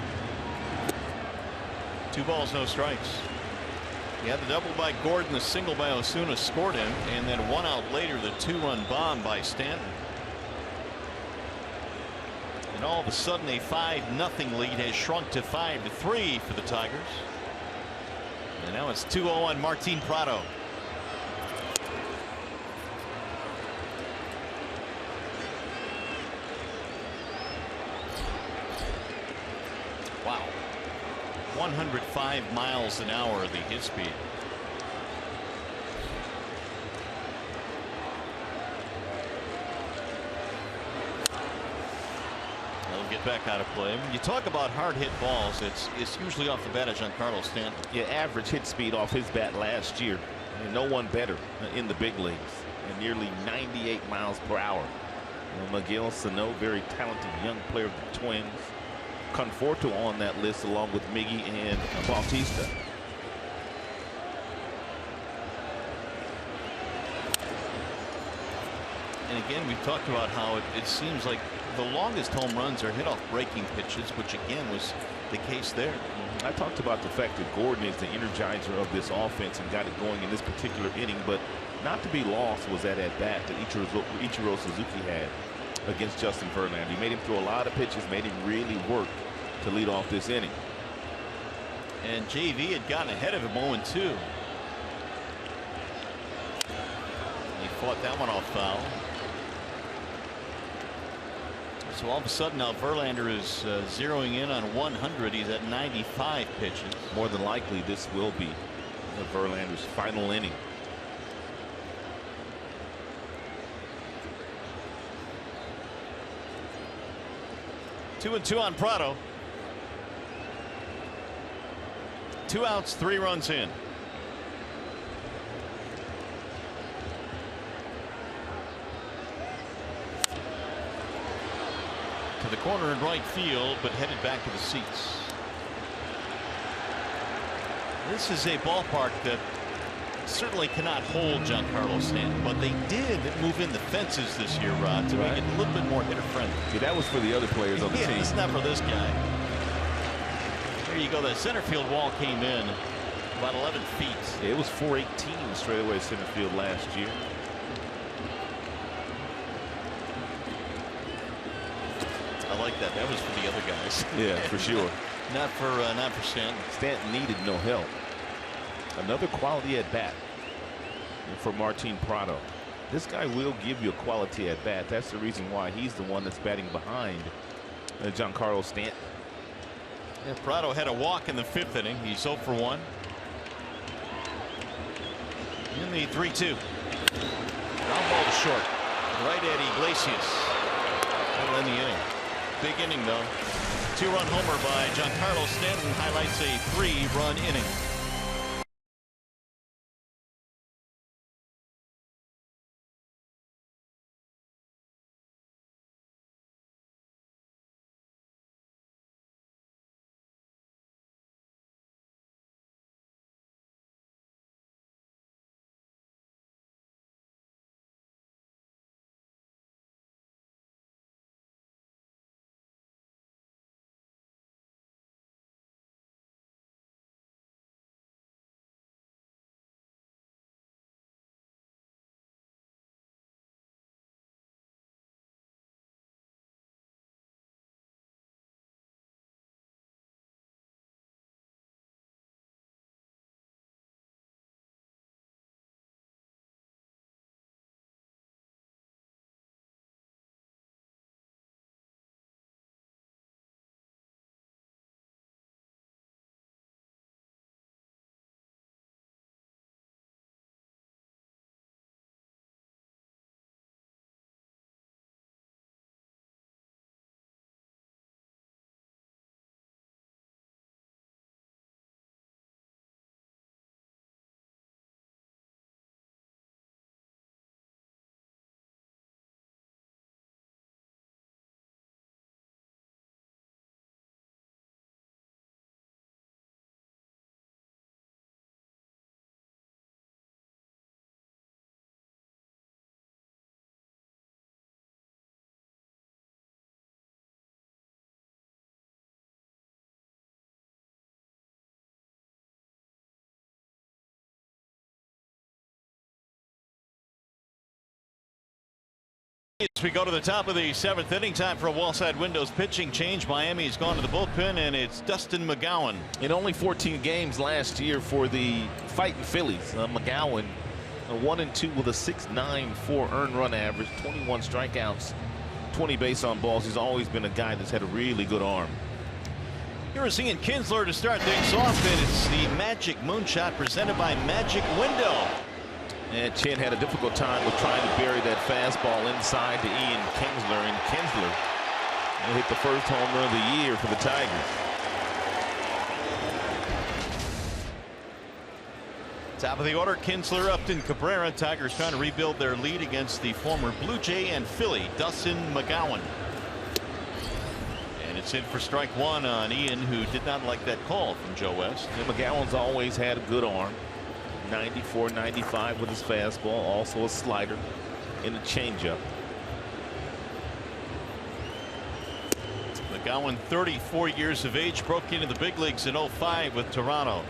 2 balls, no strikes. Yeah, the double by Gordon, the single by Osuna scored him, and then 1 out later, the 2-run bomb by Stanton. And all of a sudden, a 5-0 lead has shrunk to 5-3 for the Tigers. And now it's 2-0 on Martin Prado. Wow. 105 miles an hour, the hit speed. They'll get back out of play. When you talk about hard hit balls, it's usually off the bat of Giancarlo Stanton. Yeah, average hit speed off his bat last year, and no one better in the big leagues, and nearly 98 miles per hour. Miguel Sano, very talented young player of the Twins. Conforto on that list along with Miggy and Bautista. And again, we've talked about how it seems like the longest home runs are hit off breaking pitches, which again was the case there. I talked about the fact that Gordon is the energizer of this offense and got it going in this particular inning, but not to be lost was that at bat that Ichiro Suzuki had against Justin Verlander. He made him throw a lot of pitches, made him really work to lead off this inning. And JV had gotten ahead of him 0-2. He fought that one off foul. So all of a sudden now Verlander is zeroing in on 100. He's at 95 pitches. More than likely this will be Verlander's final inning. Two and two on Prado. 2 outs, 3 runs in. To the corner in right field, but headed back to the seats. This is a ballpark that certainly cannot hold Giancarlo Stanton, but they did move in the fences this year, Rod, to make it a little bit more hitter friendly. See, that was for the other players on the team. It's not for this guy. There you go. The center field wall came in about 11 feet. It was 418 straight away center field last year. I like that. That was for the other guys. Yeah, for sure. Not for Stanton. Stanton needed no help. Another quality at bat for Martin Prado. This guy will give you a quality at bat. That's the reason why he's the one that's batting behind Giancarlo Stanton. Yeah, Prado had a walk in the 5th inning. He's 0 for 1. In the 3-2. Ground ball to short. Right at Iglesias. That'll end the inning. Big inning though. 2-run homer by Giancarlo Stanton highlights a 3-run inning. As we go to the top of the 7th inning, time for a wall-side windows pitching change. Miami's gone to the bullpen, and it's Dustin McGowan. In only 14 games last year for the fighting Phillies, McGowan 1-2 with a 6.94 earned run average, 21 strikeouts, 20 base on balls. He's always been a guy that's had a really good arm. Here is Ian Kinsler to start things off, and it's the Magic Moonshot presented by Magic Window. And Chen had a difficult time with trying to bury that fastball inside to Ian Kinsler, and Kinsler hit the first home run of the year for the Tigers. Top of the order, Kinsler, Upton, Cabrera. Tigers trying to rebuild their lead against the former Blue Jay and Philly, Dustin McGowan. And it's in for strike 1 on Ian, who did not like that call from Joe West. And McGowan's always had a good arm. 94, 95 with his fastball, also a slider and a changeup. McGowan, 34 years of age, broke into the big leagues in 05 with Toronto.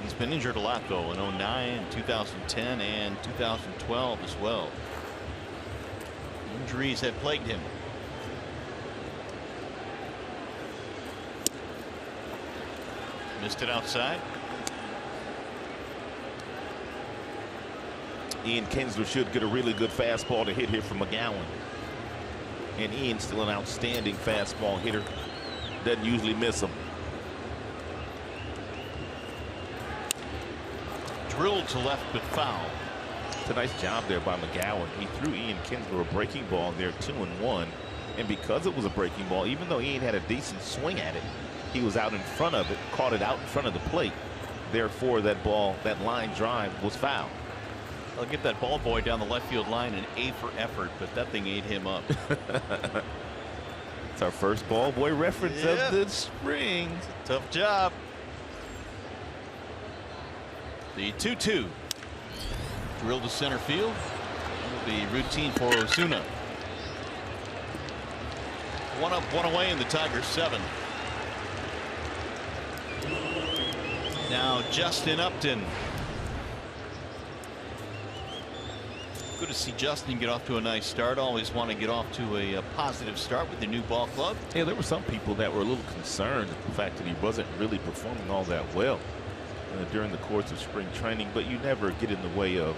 He's been injured a lot though in 09, 2010 and 2012 as well. Injuries have plagued him. Missed it outside. Ian Kinsler should get a really good fastball to hit here from McGowan. And Ian's still an outstanding fastball hitter. Doesn't usually miss them. Drilled to left, but foul. It's a nice job there by McGowan. He threw Ian Kinsler a breaking ball there, 2-1. And because it was a breaking ball, even though Ian had a decent swing at it, he was out in front of it, caught it out in front of the plate. Therefore, that ball, that line drive was foul. They'll get that ball boy down the left field line an A for effort, but that thing ate him up. It's our first ball boy reference of the spring. Tough job. The 2-2. Drilled to center field. That'll be routine for Ozuna. 1 up, 1 away in the Tigers' 7. Now Justin Upton. Good to see Justin get off to a nice start. Always want to get off to a positive start with the new ball club. Yeah, there were some people that were a little concerned at the fact that he wasn't really performing all that well during the course of spring training, but you never get in the way of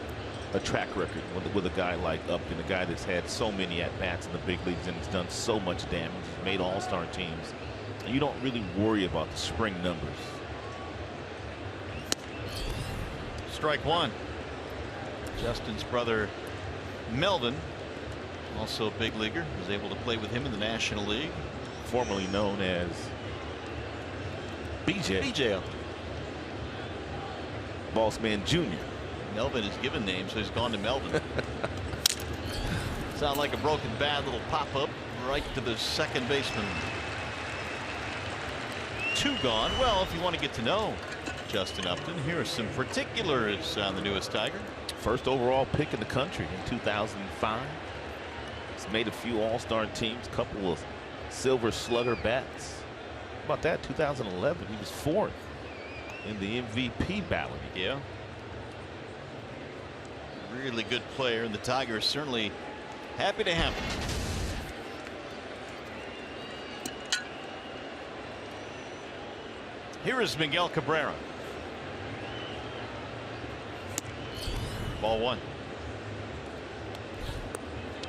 a track record with a guy like Upton, a guy that's had so many at-bats in the big leagues and has done so much damage, he's made all-star teams. You don't really worry about the spring numbers. Strike 1. Justin's brother Melvin, also a big leaguer, was able to play with him in the National League. Formerly known as BJ. Boss Man Jr. Melvin is given name, so he's gone to Melvin. Sound like a broken bat, little pop-up right to the second baseman. 2 gone. Well, if you want to get to know Justin Upton, here are some particulars on the newest Tiger. First overall pick in the country in 2005. He's made a few all-star teams, a couple of silver slugger bats. How about that? 2011, he was 4th in the MVP ballot. Yeah. Really good player, and the Tigers certainly happy to have him. Here is Miguel Cabrera. Ball 1.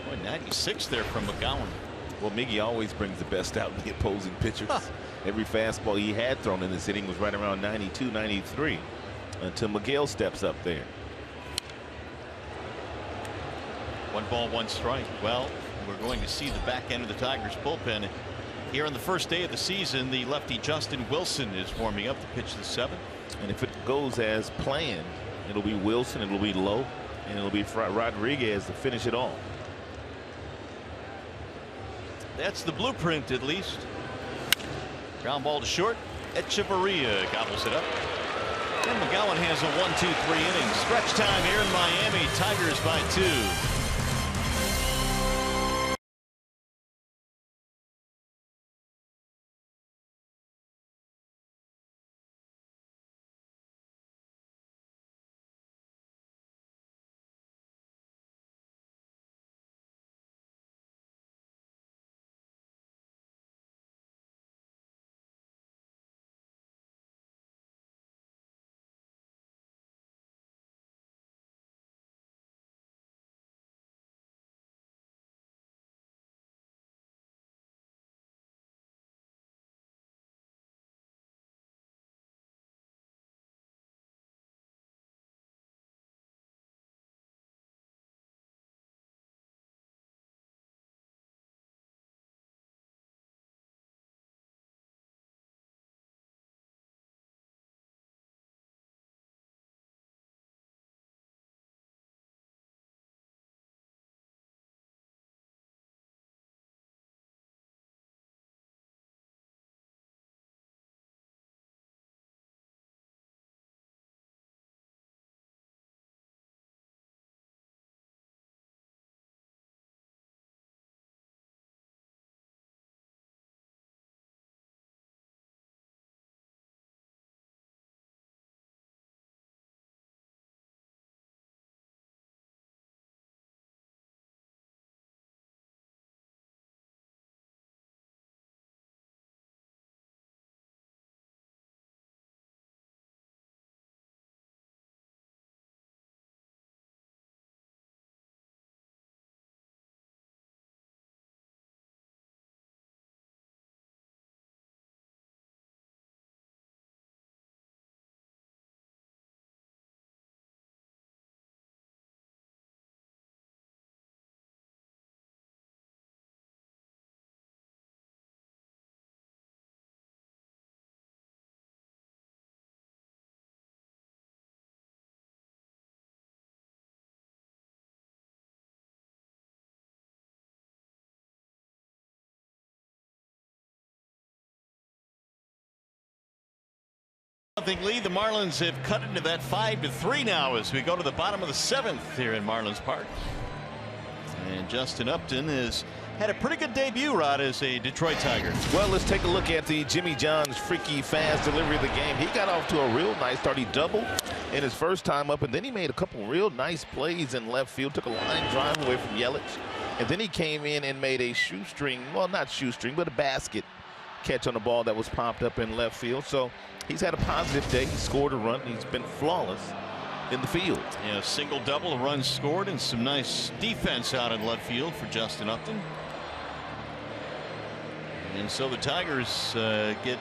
Boy, 96 there from McGowan. Well, Miggy always brings the best out in the opposing pitchers. Every fastball he had thrown in this inning was right around 92, 93 until Miguel steps up there. 1 ball, 1 strike. Well, we're going to see the back end of the Tigers bullpen. Here on the first day of the season, the lefty Justin Wilson is warming up to pitch the 7th. And if it goes as planned, it'll be Wilson, it'll be Lowe, and it'll be Rodriguez to finish it off. That's the blueprint, at least. Ground ball to short. Echeverria gobbles it up. And McGowan has a 1-2-3 inning. Stretch time here in Miami. Tigers by 2. 2-0 lead. The Marlins have cut into that 5-3 now as we go to the bottom of the 7th here in Marlins Park. And Justin Upton has had a pretty good debut, Rod, as a Detroit Tiger. Well, let's take a look at the Jimmy John's freaky fast delivery of the game. He got off to a real nice start. He doubled in his first time up, and then he made a couple real nice plays in left field. Took a line drive away from Yelich, and then he came in and made a shoestring, well, not shoestring, but a basket catch on the ball that was popped up in left field. So he's had a positive day. He scored a run. He's been flawless in the field. Yeah, single double, a run scored, and some nice defense out in left field for Justin Upton. And so the Tigers get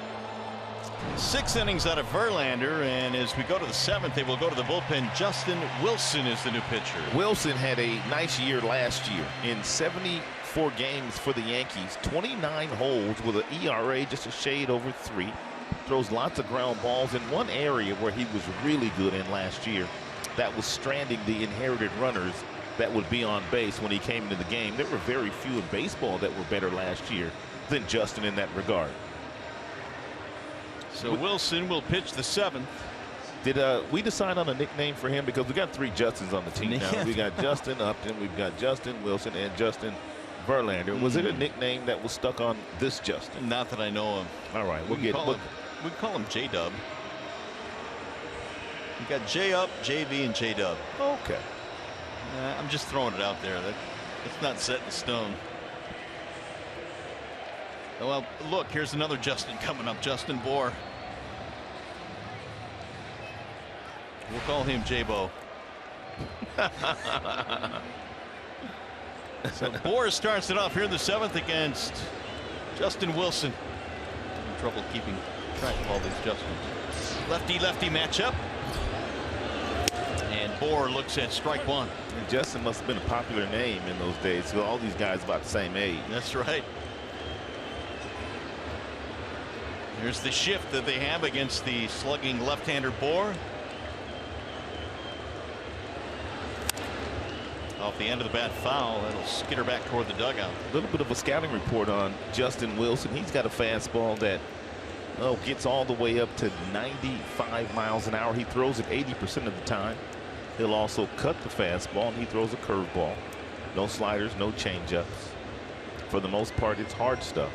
6 innings out of Verlander, and as we go to the 7th, they will go to the bullpen. Justin Wilson is the new pitcher. Wilson had a nice year last year. In 74 games for the Yankees, 29 holds with an ERA just a shade over 3. Throws lots of ground balls. In one area where he was really good in last year, that was stranding the inherited runners that would be on base when he came into the game. There were very few in baseball that were better last year than Justin in that regard. So Wilson will pitch the 7th. Did we decide on a nickname for him? Because we got 3 Justins on the team now. We got Justin Upton, we've got Justin Wilson, and Justin Verlander. Was it a nickname that was stuck on this Justin? Not that I know of. All right, we call him J-Dub. We got J-Up, JV, and J-Dub. Okay. I'm just throwing it out there. It's not set in stone. Well, look, here's another Justin coming up, Justin Bour. We'll call him J-Bo. So Bour starts it off here in the 7th against Justin Wilson. In trouble keeping track of all these Justins. Lefty-lefty matchup. And Bour looks at strike 1. And Justin must have been a popular name in those days. So all these guys about the same age. That's right. Here's the shift that they have against the slugging left-hander Bour. Off the end of the bat foul. That'll skitter back toward the dugout. A little bit of a scouting report on Justin Wilson. He's got a fastball that gets all the way up to 95 miles an hour. He throws it 80% of the time. He'll also cut the fastball, and he throws a curveball. No sliders, no changeups. For the most part, it's hard stuff.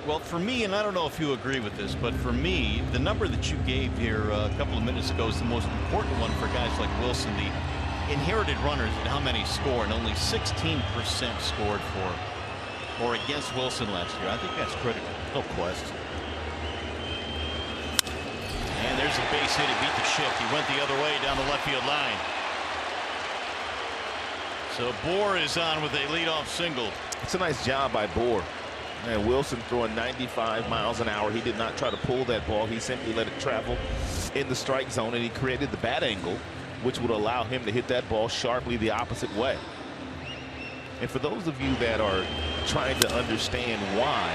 Well, for me, and I don't know if you agree with this, but for me, the number that you gave here a couple of minutes ago is the most important one for guys like Wilson. The inherited runners and how many score, and only 16% scored for or against Wilson last year. I think that's critical. No question. And there's a base hit. He beat the shift. He went the other way down the left field line. So Bour is on with a leadoff single. It's a nice job by Bour. And Wilson throwing 95 miles an hour. He did not try to pull that ball. He simply let it travel in the strike zone, and he created the bat angle, which would allow him to hit that ball sharply the opposite way. And for those of you that are trying to understand why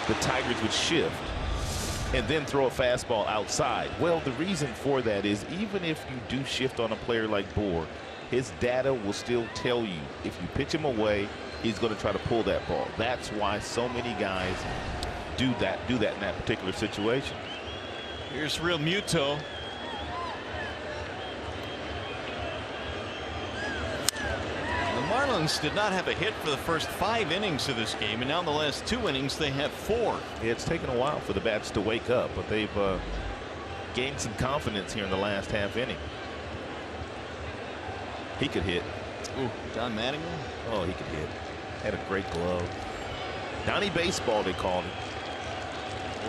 the Tigers would shift and then throw a fastball outside, well, the reason for that is even if you do shift on a player like Bour, his data will still tell you if you pitch him away, he's going to try to pull that ball. That's why so many guys do that in that particular situation. Here's Real Muto. The Marlins did not have a hit for the first 5 innings of this game, and now in the last 2 innings they have 4. It's taken a while for the bats to wake up, but they've gained some confidence here in the last half inning. He could hit. Ooh, Don Mattingly. Oh, he could hit. Had a great glove. Donnie Baseball, they called him.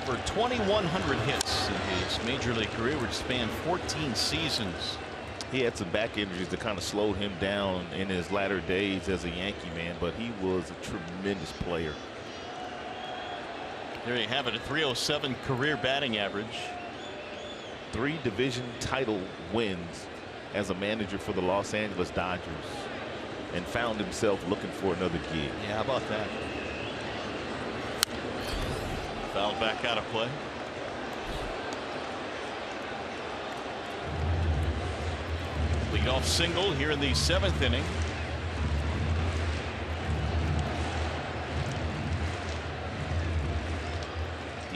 Over 2,100 hits in his major league career, which spanned 14 seasons. He had some back injuries that kind of slowed him down in his latter days as a Yankee man, but he was a tremendous player. There you have it, a .307 career batting average. 3 division title wins as a manager for the Los Angeles Dodgers, and found himself looking for another gig. Yeah, how about that? Fouled back out of play. Leadoff single here in the 7th inning.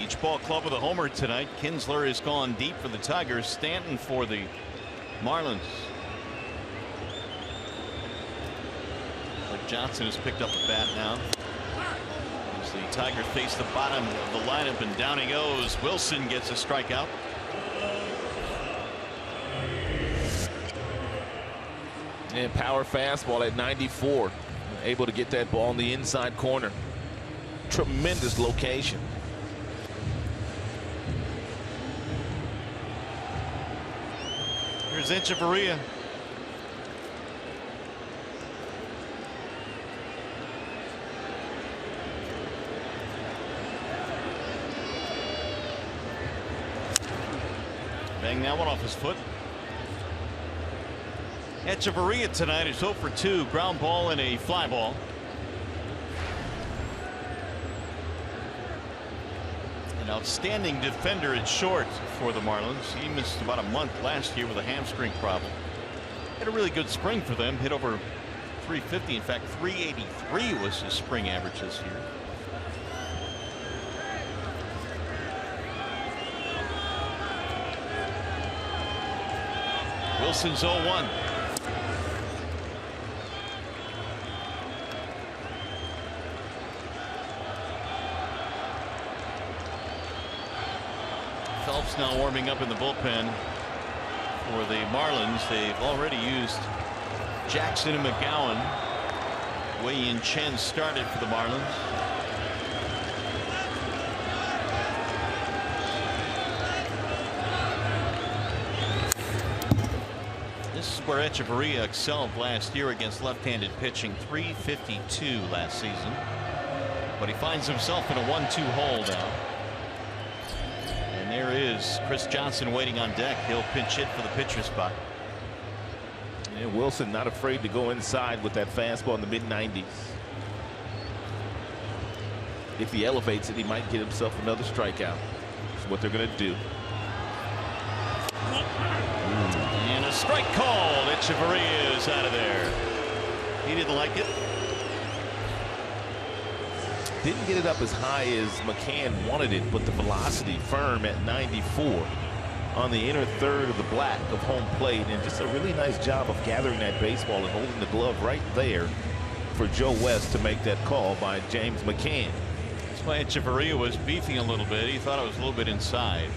Beach Ball Club with a homer tonight. Kinsler has gone deep for the Tigers. Stanton for the Marlins. Johnson has picked up a bat now. As the Tigers face the bottom of the lineup, and down he goes. Wilson gets a strikeout. And power fastball at 94. Able to get that ball in the inside corner. Tremendous location. Here's Echeverria. Bang that one off his foot. Echeverria tonight is 0 for 2. Ground ball and a fly ball. An outstanding defender at short for the Marlins. He missed about a month last year with a hamstring problem. Had a really good spring for them. Hit over 350. In fact, 383 was his spring average this year. Wilson's 0-1. Phelps now warming up in the bullpen for the Marlins. They've already used Jackson and McGowan. Wei-Yin Chen started for the Marlins. This is where Echeverria excelled last year against left-handed pitching. 352 last season, but he finds himself in a 1-2 hole now. And there is Chris Johnson waiting on deck. He'll pinch hit for the pitcher spot. And Wilson not afraid to go inside with that fastball in the mid-90s. If he elevates it, he might get himself another strikeout. That's what they're going to do. And a strike called. Echeverria is out of there. He didn't like it. Didn't get it up as high as McCann wanted it, but the velocity firm at 94 on the inner third of the black of home plate, and just a really nice job of gathering that baseball and holding the glove right there for Joe West to make that call by James McCann. That's why Echeverria was beefing a little bit. He thought it was a little bit inside.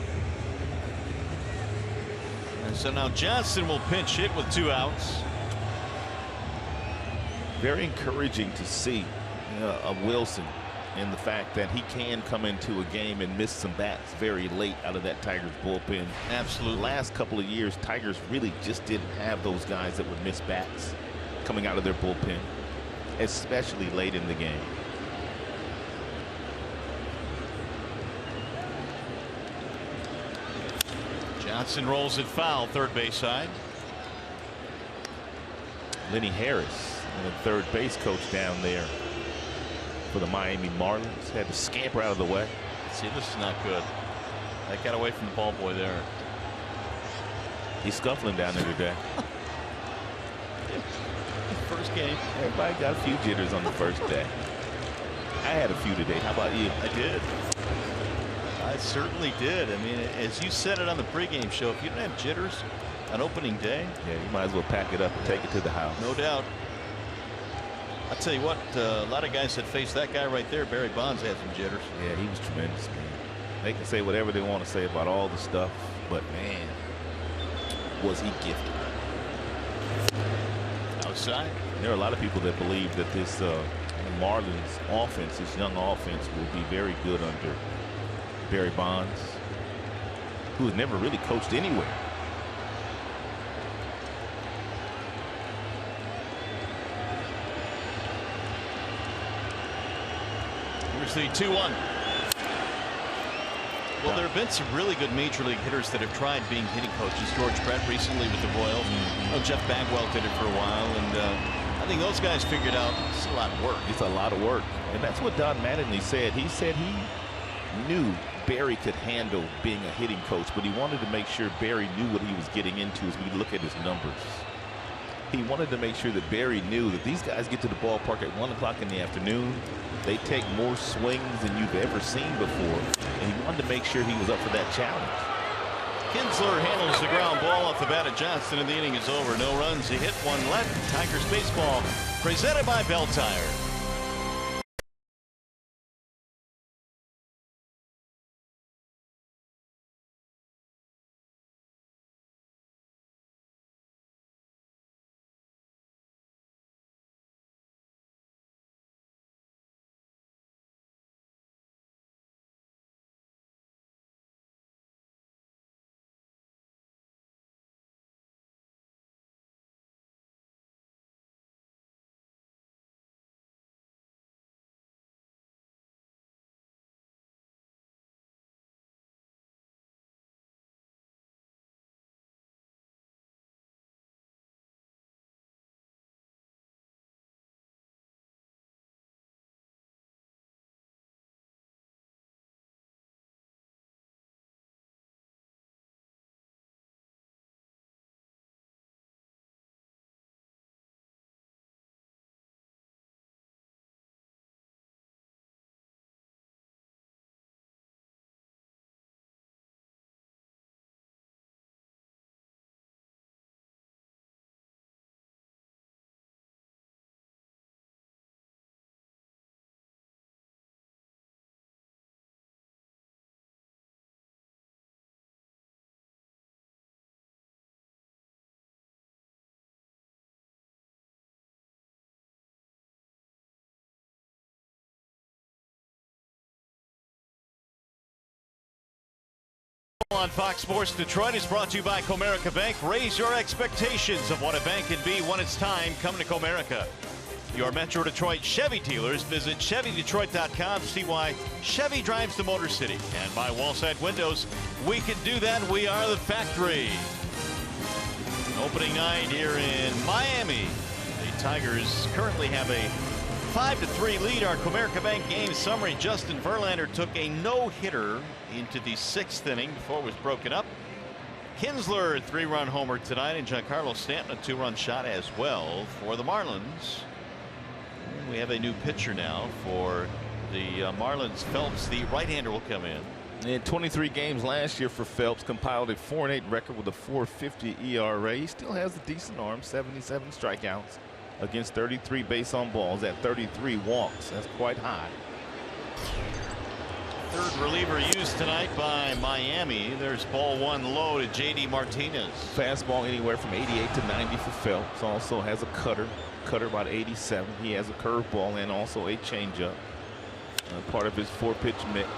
And so now Johnson will pinch hit with 2 outs. Very encouraging to see of Wilson, and the fact that he can come into a game and miss some bats very late out of that Tigers bullpen. Absolutely. Last couple of years, Tigers really just didn't have those guys that would miss bats coming out of their bullpen, especially late in the game. Johnson rolls it foul, third base side. Lenny Harris, the third base coach down there for the Miami Marlins, had to scamper out of the way. See, this is not good. That got away from the ball boy there. He's scuffling down there today. First game. Everybody got a few jitters on the first day. I had a few today. How about you? I did. I certainly did. I mean, as you said it on the pregame show, if you don't have jitters on opening day, yeah, you might as well pack it up and take it to the house. No doubt. I'll tell you what, a lot of guys that face that guy right there, Barry Bonds, had some jitters. Yeah, he was tremendous, man. They can say whatever they want to say about all the stuff, but man, was he gifted. Outside. There are a lot of people that believe that this Marlins offense, this young offense, will be very good under Barry Bonds, who has never really coached anywhere. Here's the 2-1. Well, there have been some really good major league hitters that have tried being hitting coaches. George Brett recently with the Royals. Jeff Bagwell did it for a while, and I think those guys figured out it's a lot of work. It's a lot of work, and that's what Don Mattingly said. He said he knew Barry could handle being a hitting coach, but he wanted to make sure Barry knew what he was getting into as we look at his numbers. He wanted to make sure that Barry knew that these guys get to the ballpark at 1 o'clock in the afternoon. They take more swings than you've ever seen before, and he wanted to make sure he was up for that challenge. Kinsler handles the ground ball off the bat of Johnson, and the inning is over. No runs, a hit, one left. Tigers baseball presented by Bell Tire. On Fox Sports Detroit is brought to you by Comerica Bank. Raise your expectations of what a bank can be when it's time. Come to Comerica. Your Metro Detroit Chevy dealers. Visit ChevyDetroit.com to see why Chevy drives the Motor City. And by Wallside Windows, we can do that. We are the factory. Opening night here in Miami. The Tigers currently have a 5-3 lead. Our Comerica Bank game summary. Justin Verlander took a no-hitter into the 6th inning before it was broken up. Kinsler, 3-run homer tonight, and Giancarlo Stanton, a 2-run shot as well for the Marlins. And we have a new pitcher now for the Marlins. Phelps, the right-hander, will come in. In 23 games last year for Phelps, compiled a 4-8 record with a 4.50 ERA. He still has a decent arm, 77 strikeouts against 33 base on balls at 33 walks. That's quite high. Third reliever used tonight by Miami. There's ball 1 low to J.D. Martinez. Fastball anywhere from 88 to 90 for Phelps. Also has a cutter about 87. He has a curveball and also a changeup. Part of his 4-pitch mix.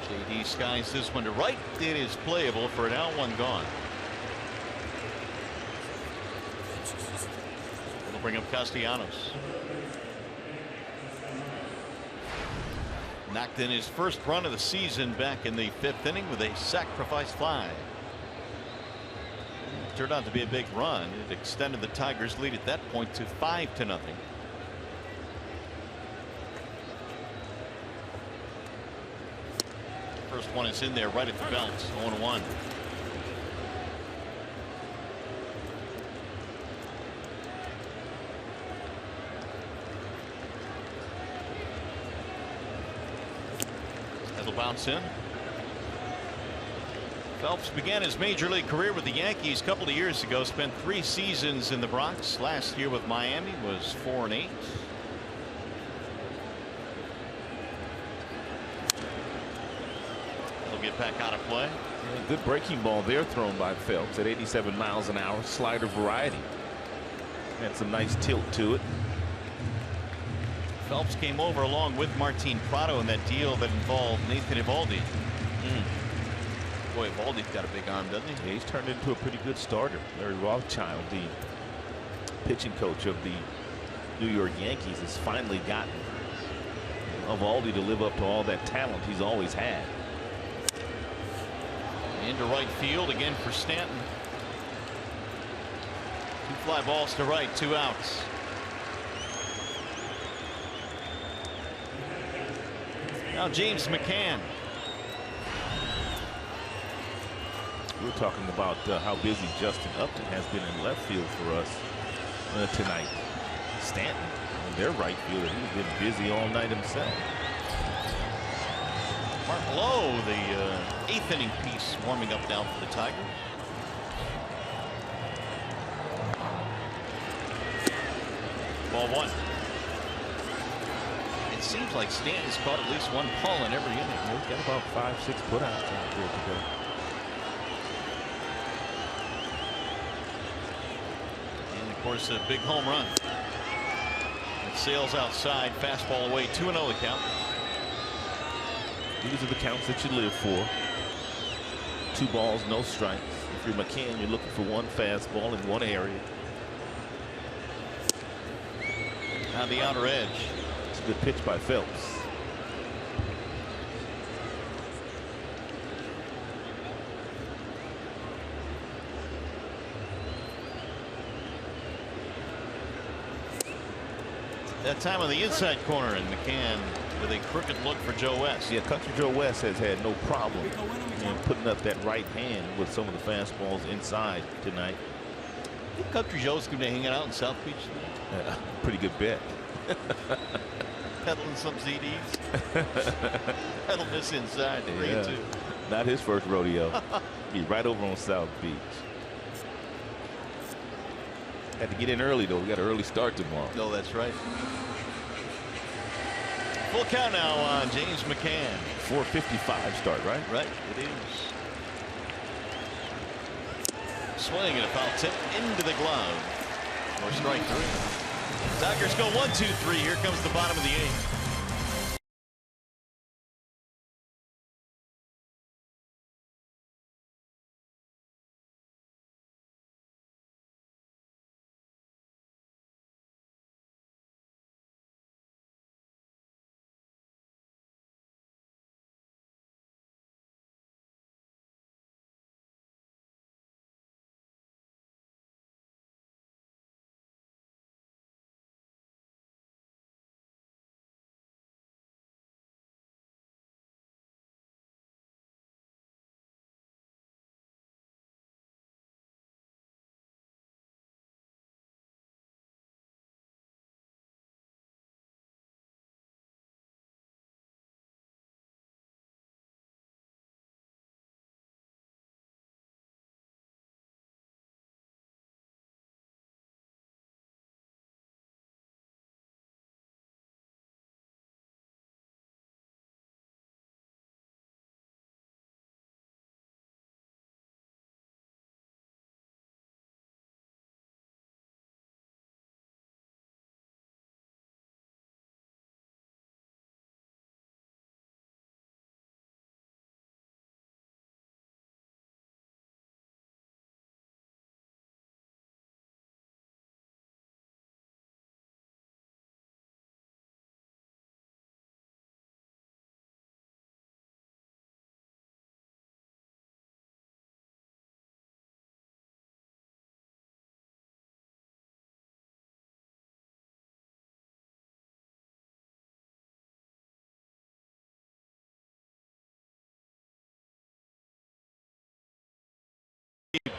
J.D. skies this one to right. It is playable for an out, 1 gone. It'll bring up Castellanos. Knocked in his first run of the season back in the 5th inning with a sacrifice fly. It turned out to be a big run. It extended the Tigers' lead at that point to 5-0. First one is in there right at the belt. 0-1. That'll bounce in. Phelps began his major league career with the Yankees a couple of years ago. Spent 3 seasons in the Bronx. Last year with Miami was 4-8. He'll get back out of play. Yeah, good breaking ball there thrown by Phelps at 87 miles an hour. Slider variety. Had some nice tilt to it. Phelps came over along with Martin Prado in that deal that involved Nathan Eovaldi. Boy, Eovaldi's got a big arm, doesn't he? Yeah, he's turned into a pretty good starter. Larry Rothschild, the pitching coach of the New York Yankees, has finally gotten Eovaldi to live up to all that talent he's always had. Into right field again for Stanton. 2 fly balls to right, 2 outs. Now James McCann. We're talking about how busy Justin Upton has been in left field for us tonight. Stanton, their right fielder, he's been busy all night himself. Mark Lowe, the 8th inning piece, warming up now for the Tigers. Ball 1. It seems like Stanton's caught at least one ball in every inning. He's got about 5-6 putouts out there today. And of course, a big home run. It sails outside, fastball away, 2-0 the count. These are the counts that you live for. 2 balls, no strikes. If you're McCann, you're looking for 1 fastball in 1 area. On the outer edge. It's a good pitch by Phelps. That time on the inside corner, and McCann with a crooked look for Joe West. Yeah, Country Joe West has had no problem in putting up that right hand with some of the fastballs inside tonight. I think Country Joe's going to be hanging out in South Beach tonight. Yeah, pretty good bet. Peddling some CDs. That'll miss inside to bring it to. Not his first rodeo. He's right over on South Beach. Had to get in early, though. We got an early start tomorrow. No, that's right. Full count now on James McCann. 4:55 start, right? Right, it is. Swing and a foul tip into the glove. Or strike 3. Tigers go 1-2-3. Here comes the bottom of the 8th.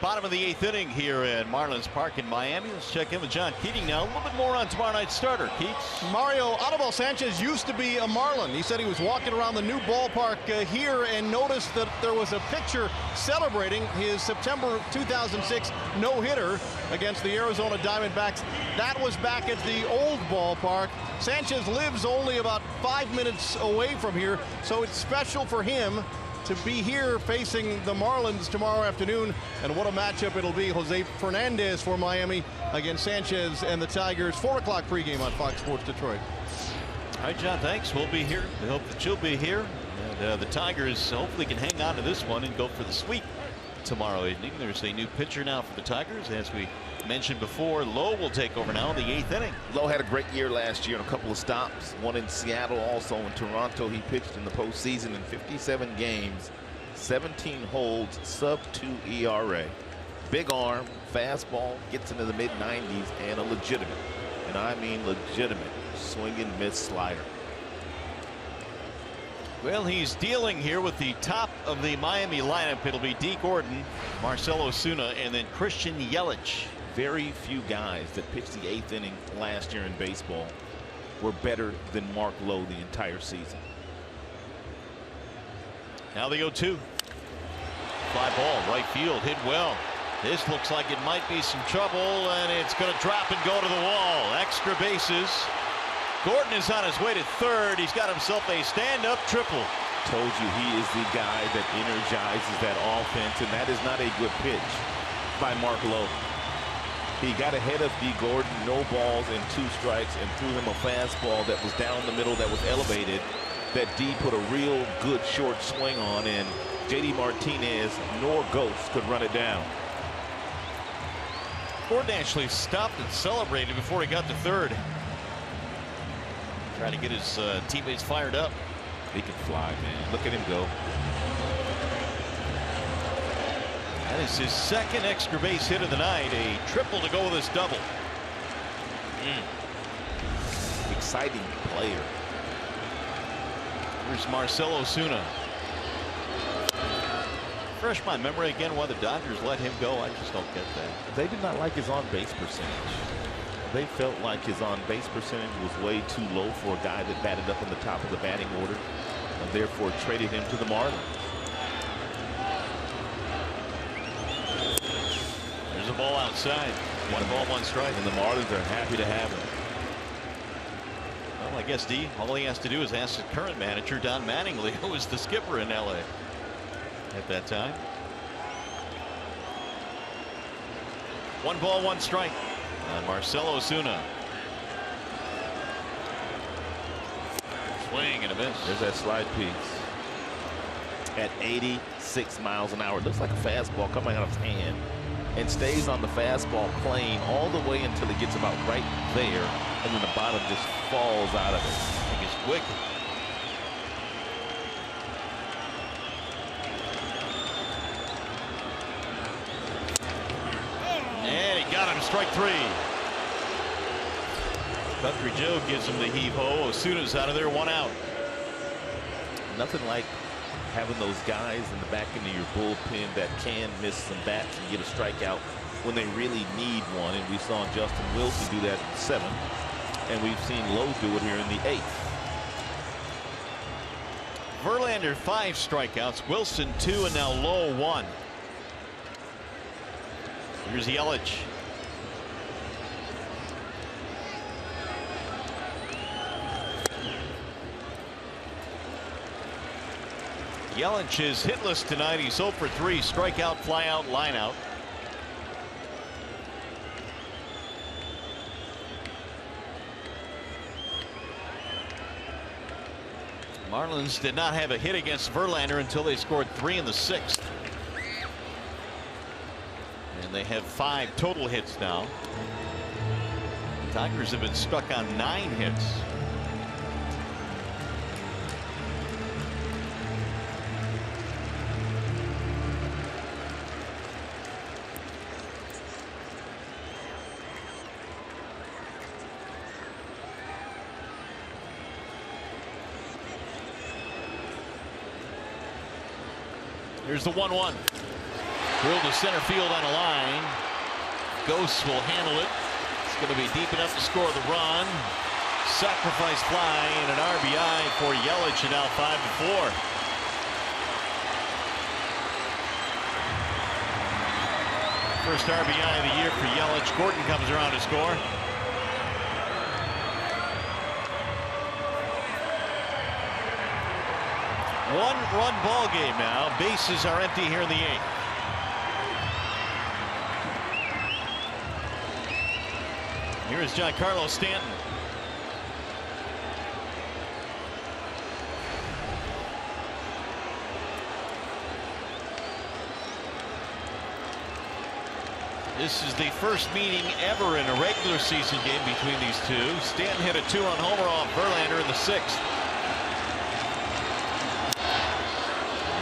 Bottom of the 8th inning here at Marlins Park in Miami. Let's check in with John Keating now. A little bit more on tomorrow night's starter. Keats. Mario, Anibal Sanchez used to be a Marlin. He said he was walking around the new ballpark here and noticed that there was a picture celebrating his September 2006 no-hitter against the Arizona Diamondbacks. That was back at the old ballpark. Sanchez lives only about 5 minutes away from here, so it's special for him to be here facing the Marlins tomorrow afternoon. And what a matchup it'll be. Jose Fernandez for Miami against Sanchez and the Tigers. 4 o'clock pregame on Fox Sports Detroit. All right, John, thanks. We'll be here. We hope that you'll be here. And the Tigers hopefully can hang on to this one and go for the sweep tomorrow evening. There's a new pitcher now for the Tigers. As we mentioned before, Lowe will take over now in the 8th inning. Lowe had a great year last year in a couple of stops. One in Seattle, also in Toronto. He pitched in the postseason in 57 games, 17 holds, sub-2 ERA. Big arm, fastball, gets into the mid-90s, and a legitimate, and I mean legitimate, swing and miss slider. Well, he's dealing here with the top of the Miami lineup. It'll be D. Gordon, Marcell Ozuna, and then Christian Yelich. Very few guys that pitched the 8th inning last year in baseball were better than Mark Lowe the entire season. Now the 0-2. Fly ball, right field, hit well. This looks like it might be some trouble, and it's going to drop and go to the wall. Extra bases. Gordon is on his way to third. He's got himself a stand-up triple. Told you he is the guy that energizes that offense, and that is not a good pitch by Mark Lowe. He got ahead of D. Gordon, no balls and 2 strikes, and threw him a fastball that was down the middle, that was elevated, that D put a real good short swing on, and J.D. Martinez nor Ghost could run it down. Gordon actually stopped and celebrated before he got to third. Trying to get his teammates fired up. He can fly, man. Look at him go. That is his second extra base hit of the night. A triple to go with his double. Exciting player. Here's Marcell Ozuna. Refresh my memory again why the Dodgers let him go. I just don't get that. They did not like his on-base percentage. They felt like his on-base percentage was way too low for a guy that batted up in the top of the batting order, and therefore traded him to the Marlins. There's a ball outside. 1 ball, 1 strike. And the Marlins are happy to have him. Well, I guess D, all he has to do is ask his current manager, Don Mattingly, who was the skipper in LA at that time. 1 ball, 1 strike. Marcell Ozuna. Swing and a miss. There's that slide piece. At 86 miles an hour. It looks like a fastball coming out of his hand, and stays on the fastball plane all the way until it gets about right there, and then the bottom just falls out of it. I think it's wicked. And he got him, strike 3. Country Joe gives him the heave-ho. Osuna's out of there, 1 out. Nothing like having those guys in the back end of your bullpen that can miss some bats and get a strikeout when they really need one. And we saw Justin Wilson do that in the 7th, and we've seen Lowe do it here in the 8th. Verlander 5 strikeouts, Wilson 2, and now Lowe 1. Here's Yelich. Yelich is hitless tonight. He's 0 for 3. Strikeout, flyout, lineout. Marlins did not have a hit against Verlander until they scored 3 in the 6th. And they have 5 total hits now. The Tigers have been stuck on 9 hits. Here's the 1-1. Drilled to center field on a line. Ghost will handle it. It's going to be deep enough to score the run. Sacrifice fly and an RBI for Yelich, and now 5-4. First RBI of the year for Yelich. Gordon comes around to score. One-run ball game now. Bases are empty here in the 8th. Here is Giancarlo Stanton. This is the first meeting ever in a regular season game between these two. Stanton hit a 2-run homer off Verlander in the 6th.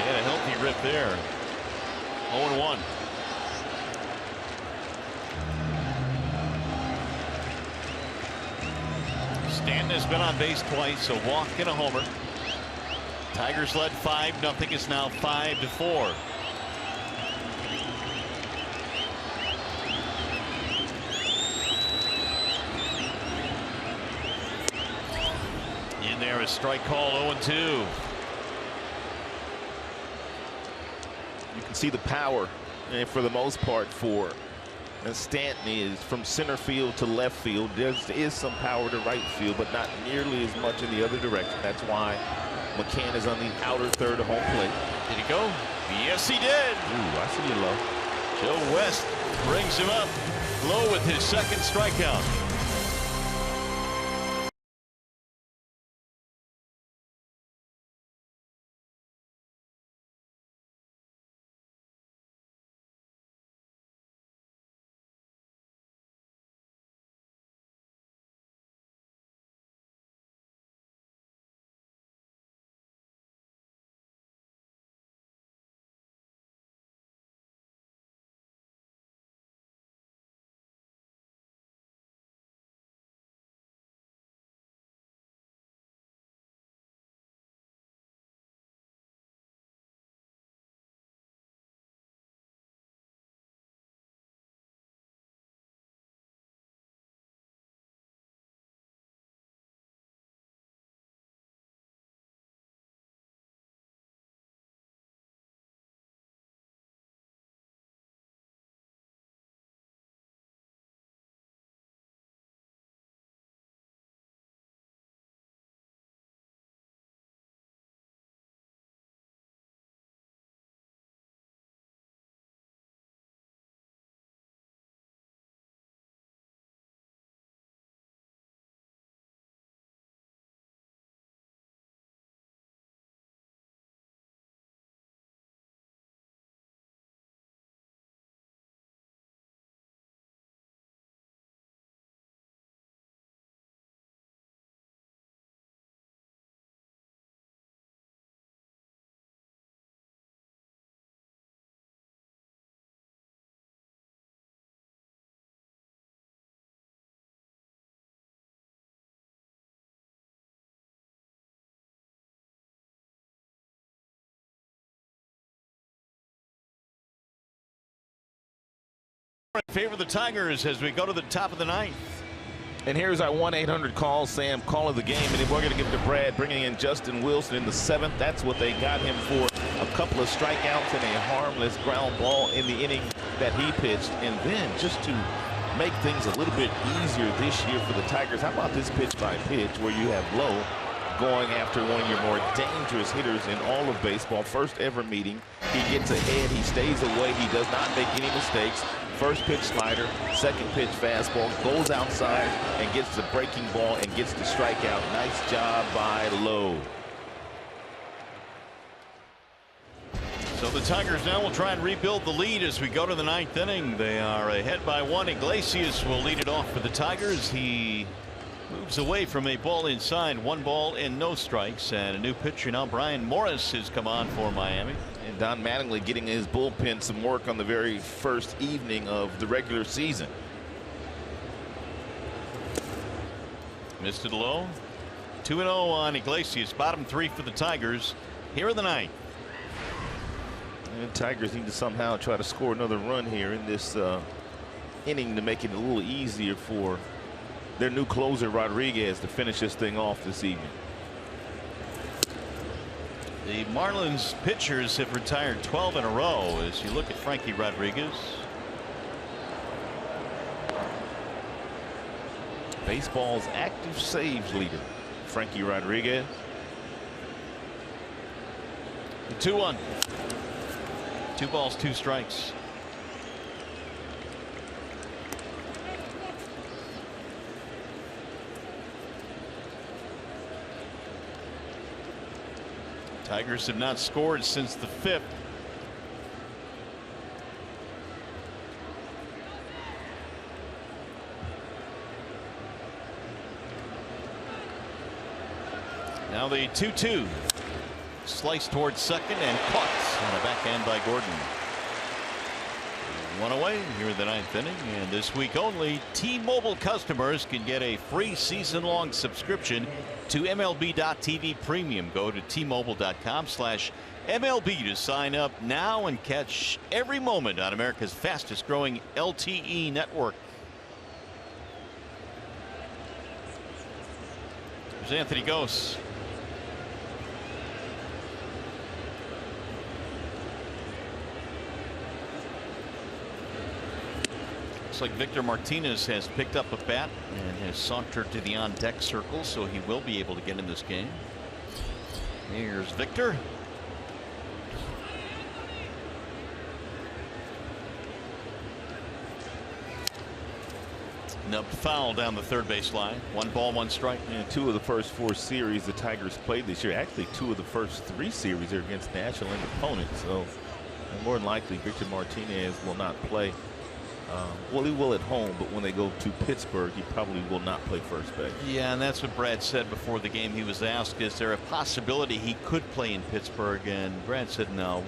A healthy rip there. 0-1. Stanton has been on base twice, a walk and a homer. Tigers led 5-0. It's now 5-4. In there, a strike call, 0-2. You can see the power, and for the most part, for Stanton is from center field to left field. There is some power to right field, but not nearly as much in the other direction. That's why McCann is on the outer third of home plate. Did he go? Yes, he did. Ooh, I see you low. Joe West brings him up low with his second strikeout. In favor of the Tigers as we go to the top of the ninth. And here's our 1-800 call, Sam, call of the game. And if we're going to give it to Brad, bringing in Justin Wilson in the 7th. That's what they got him for. A couple of strikeouts and a harmless ground ball in the inning that he pitched. And then just to make things a little bit easier this year for the Tigers, how about this pitch by pitch where you have Lowe going after one of your more dangerous hitters in all of baseball. First ever meeting. He gets ahead. He stays away. He does not make any mistakes. First pitch slider, second pitch fastball, goes outside and gets the breaking ball and gets the strikeout. Nice job by Lowe. So the Tigers now will try and rebuild the lead as we go to the ninth inning. They are ahead by 1. Iglesias will lead it off for the Tigers. He moves away from a ball inside, 1 ball and no strikes, and a new pitcher now. Brian Morris has come on for Miami. And Don Mattingly getting his bullpen some work on the very first evening of the regular season. Missed it low. 2-0 on Iglesias. Bottom 3 for the Tigers here in the ninth. And Tigers need to somehow try to score another run here in this inning to make it a little easier for their new closer Rodriguez to finish this thing off this evening. The Marlins pitchers have retired 12 in a row as you look at Frankie Rodriguez. Baseball's active saves leader, Frankie Rodriguez. 2-1. 2 balls, 2 strikes. Tigers have not scored since the 5th. Now the 2-2. Sliced towards second and caught on the backhand by Gordon. One away here in the 9th inning, and this week only, T-Mobile customers can get a free season-long subscription to MLB.TV Premium. Go to T-Mobile.com/MLB to sign up now and catch every moment on America's fastest-growing LTE network. There's Anthony Gose. Looks like Victor Martinez has picked up a bat and has sauntered to the on-deck circle, so he will be able to get in this game. Here's Victor. Nubbed foul down the third base line. 1 ball, 1 strike. And 2 of the first 4 series the Tigers played this year, actually 2 of the first 3 series are against National League opponents. So more than likely Victor Martinez will not play. Well, he will at home, but when they go to Pittsburgh, he probably will not play first base. Yeah, and that's what Brad said before the game. He was asked, is there a possibility he could play in Pittsburgh? And Brad said, no,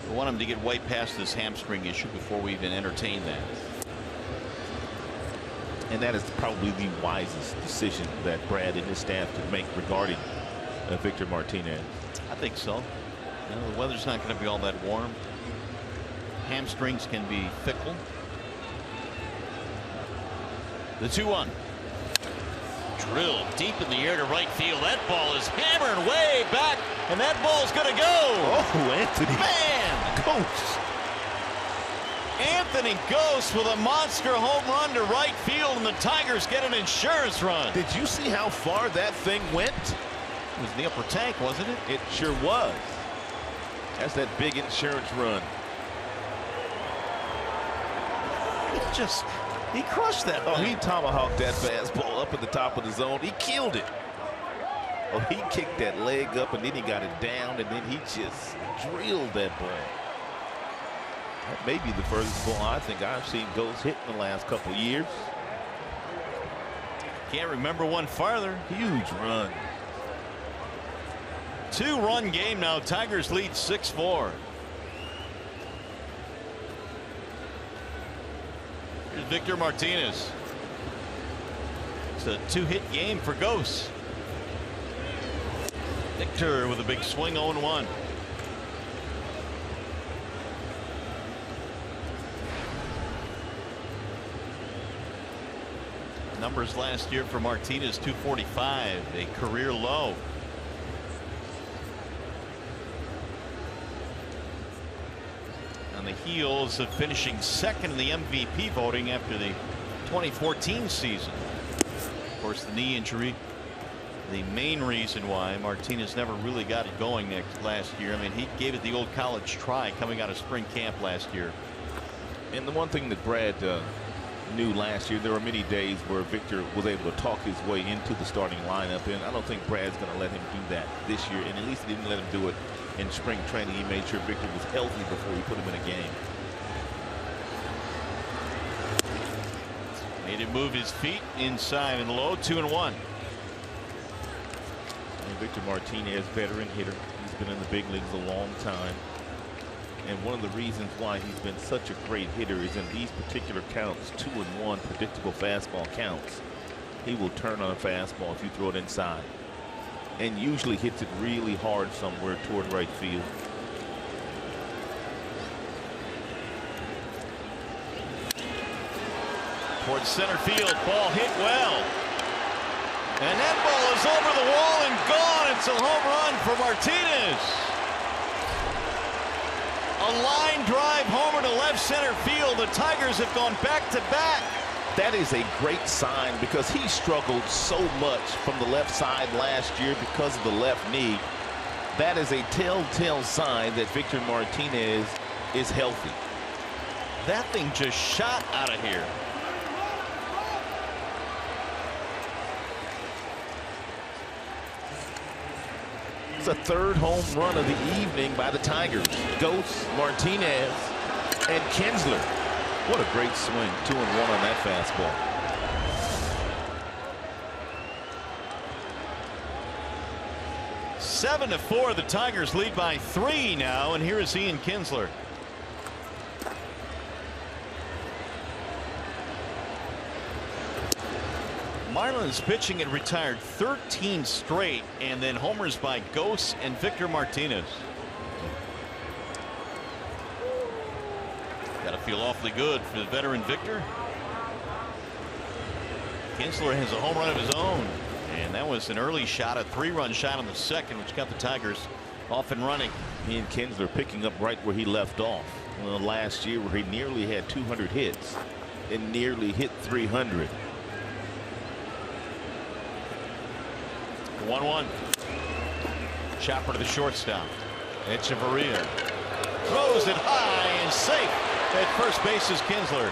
we want him to get way past this hamstring issue before we even entertain that. And that is probably the wisest decision that Brad and his staff could make regarding Victor Martinez. I think so. You know, the weather's not going to be all that warm. Hamstrings can be fickle. The 2-1. Drilled deep in the air to right field. That ball is hammered way back, and that ball's going to go. Oh, Anthony. Man! Gose. Anthony Gose with a monster home run to right field, and the Tigers get an insurance run. Did you see how far that thing went? It was in the upper tank, wasn't it? It sure was. That's that big insurance run. He crushed that. Oh, he tomahawked that fastball up at the top of the zone. He killed it. Oh, he kicked that leg up, and then he got it down, and then he just drilled that ball. That may be the furthest ball I think I've seen Gose hit in the last couple of years. Can't remember one farther. Huge run. 2-run game now. Tigers lead 6-4. Here's Victor Martinez. It's a 2-hit game for Gose. Victor with a big swing, 0-1. Numbers last year for Martinez, 245, a career low. On the heels of finishing second in the MVP voting after the 2014 season. Of course, the knee injury, the main reason why Martinez never really got it going last year. I mean, he gave it the old college try coming out of spring camp last year. And the one thing that Brad knew last year, there were many days where Victor was able to talk his way into the starting lineup, and I don't think Brad's going to let him do that this year, and at least he didn't let him do it in spring training. He made sure Victor was healthy before he put him in a game. Made him move his feet inside and low. 2-1. And Victor Martinez, veteran hitter. He's been in the big leagues a long time. And one of the reasons why he's been such a great hitter is in these particular counts, 2-1 predictable fastball counts. He will turn on a fastball if you throw it inside, and usually hits it really hard somewhere toward right field. Towards center field, ball hit well. And that ball is over the wall and gone. It's a home run for Martinez. A line drive homer to left center field. The Tigers have gone back to back. That is a great sign because he struggled so much from the left side last year because of the left knee. That is a telltale sign that Victor Martinez is healthy. That thing just shot out of here. It's a third home run of the evening by the Tigers. Gose, Martinez, and Kinsler. What a great swing. 2-1 on that fastball. Seven to 4. The Tigers lead by 3 now, and here is Ian Kinsler. Marlins pitching had retired 13 straight, and then homers by Gose and Victor Martinez. Got to feel awfully good for the veteran Victor. Kinsler has a home run of his own, and that was an early shot, a 3-run shot on the second, which got the Tigers off and running. And Kinsler picking up right where he left off last year, where he nearly had 200 hits and nearly hit 300. 1-1. Chopper to the shortstop. Echeverria throws it high and safe. At first base is Kinsler.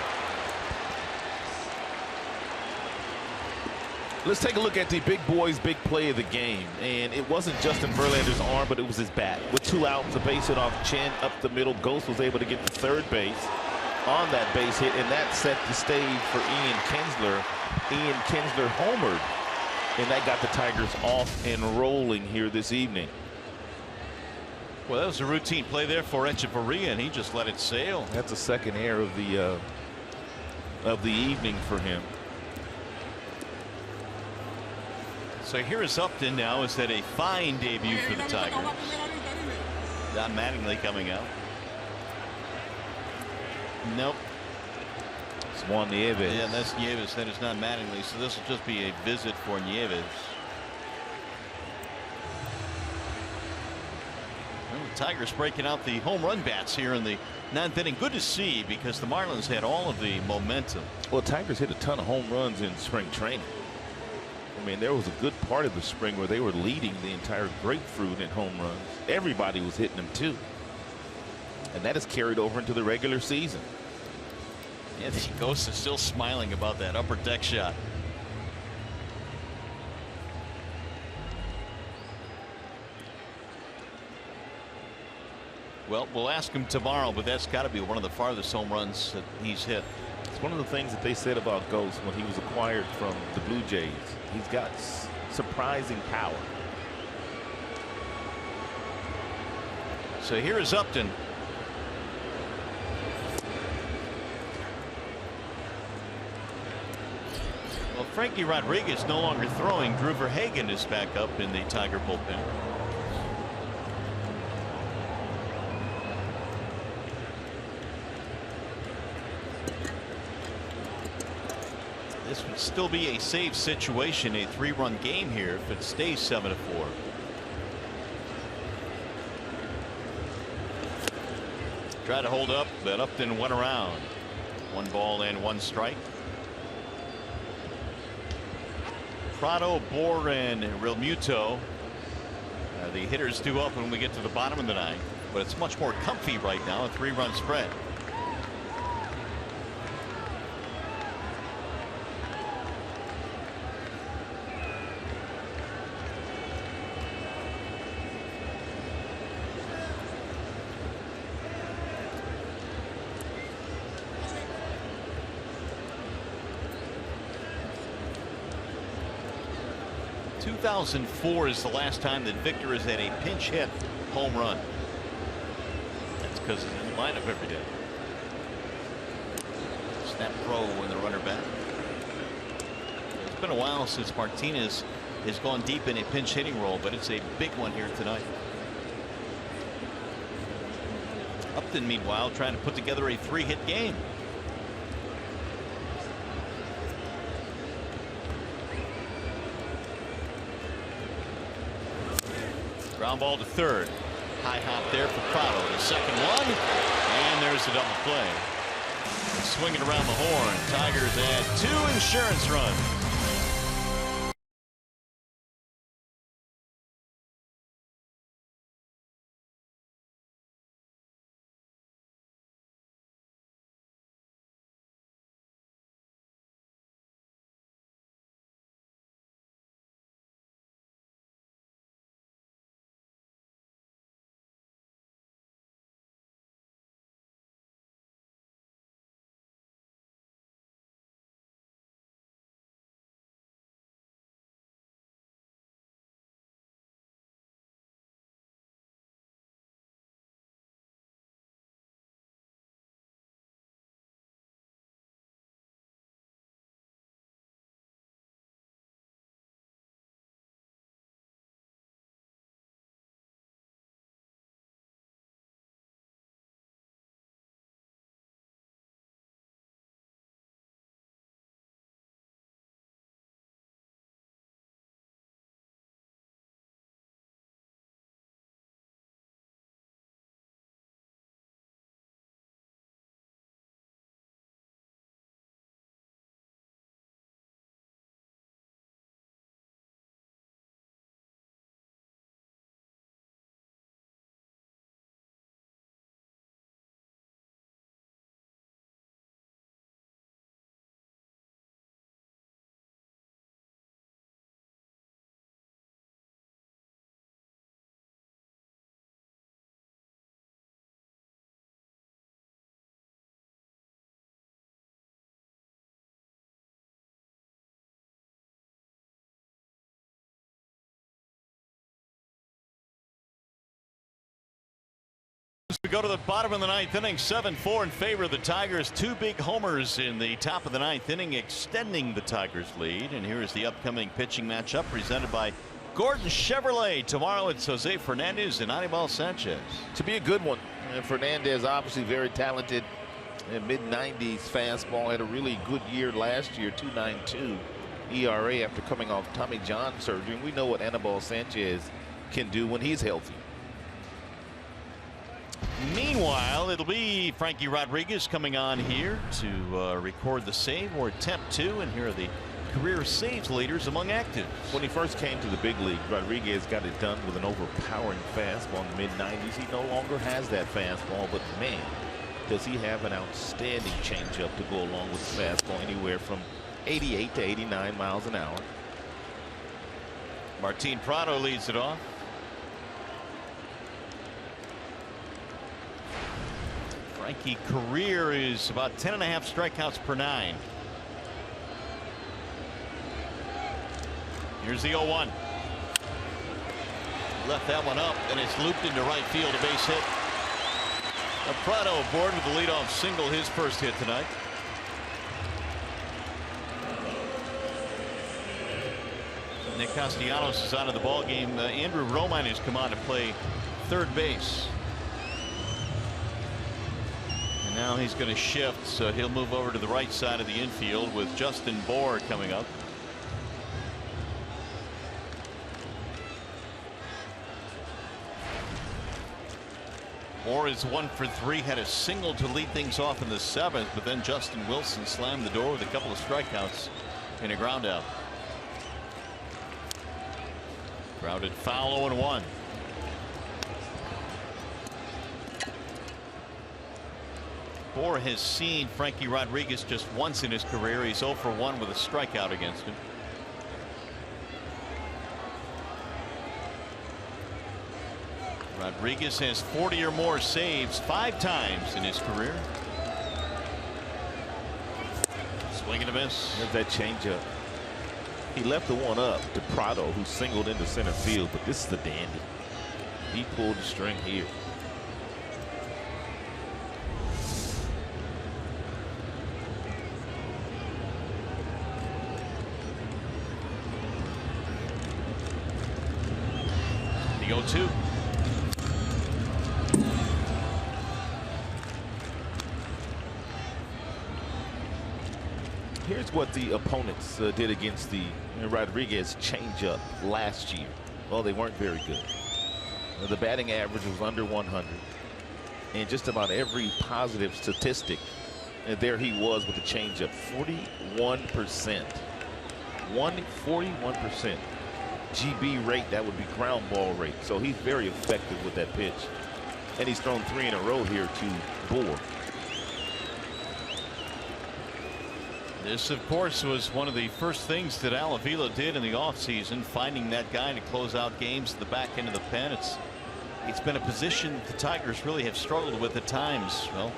Let's take a look at the big boy's big play of the game. And it wasn't Justin Verlander's arm, but it was his bat. With 2 outs, a base hit off Chin up the middle. Gose was able to get to third base on that base hit, and that set the stage for Ian Kinsler. Ian Kinsler homered, and that got the Tigers off and rolling here this evening. Well, that was a routine play there for Echeverria, and he just let it sail. That's a second error of the evening for him. So here is Upton now. Is that a fine debut for the Tigers? Don Mattingly coming out. Nope. It's Juan Nieves. Yeah, that's Nieves. That is not Mattingly. So this will just be a visit for Nieves. Well, the Tigers breaking out the home run bats here in the 9th inning. Good to see, because the Marlins had all of the momentum. Well, Tigers hit a ton of home runs in spring training. I mean, there was a good part of the spring where they were leading the entire grapefruit in home runs. Everybody was hitting them too. And that is carried over into the regular season. Anthony Gose is still smiling about that upper deck shot. Well, we'll ask him tomorrow, but that's got to be one of the farthest home runs that he's hit. It's one of the things that they said about Gose when he was acquired from the Blue Jays. He's got surprising power. So here is Upton. Well, Frankie Rodriguez no longer throwing. Drew Verhagen is back up in the Tiger bullpen. This would still be a save situation, a 3-run game here if it stays 7-4. Tried to hold up, but Upton went around. 1 ball and 1 strike. Prado, Bohr, and Realmuto. The hitters do up when we get to the bottom of the 9th, but it's much more comfy right now, a 3-run spread. In 2004 is the last time that Victor has had a pinch hit home run. That's because he's in the lineup every day. Snap throw when the runner back. It's been a while since Martinez has gone deep in a pinch hitting role, but it's a big one here tonight. Upton, meanwhile, trying to put together a 3-hit game. Ground ball to third. High hop there for Prado. The second one. And there's the double play. Swinging around the horn. Tigers add 2 insurance runs. We go to the bottom of the ninth inning, 7-4 in favor of the Tigers. Two big homers in the top of the ninth inning, extending the Tigers lead. And here is the upcoming pitching matchup presented by Gordon Chevrolet. Tomorrow it's Jose Fernandez and Anibal Sanchez. To be a good one. And Fernandez obviously very talented. Mid-90s fastball, had a really good year last year, 2.92 ERA after coming off Tommy John surgery. And we know what Anibal Sanchez can do when he's healthy. Meanwhile, it'll be Frankie Rodriguez coming on here to record the save or attempt to. And here are the career saves leaders among actives. When he first came to the big league, Rodriguez got it done with an overpowering fastball in the mid-90s. He no longer has that fastball, but man, does he have an outstanding changeup to go along with the fastball, anywhere from 88 to 89 miles an hour. Martin Prado leads it off. Frankie career is about 10.5 strikeouts per 9. Here's the 0-1. Left that one up, and it's looped into right field, a base hit. Prado aboard with the leadoff single, his first hit tonight. Nick Castellanos is out of the ball game. Andrew Romine has come on to play third base. And now he's going to shift, so he'll move over to the right side of the infield with Justin Bour coming up. Bour is 1 for 3, had a single to lead things off in the 7th, but then Justin Wilson slammed the door with a couple of strikeouts and a ground out. Grounded foul, 0-1. Bour has seen Frankie Rodriguez just once in his career. He's 0 for 1 with a strikeout against him. Rodriguez has 40 or more saves 5 times in his career. Swing and a miss. There's that changeup. He left the one up to Prado, who singled into center field, but this is the dandy. He pulled the string here. The 0-2. Here's what the opponents did against the Rodriguez changeup last year. Well, they weren't very good. The batting average was under 100, and just about every positive statistic, and there he was with the changeup. 41%. 41% GB rate. That would be ground ball rate. So he's very effective with that pitch, and he's thrown 3 in a row here to Bour. This, of course, was one of the first things that Al Avila did in the offseason, finding that guy to close out games at the back end of the pen. It's been a position the Tigers really have struggled with at times. Well,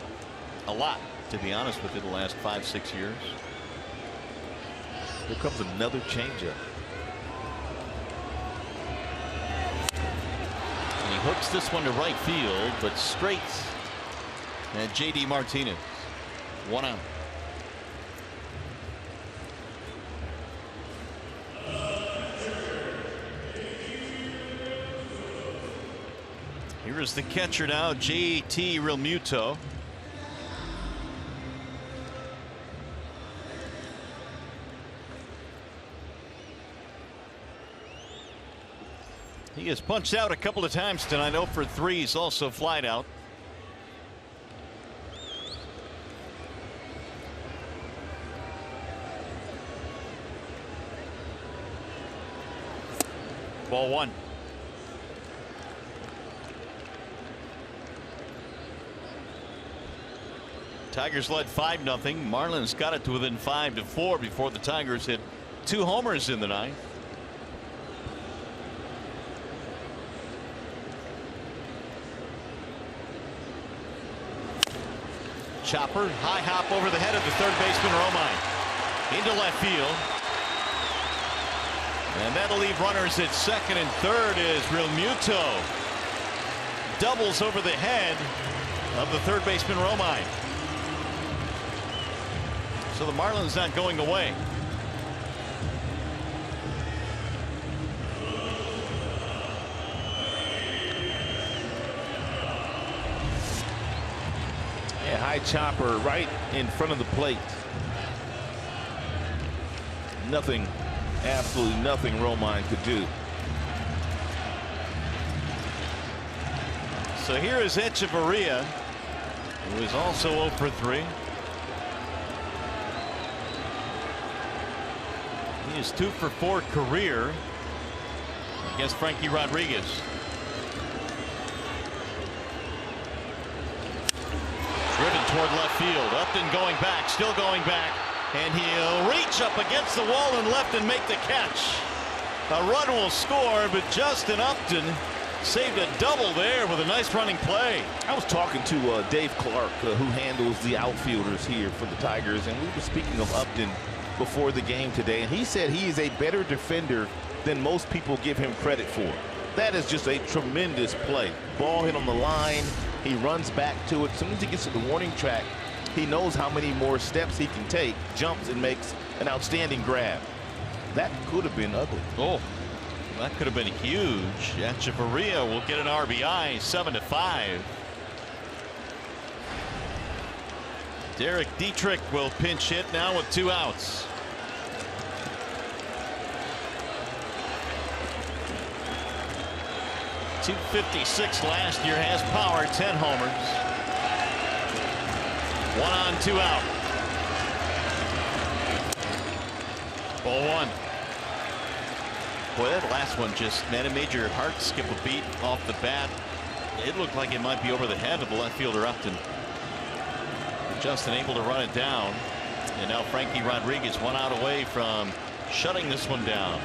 a lot, to be honest with you, the last 5-6 years. Here comes another changeup. And he hooks this one to right field, but straight at J.D. Martinez. 1 out. Here is the catcher now, J.T. Realmuto. He has punched out a couple of times tonight. 0 for 3. He's also flied out. Ball 1. Tigers led 5-0. Marlins got it to within 5-4 before the Tigers hit 2 homers in the ninth. Chopper, high hop over the head of the third baseman Romine into left field. And that'll leave runners at second and third as Realmuto doubles over the head of the third baseman Romine. So the Marlins not going away. Yeah, high chopper right in front of the plate. Nothing, absolutely nothing Romine could do. So here is Echeverria, who is also 0 for 3. He is 2 for 4 career against Frankie Rodriguez. Driven toward left field. Upton going back, still going back, and he'll reach up against the wall and left and make the catch. A run will score, but Justin Upton saved a double there with a nice running play. I was talking to Dave Clark, who handles the outfielders here for the Tigers, and we were speaking of Upton before the game today, and he said he is a better defender than most people give him credit for. That is just a tremendous play. Ball hit on the line. He runs back to it. As soon as he gets to the warning track, he knows how many more steps he can take, jumps, and makes an outstanding grab. That could have been ugly. Oh, that could have been huge. Echeverria will get an RBI, 7-5. Derek Dietrich will pinch hit now with 2 outs. .256 last year, has power, 10 homers. 1 on, 2 out. Ball 1. Boy, that last one just, man, it made your heart skip a beat off the bat. It looked like it might be over the head of the left fielder Upton. Justin able to run it down, and now Frankie Rodriguez 1 out away from shutting this one down.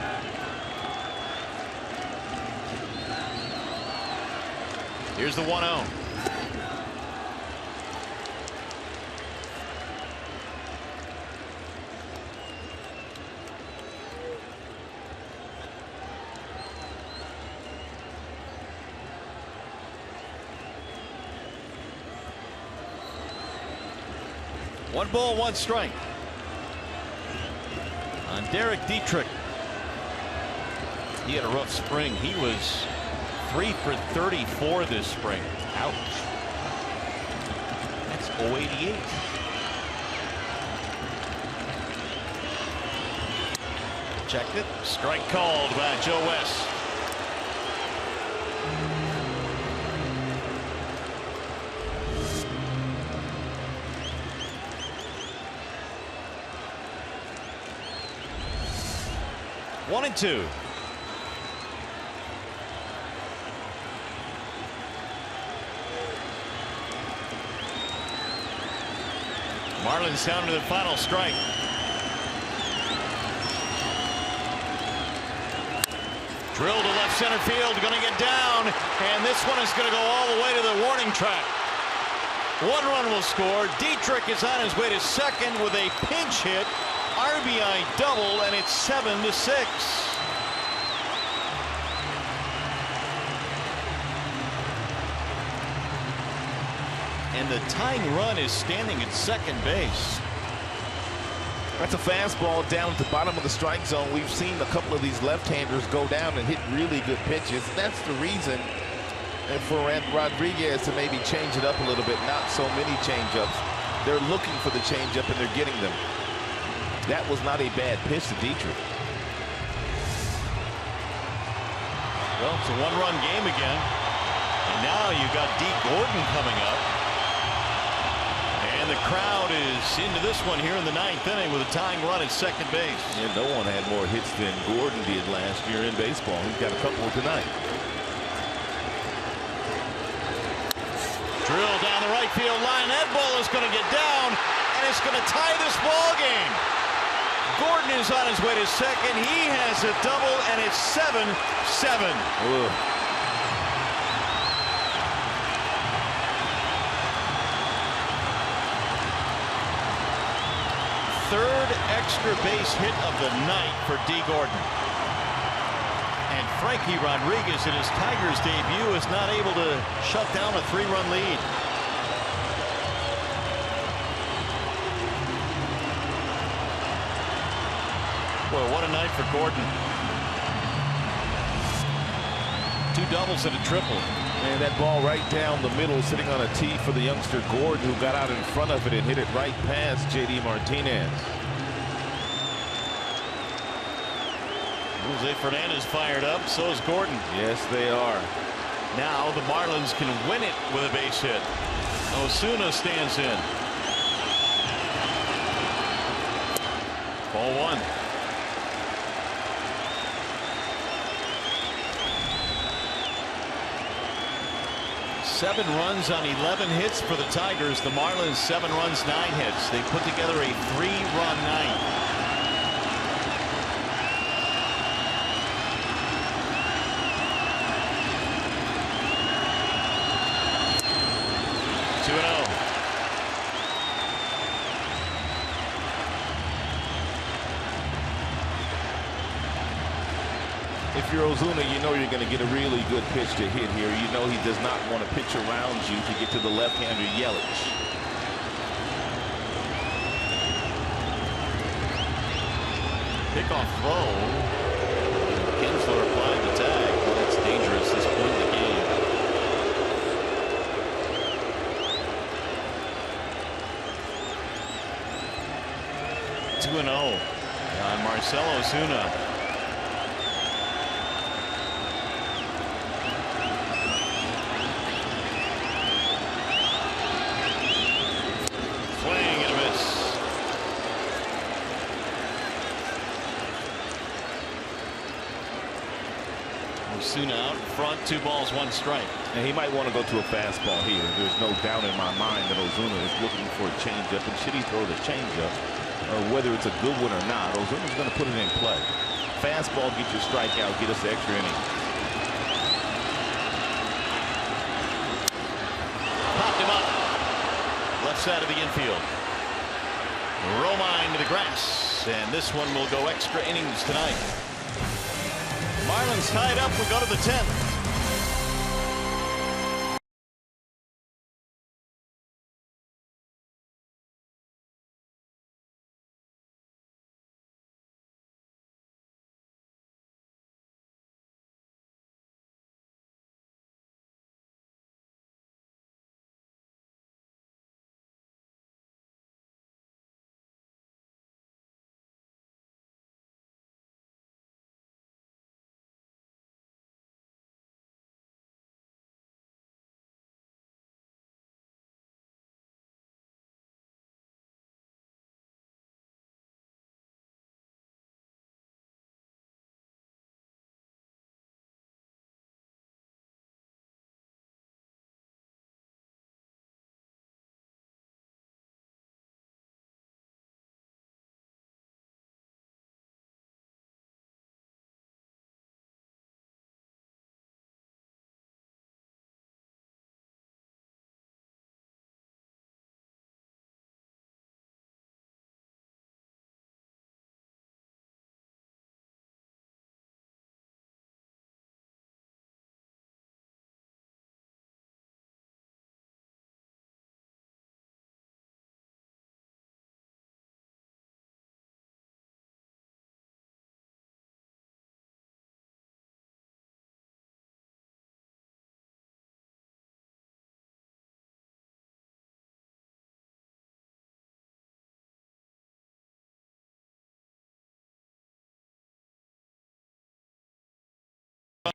Here's the 1-0. One ball, 1 strike on Derek Dietrich. He had a rough spring. He was 3 for 34 this spring. Ouch. That's 088. Checked it. Strike called by Joe West. One and 2. Marlins down to the final strike. Drill to left center field, going to get down, and this one is going to go all the way to the warning track. 1 run will score. Dietrich is on his way to second with a pinch hit. RBI double, and it's 7-6. And the tying run is standing at second base. That's a fastball down at the bottom of the strike zone. We've seen a couple of these left-handers go down and hit really good pitches. That's the reason for Rodriguez to maybe change it up a little bit. Not so many change-ups. They're looking for the change-up, and they're getting them. That was not a bad pitch to Dietrich. Well, it's a 1-run game again. And now you got D. Gordon coming up. And the crowd is into this one here in the 9th inning with a tying run at second base. Yeah, no one had more hits than Gordon did last year in baseball. He's got a couple tonight. Drill down the right field line. That ball is going to get down, and it's going to tie this ball game. Gordon is on his way to second. He has a double, and it's 7-7. Third extra base hit of the night for D. Gordon. And Frankie Rodriguez in his Tigers debut is not able to shut down a 3-run lead. night for Gordon. 2 doubles and a triple. And that ball right down the middle, sitting on a tee for the youngster Gordon, who got out in front of it and hit it right past J.D. Martinez. Jose Fernandez fired up. So is Gordon. Yes, they are. Now the Marlins can win it with a base hit. Osuna stands in. Ball 1. Seven runs on 11 hits for the Tigers. The Marlins 7 runs, 9 hits. They put together a 3-run night. If you're Ozuna, you know you're going to get a really good pitch to hit here. You know he does not want to pitch around you to get to the left-hander Yelich. Pickoff throw. Kinsler applied the tag. Well, that's dangerous this point in the game. 2-0 on Marcell Ozuna. Osuna out in front, 2 balls, 1 strike. And he might want to go to a fastball here. There's no doubt in my mind that Ozuna is looking for a changeup, and should he throw the changeup, whether it's a good one or not, Ozuna's going to put it in play. Fastball, get your strikeout, get us the extra inning. Popped him up. Left side of the infield. Romine to the grass, and this one will go extra innings tonight. Marlins tied up. We go to the 10th.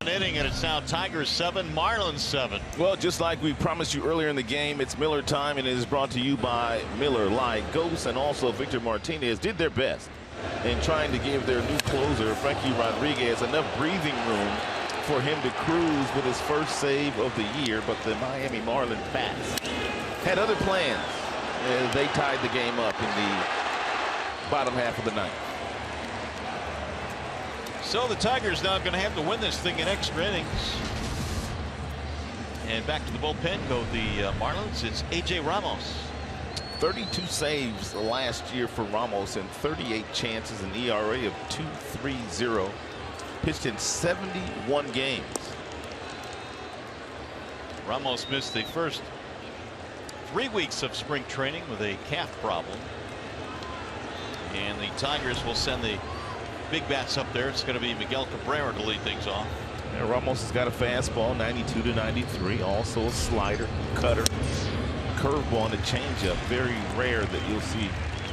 Inning, and it's now Tigers 7, Marlins 7. Well, just like we promised you earlier in the game, it's Miller time, and it is brought to you by Miller Lite. Ghost and also Victor Martinez did their best in trying to give their new closer, Frankie Rodriguez, enough breathing room for him to cruise with his first save of the year, but the Miami Marlins Bats had other plans. They tied the game up in the bottom half of the ninth. So the Tigers now going to have to win this thing in extra innings. And back to the bullpen go the Marlins. It's A.J. Ramos. 32 saves last year for Ramos and 38 chances, an ERA of 2.30. Pitched in 71 games. Ramos missed the first 3 weeks of spring training with a calf problem. And the Tigers will send the big bats up there. It's going to be Miguel Cabrera to lead things off. And Ramos has got a fastball, 92 to 93. Also a slider, cutter, curveball, and a changeup. Very rare that you'll see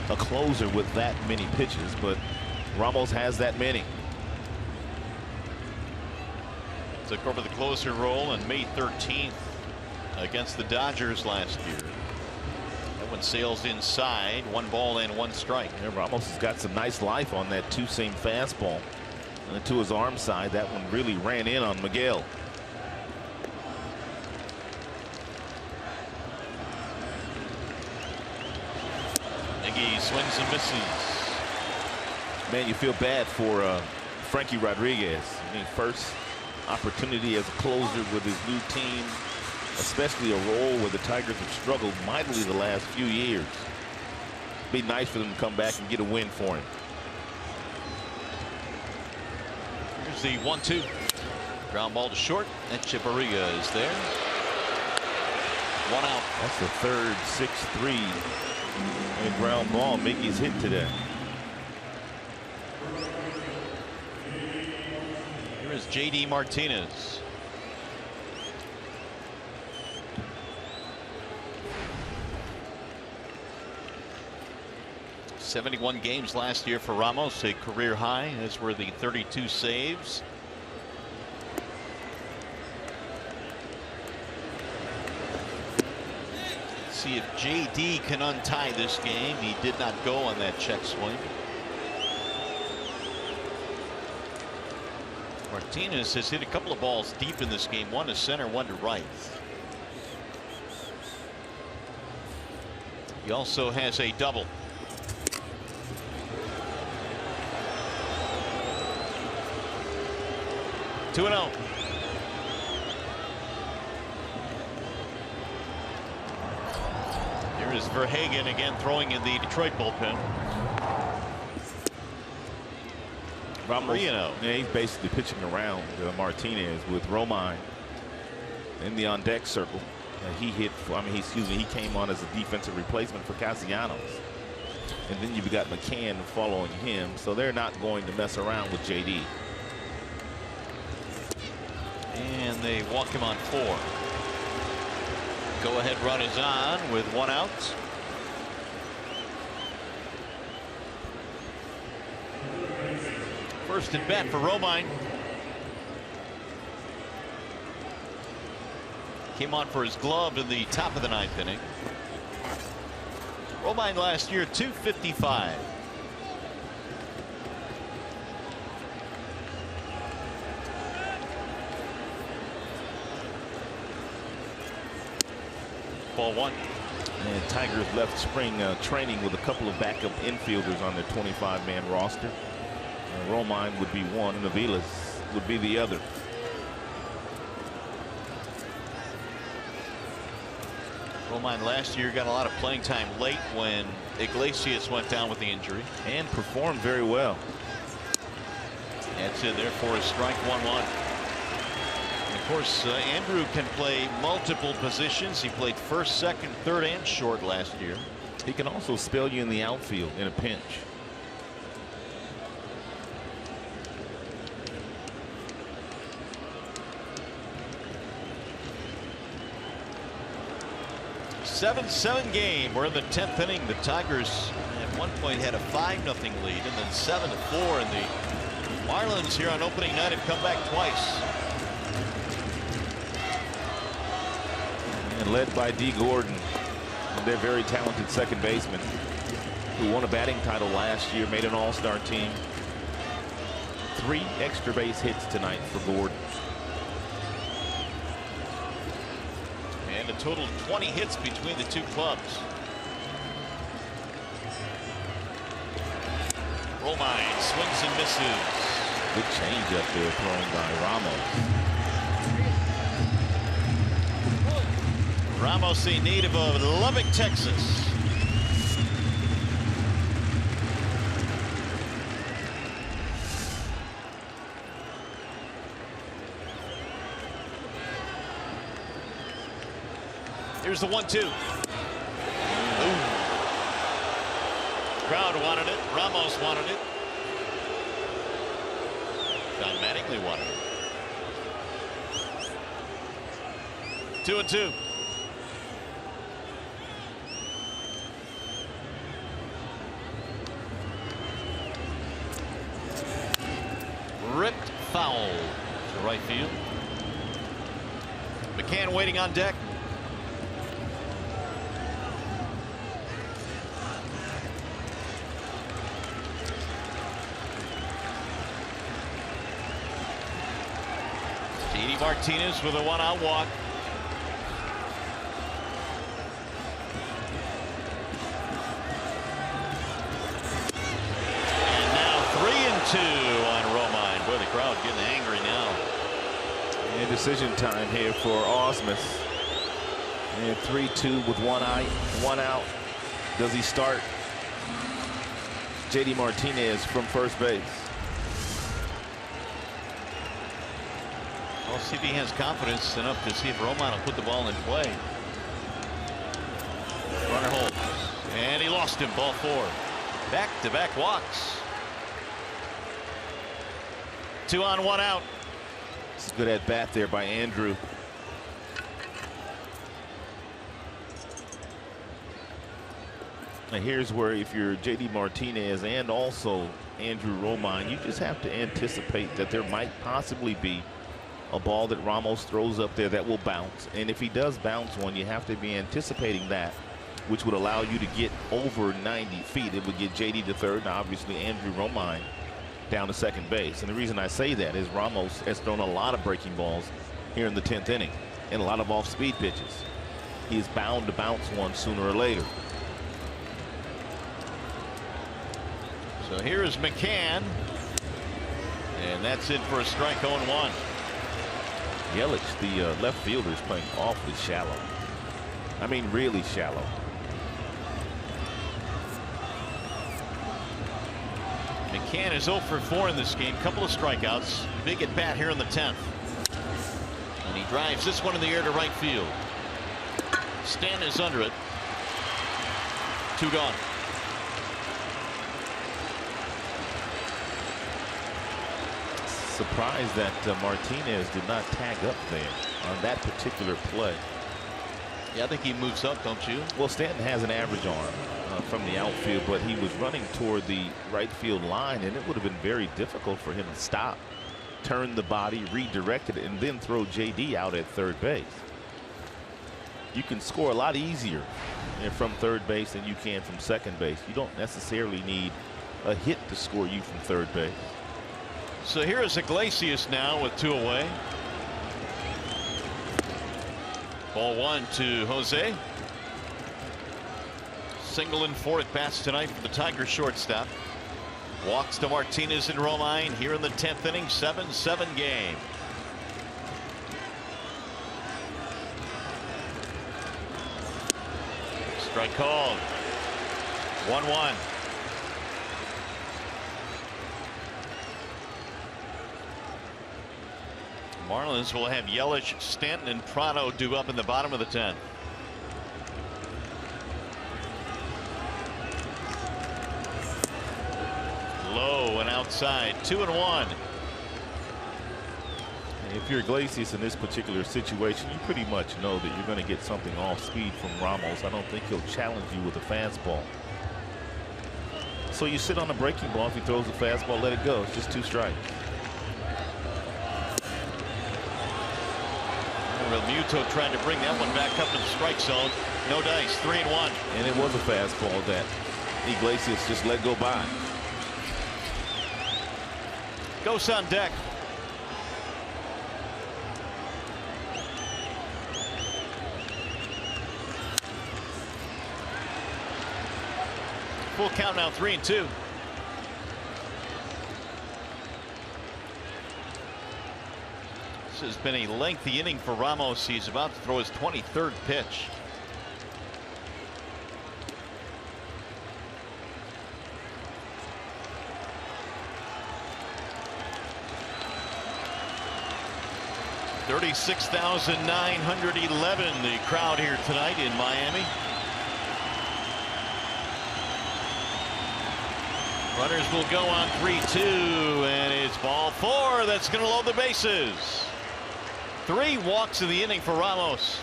a closer with that many pitches, but Ramos has that many. Took over the closer role on May 13th against the Dodgers last year. That one sails inside, 1 ball and 1 strike. Yeah, Ramos has got some nice life on that 2-seam fastball. And to his arm side, that one really ran in on Miguel. Iggy swings and misses. Man, you feel bad for Frankie Rodriguez. I mean, first opportunity as a closer with his new team, especially a role where the Tigers have struggled mightily the last few years. Be nice for them to come back and get a win for him. Here's the 1-2. Ground ball to short. Echeverria is there. 1 out. That's the third 6-3 and ground ball Mickey's hit today. Here is J.D. Martinez. '71 games last year for Ramos, a career high, as were the 32 saves. See if J.D. can untie this game. He did not go on that check swing. Martinez has hit a couple of balls deep in this game, 1 to center, 1 to right. He also has a double. 2-0. Here is Verhagen again throwing in the Detroit bullpen. Ramos, yeah, he's basically pitching around Martinez with Romine in the on deck circle. He hit, he came on as a defensive replacement for Castellanos. And then you've got McCann following him, so they're not going to mess around with JD. And they walk him on 4. Go ahead run is on with 1 out. First at bat for Romine. Came on for his glove in the top of the 9th inning. Romine last year .255. Ball 1. And Tigers left spring training with a couple of backup infielders on their 25-man roster. Romine would be one, and Aviles would be the other. Romine last year got a lot of playing time late when Iglesias went down with the injury. And performed very well. That's in there for a strike 1-1. Of course, Andrew can play multiple positions. He played first, second, third, and short last year. He can also spell you in the outfield in a pinch. Seven game. We're in the 10th inning. The Tigers at one point had a 5-0 lead, and then 7-4. And the Marlins here on opening night have come back twice. And led by D. Gordon, their very talented second baseman, who won a batting title last year, made an all-star team. 3 extra base hits tonight for Gordon. And a total of 20 hits between the two clubs. Romine swings and misses. Good changeup there thrown by Ramos. Ramos, a native of Lubbock, Texas. Here's the 1-2. Crowd wanted it. Ramos wanted it. Don Mattingly won it. 2-2. Ripped foul to right field. McCann waiting on deck. JD Martinez with a one-out walk. And now 3-2 on Romine. Boy, the crowd getting angry now. And decision time here for Ausmus. And 3-2 with one out. Does he start JD Martinez from first base? We'll see if he has confidence enough to see if Romine will put the ball in play. Runner holds. And he lost him. Ball 4. Back-to-back walks. 2 on, 1 out. It's a good at bat there by Andrew. And here's where, if you're JD Martinez and also Andrew Romine, you just have to anticipate that there might possibly be a ball that Ramos throws up there that will bounce. And if he does bounce one, you have to be anticipating that, which would allow you to get over 90 feet. It would get JD to third, and obviously Andrew Romine down to second base. And the reason I say that is Ramos has thrown a lot of breaking balls here in the 10th inning and a lot of off-speed pitches. He is bound to bounce one sooner or later. So here is McCann. And that's it for a strike. 0-1. Yelich, the left fielder, is playing awfully shallow. I mean, really shallow. McCann is 0 for 4 in this game. Couple of strikeouts. Big at bat here in the 10th. And he drives this one in the air to right field. Stanton is under it. 2 gone. Surprised that Martinez did not tag up there on that particular play. Yeah, I think he moves up, don't you? Well, Stanton has an average arm from the outfield, but he was running toward the right field line, and it would have been very difficult for him to stop, turn the body, redirect it, and then throw JD out at third base. You can score a lot easier from third base than you can from second base. You don't necessarily need a hit to score you from third base. So here is Iglesias now with 2 away. Ball 1 to Jose. Single and 4 at bats tonight for the Tigers shortstop. Walks to Martinez and Romine here in the 10th inning. 7-7 game. Strike called. 1-1. Marlins will have Yelich, Stanton, and Prado due up in the bottom of the 10th. Low and outside. 2-1. If you're Iglesias in this particular situation, you pretty much know that you're going to get something off speed from Ramos. I don't think he'll challenge you with a fastball. So you sit on a breaking ball. If he throws a fastball, let it go. It's just 2 strikes. Realmuto tried to bring that one back up in the strike zone. No dice. 3-1. And it was a fastball that Iglesias just let go by. Goes on deck. Full count now. 3-2. This has been a lengthy inning for Ramos. He's about to throw his 23rd pitch. $36,911 the crowd here tonight in Miami. Runners will go on 3-2, and it's ball 4 that's going to load the bases. 3 walks in the inning for Ramos.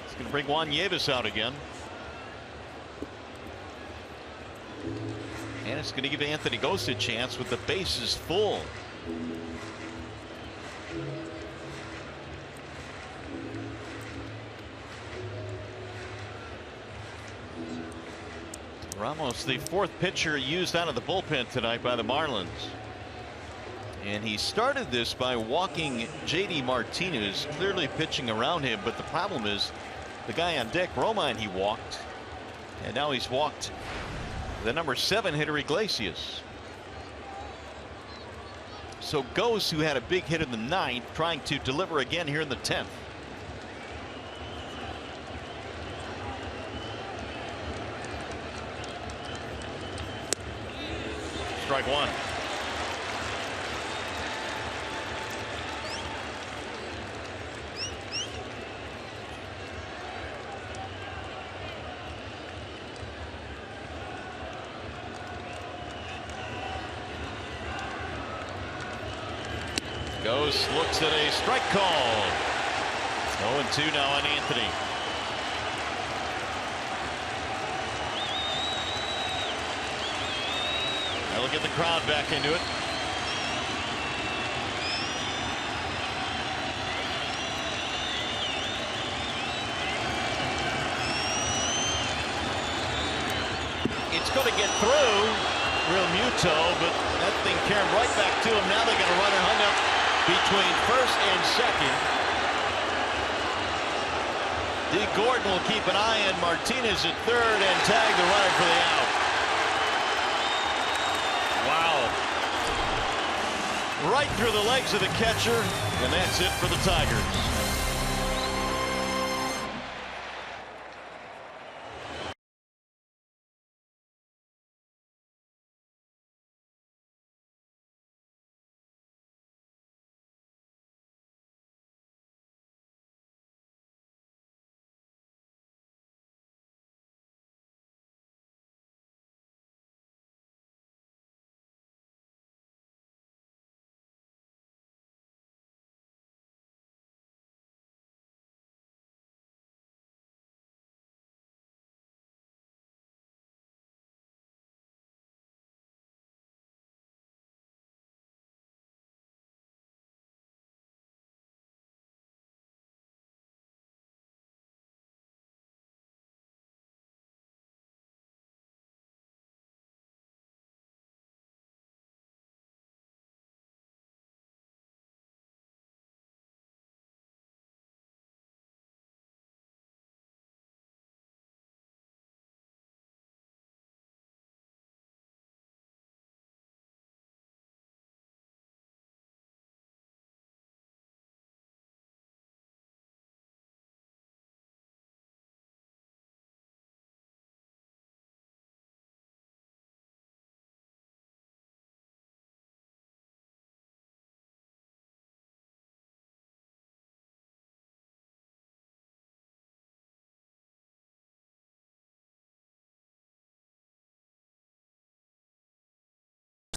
It's going to bring Juan Nieves out again. And it's going to give Anthony Ghost a chance with the bases full. Ramos, the 4th pitcher used out of the bullpen tonight by the Marlins. And he started this by walking J.D. Martinez, clearly pitching around him. But the problem is the guy on deck, Romine, he walked. And now he's walked the number 7 hitter, Iglesias. So Ghost, who had a big hit in the 9th, trying to deliver again here in the 10th. Strike 1. Ghost looks at a strike call. 0-2 now on Anthony. Now look at the crowd back into it. It's going to get through. Real Muto, but that thing came right back to him. Now they got a runner hung up between first and second. D. Gordon will keep an eye on Martinez at third and tag the runner for the out. Wow. Right through the legs of the catcher, and that's it for the Tigers.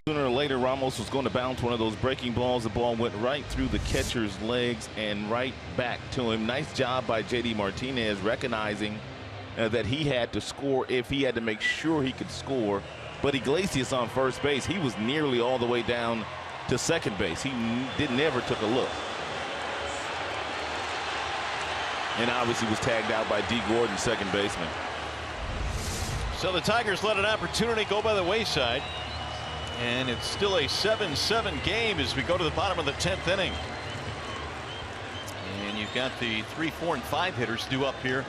Sooner or later, Ramos was going to bounce one of those breaking balls. The ball went right through the catcher's legs and right back to him. Nice job by J.D. Martinez recognizing that he had to score if he had to make sure he could score. But Iglesias on first base, he was nearly all the way down to second base. He never took a look. And obviously was tagged out by D. Gordon, second baseman. So the Tigers let an opportunity go by the wayside. And it's still a 7-7 game as we go to the bottom of the 10th inning. And you've got the 3, 4, and 5 hitters due up here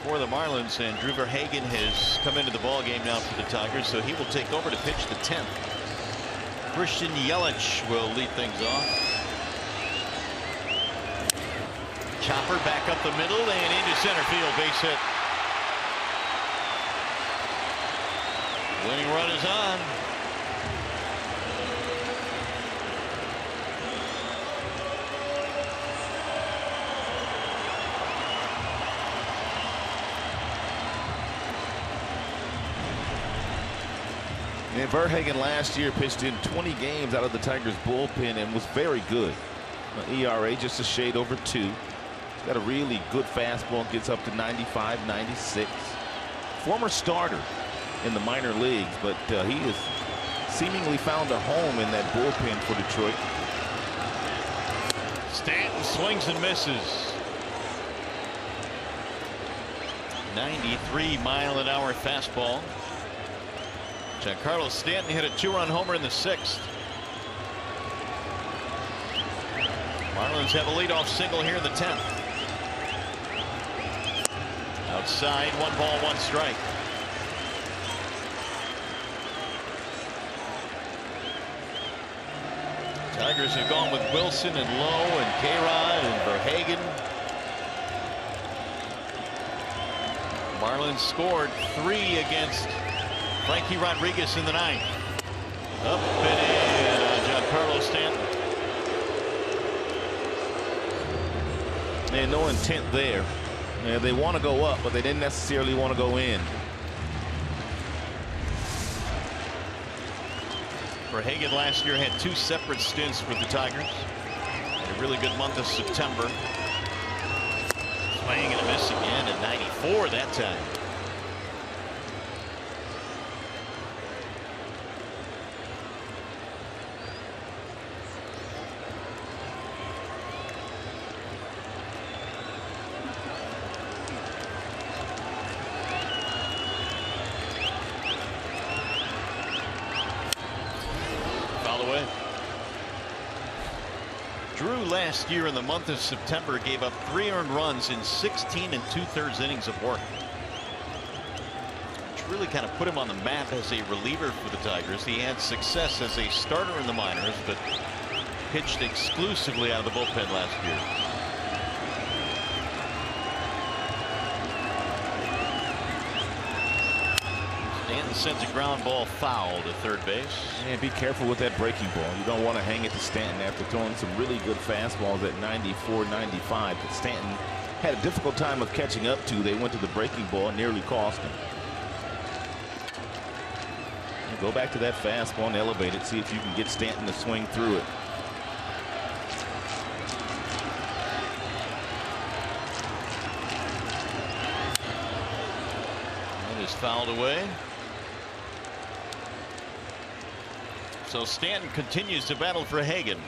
for the Marlins. And Drew Verhagen has come into the ball game now for the Tigers, so he will take over to pitch the 10th. Christian Yelich will lead things off. Chopper back up the middle and into center field, base hit. Winning run is on. And Verhagen last year pitched in 20 games out of the Tigers bullpen and was very good. ERA just a shade over 2. He's got a really good fastball, gets up to 95, 96. Former starter in the minor leagues, but he has seemingly found a home in that bullpen for Detroit. Stanton swings and misses. 93-mile-an-hour fastball. Giancarlo Stanton hit a 2-run homer in the 6th. Marlins have a leadoff single here in the 10th. Outside, 1 ball, 1 strike. Tigers have gone with Wilson and Lowe and K-Rod and Verhagen. Marlins scored 3 against Frankie Rodriguez in the 9th. Up and in, Giancarlo Stanton. And no intent there. Yeah, they want to go up, but they didn't necessarily want to go in. Verhagen last year had 2 separate stints with the Tigers. Had a really good month of September. Swing and a miss again at 94 that time. Drew last year in the month of September gave up 3 earned runs in 16 2/3 innings of work, which really kind of put him on the map as a reliever for the Tigers. He had success as a starter in the minors, but pitched exclusively out of the bullpen last year. Stanton sends a ground ball foul to third base. And be careful with that breaking ball. You don't want to hang it to Stanton after throwing some really good fastballs at 94, 95. But Stanton had a difficult time of catching up to. They went to the breaking ball and nearly cost him. And go back to that fastball and elevate it. See if you can get Stanton to swing through it. That is fouled away. So Stanton continues to battle for Hagen.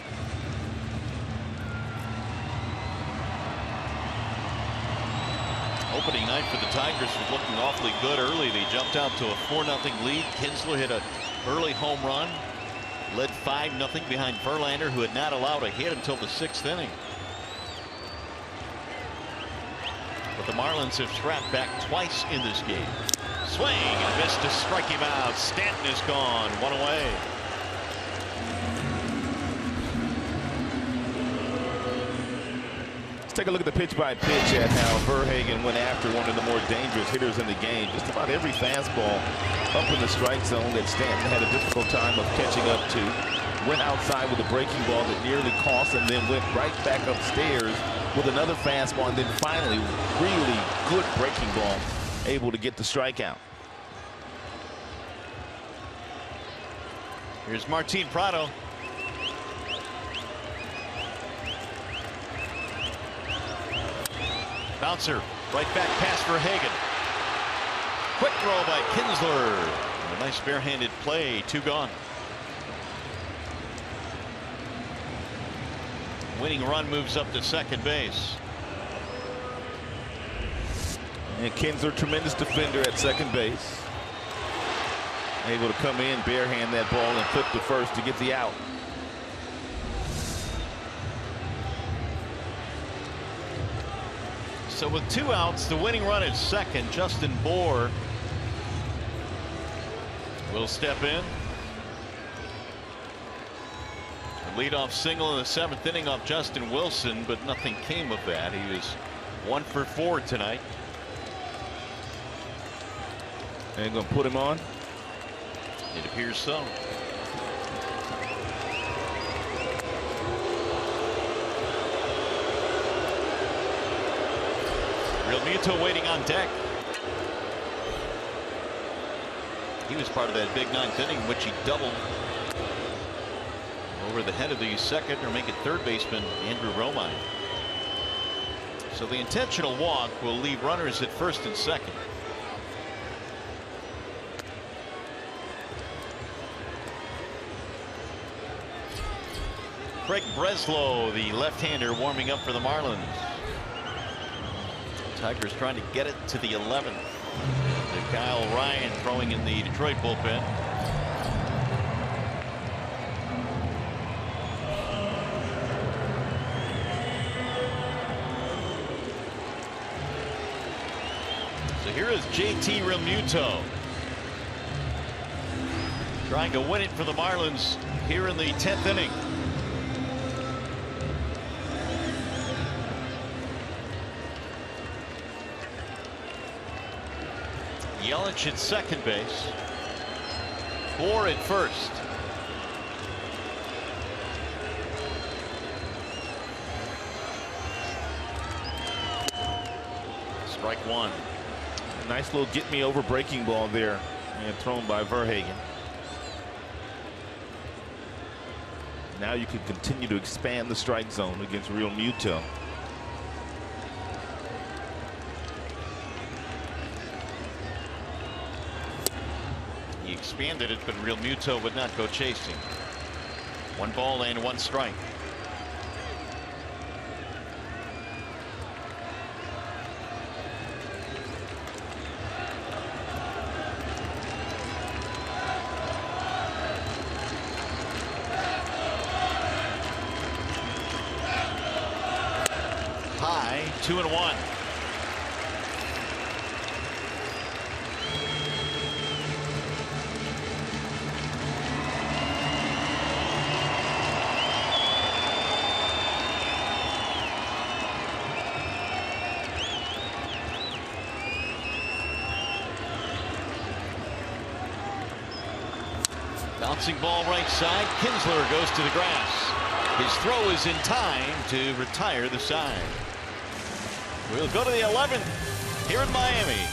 Opening night for the Tigers was looking awfully good early. They jumped out to a 4-0 lead. Kinsler hit an early home run. Led 5-0 behind Verlander, who had not allowed a hit until the 6th inning. But the Marlins have scrapped back twice in this game. Swing and missed to strike him out. Stanton is gone. 1 away. Take a look at the pitch by pitch at how Verhagen went after one of the more dangerous hitters in the game. Just about every fastball up in the strike zone that Stanton had a difficult time of catching up to. Went outside with a breaking ball that nearly cost him, then went right back upstairs with another fastball, and then finally really good breaking ball, able to get the strikeout. Here's Martin Prado. Bouncer, right back pass for Hagen. Quick throw by Kinsler. A nice barehanded play, 2 gone. Winning run moves up to second base. And Kinsler, tremendous defender at second base. Able to come in, barehand that ball, and flip to first to get the out. So with 2 outs, the winning run at second, Justin Bour will step in. A leadoff single in the 7th inning off Justin Wilson, but nothing came of that. He was 1 for 4 tonight. And gonna put him on? It appears so. Realmuto waiting on deck. He was part of that big ninth inning in which he doubled over the head of the second or make it third baseman Andrew Romine. So the intentional walk will leave runners at first and second. Craig Breslow, the left-hander, warming up for the Marlins. Tigers trying to get it to the 11th. To Kyle Ryan throwing in the Detroit bullpen. So here is JT Realmuto trying to win it for the Marlins here in the 10th inning. Yelich at second base. Bohr at first. Strike one. Nice little get me over breaking ball there and thrown by Verhagen. Now you can continue to expand the strike zone against Realmuto. He expanded it, but Realmuto would not go chasing. 1 ball and 1 strike. High, 2-1. Bouncing ball right side. Kinsler goes to the grass. His throw is in time to retire the side. We'll go to the 11th here in Miami.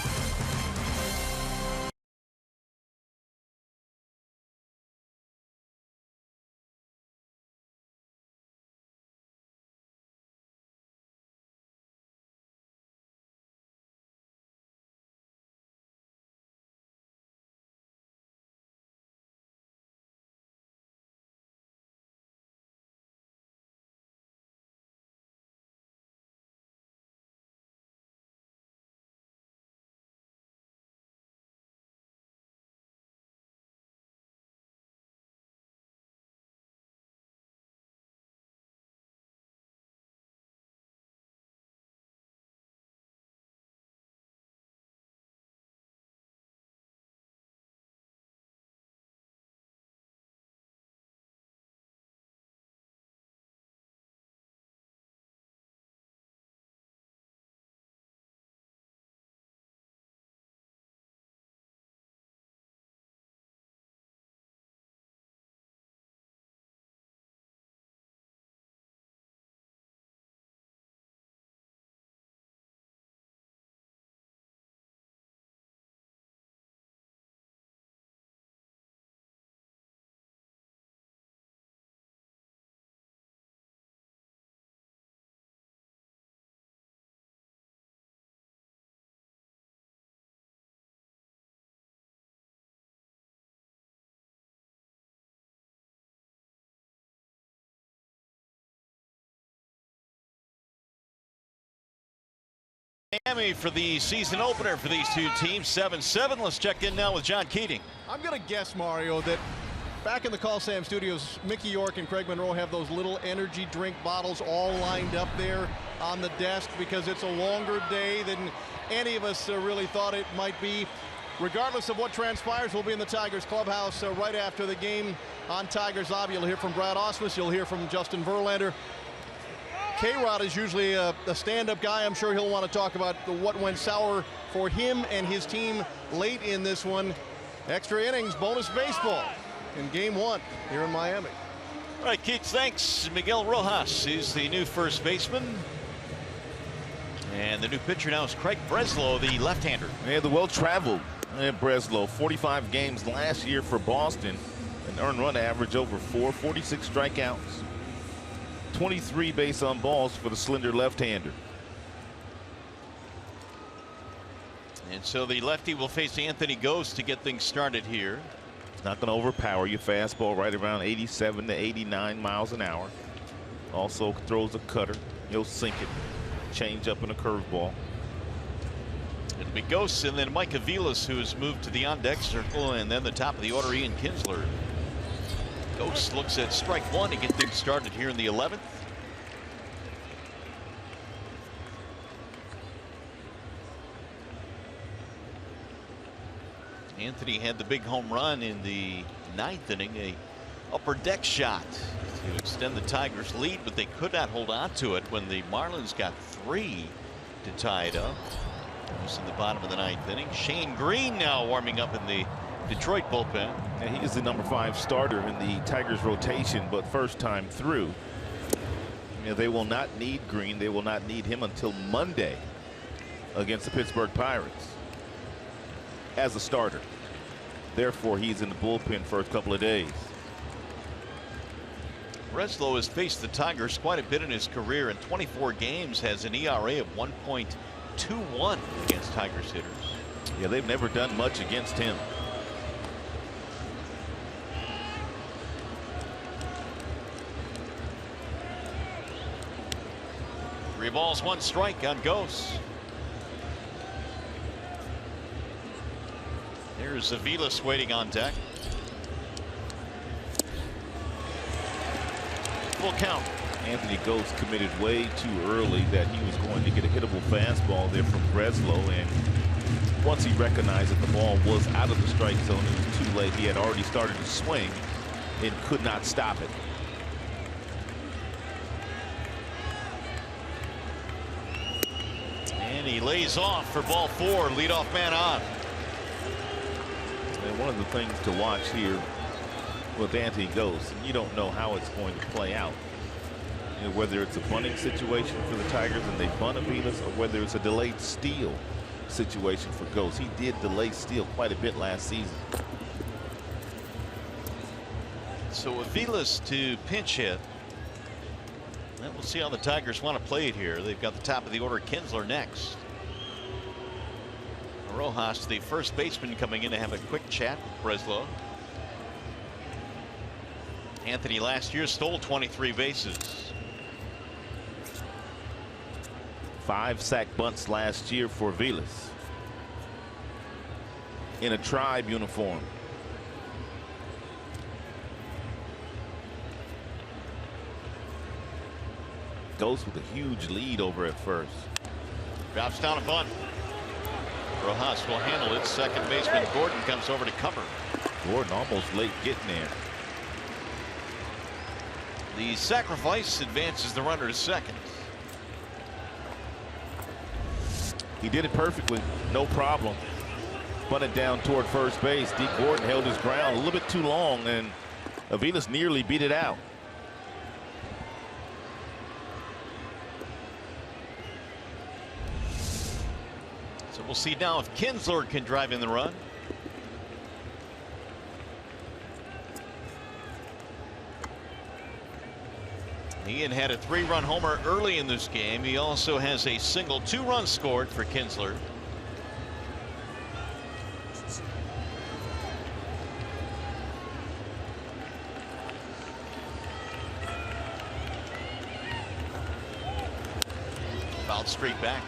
Miami for the season opener for these two teams, 7-7. Let's check in now with John Keating. I'm going to guess, Mario, that back in the Call Sam studios, Mickey York and Craig Monroe have those little energy drink bottles all lined up there on the desk because it's a longer day than any of us really thought it might be. Regardless of what transpires, we'll be in the Tigers clubhouse right after the game on Tigers Live. You'll hear from Brad Ausmus. You'll hear from Justin Verlander. K-Rod is usually a stand-up guy. I'm sure he'll want to talk about what went sour for him and his team late in this one. Extra innings, bonus baseball in Game 1 here in Miami. All right, Keith, thanks. Miguel Rojas is the new first baseman. And the new pitcher now is Craig Breslow, the left-hander. Yeah, the well-traveled And Breslow, 45 games last year for Boston, an earned run average over 46 strikeouts, 23 base on balls for the slender left-hander. And so the lefty will face Anthony Gose to get things started here. It's not going to overpower your fastball, right around 87 to 89 miles an hour. Also throws a cutter. He'll sink it. Change up and a curveball. It'll be Gose and then Mike Aviles, who has moved to the on-deck circle, and then the top of the order, Ian Kinsler. Gose looks at strike one to get things started here in the 11th. Anthony had the big home run in the 9th inning, a upper deck shot to extend the Tigers' lead, but they could not hold on to it when the Marlins got 3 to tie it up. It was in the bottom of the 9th inning. Shane Green now warming up in the Detroit bullpen. And he is the number 5 starter in the Tigers rotation, but first time through. You know, they will not need Green. They will not need him until Monday against the Pittsburgh Pirates as a starter. Therefore, he's in the bullpen for a couple of days. Breslow has faced the Tigers quite a bit in his career. In 24 games, has an ERA of 1.21 against Tigers hitters. Yeah, they've never done much against him. Three balls, one strike on Gose. There's Aviles waiting on deck. Full count. Anthony Gose committed way too early that he was going to get a hittable fastball there from Breslow, and once he recognized that the ball was out of the strike zone, it was too late. He had already started to swing and could not stop it. And he lays off for ball 4. Leadoff man on. And one of the things to watch here with Anthony Gose, and you don't know how it's going to play out. You know, whether it's a bunting situation for the Tigers and they bunt Aviles, or whether it's a delayed steal situation for Gose. He did delay steal quite a bit last season. So Aviles to pinch hit. And we'll see how the Tigers want to play it here. They've got the top of the order, Kinsler, next. Rojas, the first baseman, coming in to have a quick chat with Breslow. Anthony last year stole 23 bases. 5 sack bunts last year for Aviles in a Tribe uniform. Gose with a huge lead over at first. Drops down a bunt. Rojas will handle it. Second baseman Gordon comes over to cover. Gordon almost late getting there. The sacrifice advances the runner to second. He did it perfectly, no problem. Bunted down toward first base. Dee Gordon held his ground a little bit too long, and Aviles nearly beat it out. So we'll see now if Kinsler can drive in the run. Ian had a 3-run homer early in this game. He also has a single 2-run scored for Kinsler. Fouled straight back.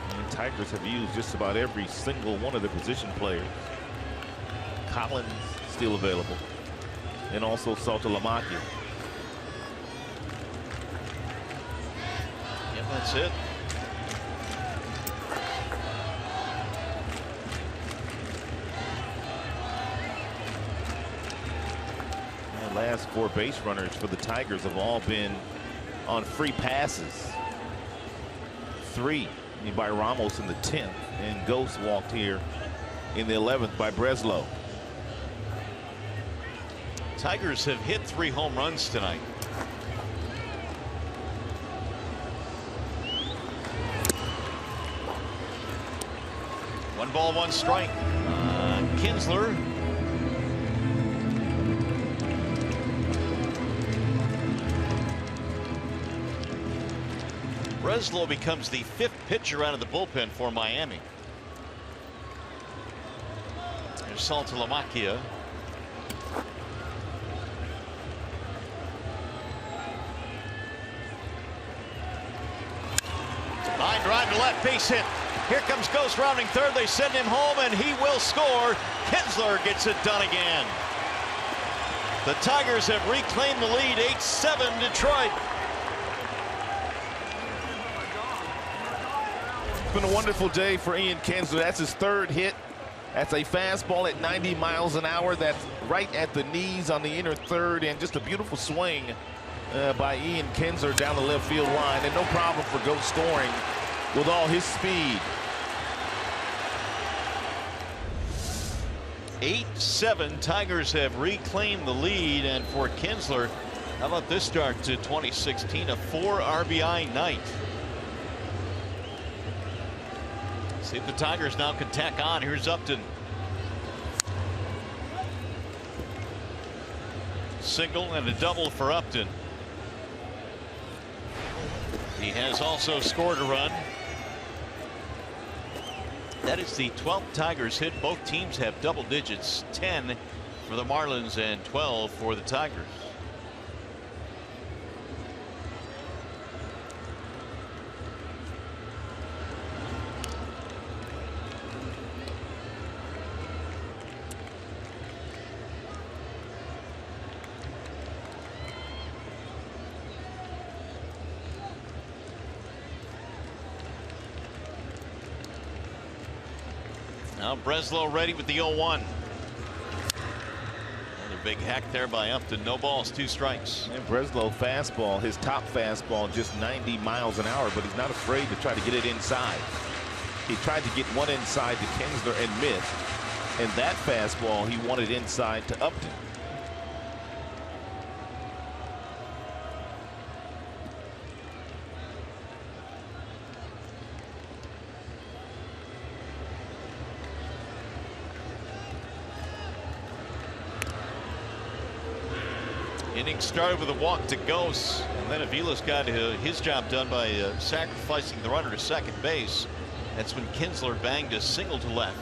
And the Tigers have used just about every single one of the position players. Collins still available. And also Saltalamacchia. Yep, that's it. The last 4 base runners for the Tigers have all been on free passes. 3 by Ramos in the 10th, and Gose walked here in the 11th by Breslow. Tigers have hit 3 home runs tonight. One ball, one strike. Kinsler. Breslow becomes the 5th pitcher out of the bullpen for Miami. There's Saltalamacchia. Line drive to left, base hit. Here comes Ghost rounding third. They send him home, and he will score. Kinsler gets it done again. The Tigers have reclaimed the lead, 8-7 Detroit. It's been a wonderful day for Ian Kinsler. That's his 3rd hit. That's a fastball at 90 miles an hour. That's right at the knees on the inner third, and just a beautiful swing by Ian Kinsler down the left field line, and no problem for Ghost scoring with all his speed. 8-7, Tigers have reclaimed the lead, and for Kinsler, how about this start to 2016, a 4 RBI night. See if the Tigers now can tack on. Here's Upton. Single and a double for Upton. He has also scored a run. That is the 12th Tigers hit. Both teams have double digits, 10 for the Marlins and 12 for the Tigers. Now Breslow ready with the 0-1. Another big hack there by Upton. No balls, 2 strikes. And Breslow fastball, his top fastball, just 90 miles an hour, but he's not afraid to try to get it inside. He tried to get one inside to Kinsler and missed. And that fastball he wanted inside to Upton. Inning started with a walk to Ghost, and then Avila's got his job done by sacrificing the runner to second base. That's when Kinsler banged a single to left.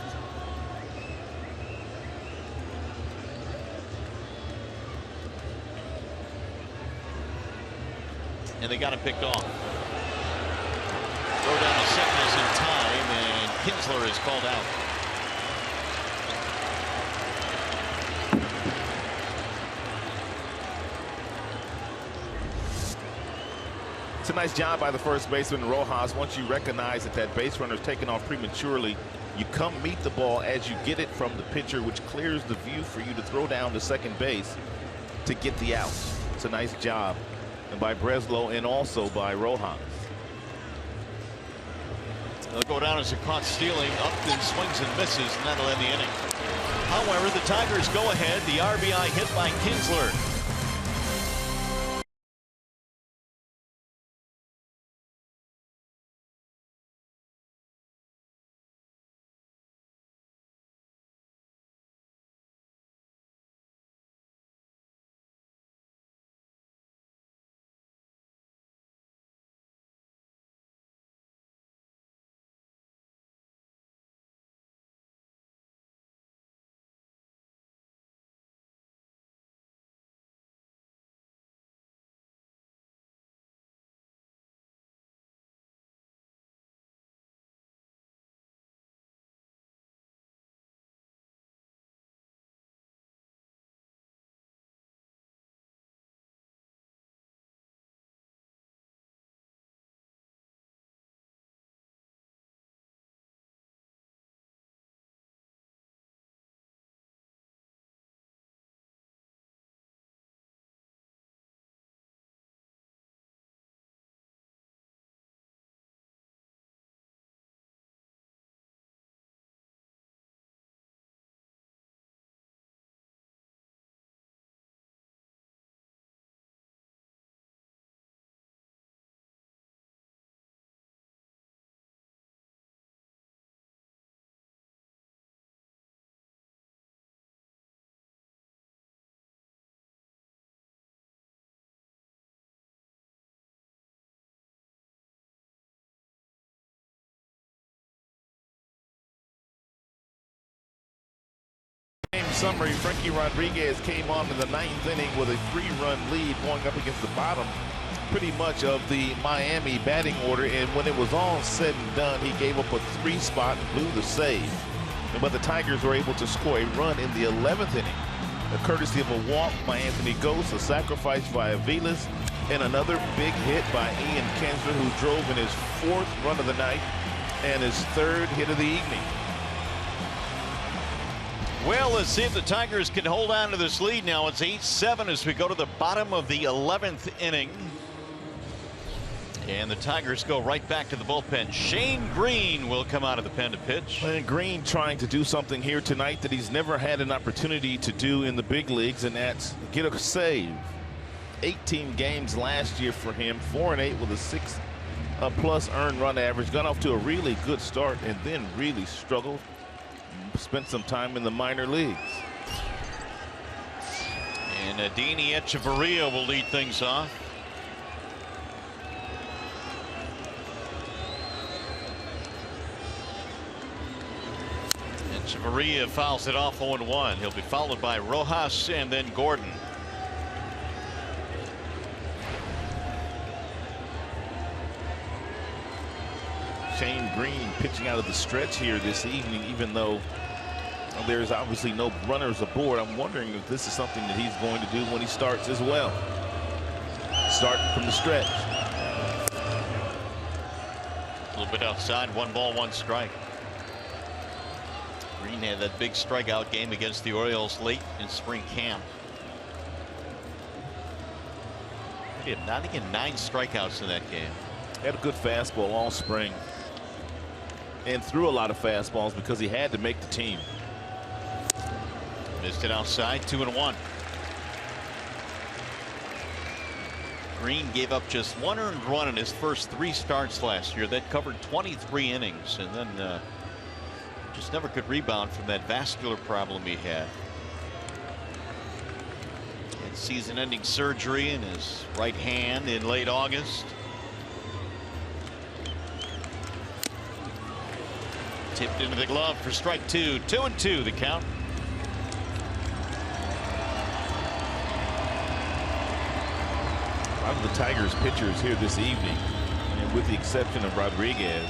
And they got him picked off. Throw down to second is in time, and Kinsler is called out. It's a nice job by the first baseman, Rojas. Once you recognize that that base runner is taken off prematurely, you come meet the ball as you get it from the pitcher, which clears the view for you to throw down to second base to get the out. It's a nice job and by Breslow and also by Rojas. They'll go down as a caught stealing. Upton swings and misses, and that'll end the inning. However, the Tigers go ahead. The RBI hit by Kinsler. summary, Frankie Rodriguez came on in the 9th inning with a 3-run lead going up against the bottom pretty much of the Miami batting order, and when it was all said and done, he gave up a 3 spot and blew the save. But the Tigers were able to score a run in the 11th inning, courtesy of a walk by Anthony Gose, a sacrifice by Aviles, and another big hit by Ian Kinsler, who drove in his 4th run of the night and his 3rd hit of the evening. Well, let's see if the Tigers can hold on to this lead now. It's 8-7 as we go to the bottom of the 11th inning. And the Tigers go right back to the bullpen. Shane Green will come out of the pen to pitch. And Green trying to do something here tonight that he's never had an opportunity to do in the big leagues, and that's get a save. 18 games last year for him, 4-8 with a 6+ earned run average. Got off to a really good start and then really struggled. Spent some time in the minor leagues. And Adeiny Echeverria will lead things off. Echeverria fouls it off 0-1. He'll be followed by Rojas and then Gordon. Shane Green pitching out of the stretch here this evening, even though there's obviously no runners aboard. I'm wondering if this is something that he's going to do when he starts as well. Start from the stretch. A little bit outside, 1 ball, 1 strike. Green had that big strikeout game against the Orioles late in spring camp. He had, I think, 9 strikeouts in that game. Had a good fastball all spring and threw a lot of fastballs because he had to make the team. Missed it outside, 2-1. Green gave up just 1 earned run in his first 3 starts last year. That covered 23 innings, and then just never could rebound from that vascular problem he had. Had season-ending surgery in his right hand in late August. Tipped into the glove for strike 2. 2-2 the count. A lot of the Tigers pitchers here this evening, and with the exception of Rodriguez,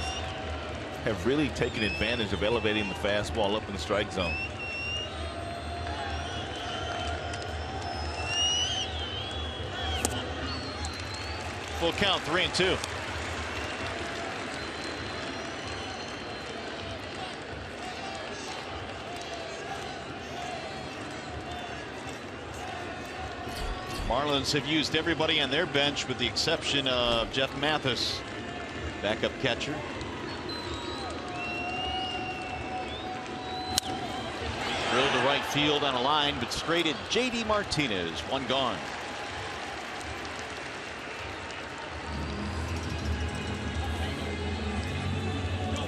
have really taken advantage of elevating the fastball up in the strike zone. Full count, 3-2. Marlins have used everybody on their bench with the exception of Jeff Mathis, backup catcher. Drilled to right field on a line, but straight at J.D. Martinez. 1 gone.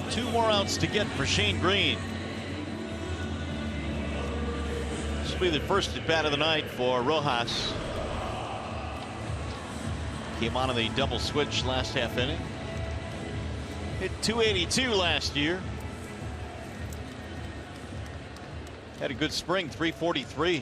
Two more outs to get for Shane Green. This will be the first at bat of the night for Rojas. Came on in the double switch last half inning. Hit .282 last year. Had a good spring, .343.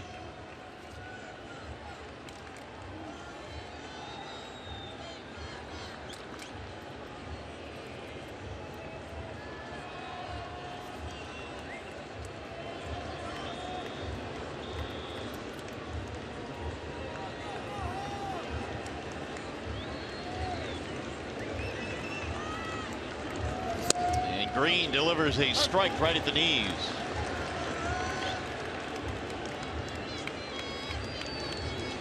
Green delivers a strike right at the knees.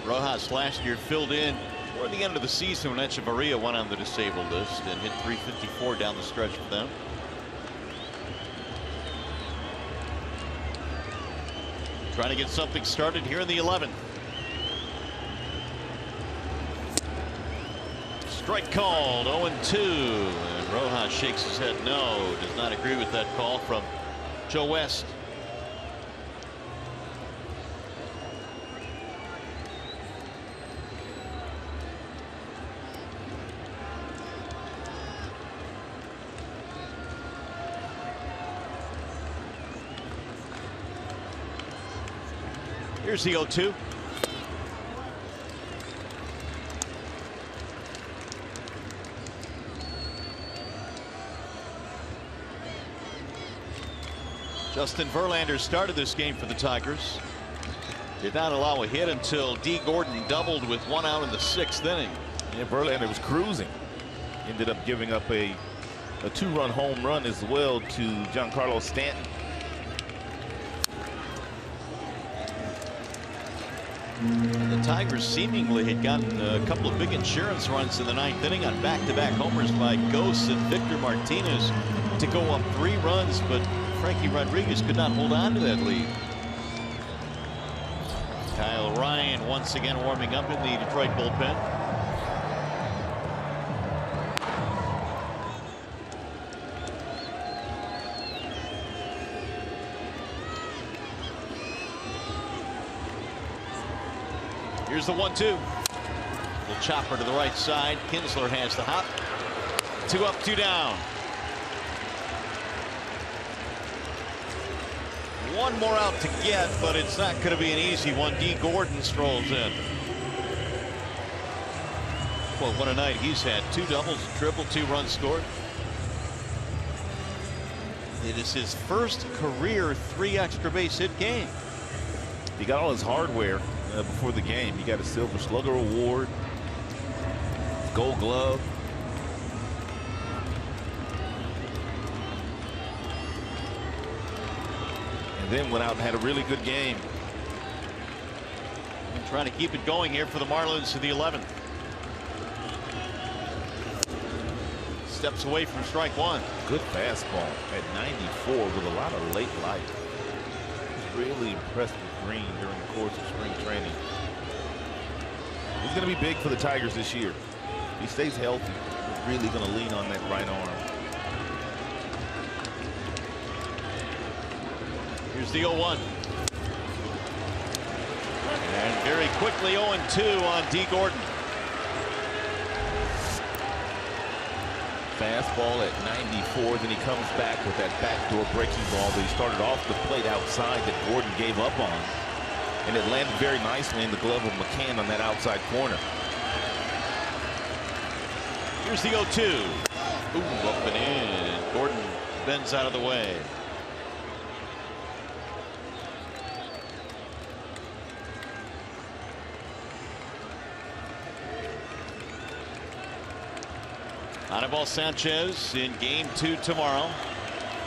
Rojas last year filled in toward the end of the season when Echeverria went on the disabled list and hit .354 down the stretch for them. Trying to get something started here in the 11th. Strike called, 0-2, and Rojas shakes his head no, does not agree with that call from Joe West. Here's the 0-2. Justin Verlander started this game for the Tigers. Did not allow a hit until D. Gordon doubled with 1 out in the 6th inning. Yeah, Verlander was cruising. Ended up giving up a 2-run home run as well to Giancarlo Stanton. The Tigers seemingly had gotten a couple of big insurance runs in the 9th inning on back-to-back homers by Ghosts and Victor Martinez to go up 3 runs, but Frankie Rodriguez could not hold on to that lead. Kyle Ryan once again warming up in the Detroit bullpen. Here's the 1-2. Little chopper to the right side. Kinsler has the hop. 2 up, 2 down. 1 more out to get, but it's not going to be an easy one. D. Gordon strolls in. Well, what a night he's had. 2 doubles, a triple, 2 runs scored. It is his first career 3 extra base hit game. He got all his hardware before the game. He got a Silver Slugger Award, Gold Glove. And then went out and had a really good game. And trying to keep it going here for the Marlins to the 11th. Steps away from strike 1. Good fastball at 94 with a lot of late life. Really impressed with Green during the course of spring training. He's going to be big for the Tigers this year. If he stays healthy, he's really going to lean on that right arm. Here's the 0-1. And very quickly 0-2 on D. Gordon. Fastball at 94, then he comes back with that backdoor breaking ball that he started off the plate outside that Gordon gave up on. And it landed very nicely in the glove of McCann on that outside corner. Here's the 0-2. Ooh, up and in. Gordon bends out of the way. Anibal Sanchez in game 2 tomorrow.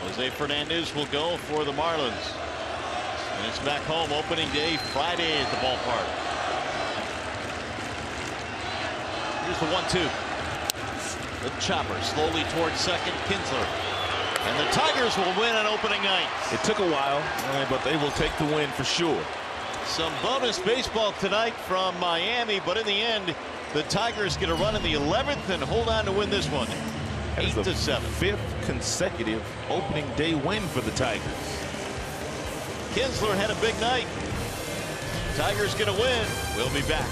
Jose Fernandez will go for the Marlins. And it's back home opening day Friday at the ballpark. Here's the 1-2. The chopper slowly towards second. Kinsler. And the Tigers will win on opening night. It took a while, but they will take the win for sure. Some bonus baseball tonight from Miami, but in the end, the Tigers get a run in the 11th and hold on to win this one. 8-7. 5th consecutive opening day win for the Tigers. Kinsler had a big night. Tigers gonna win. We'll be back.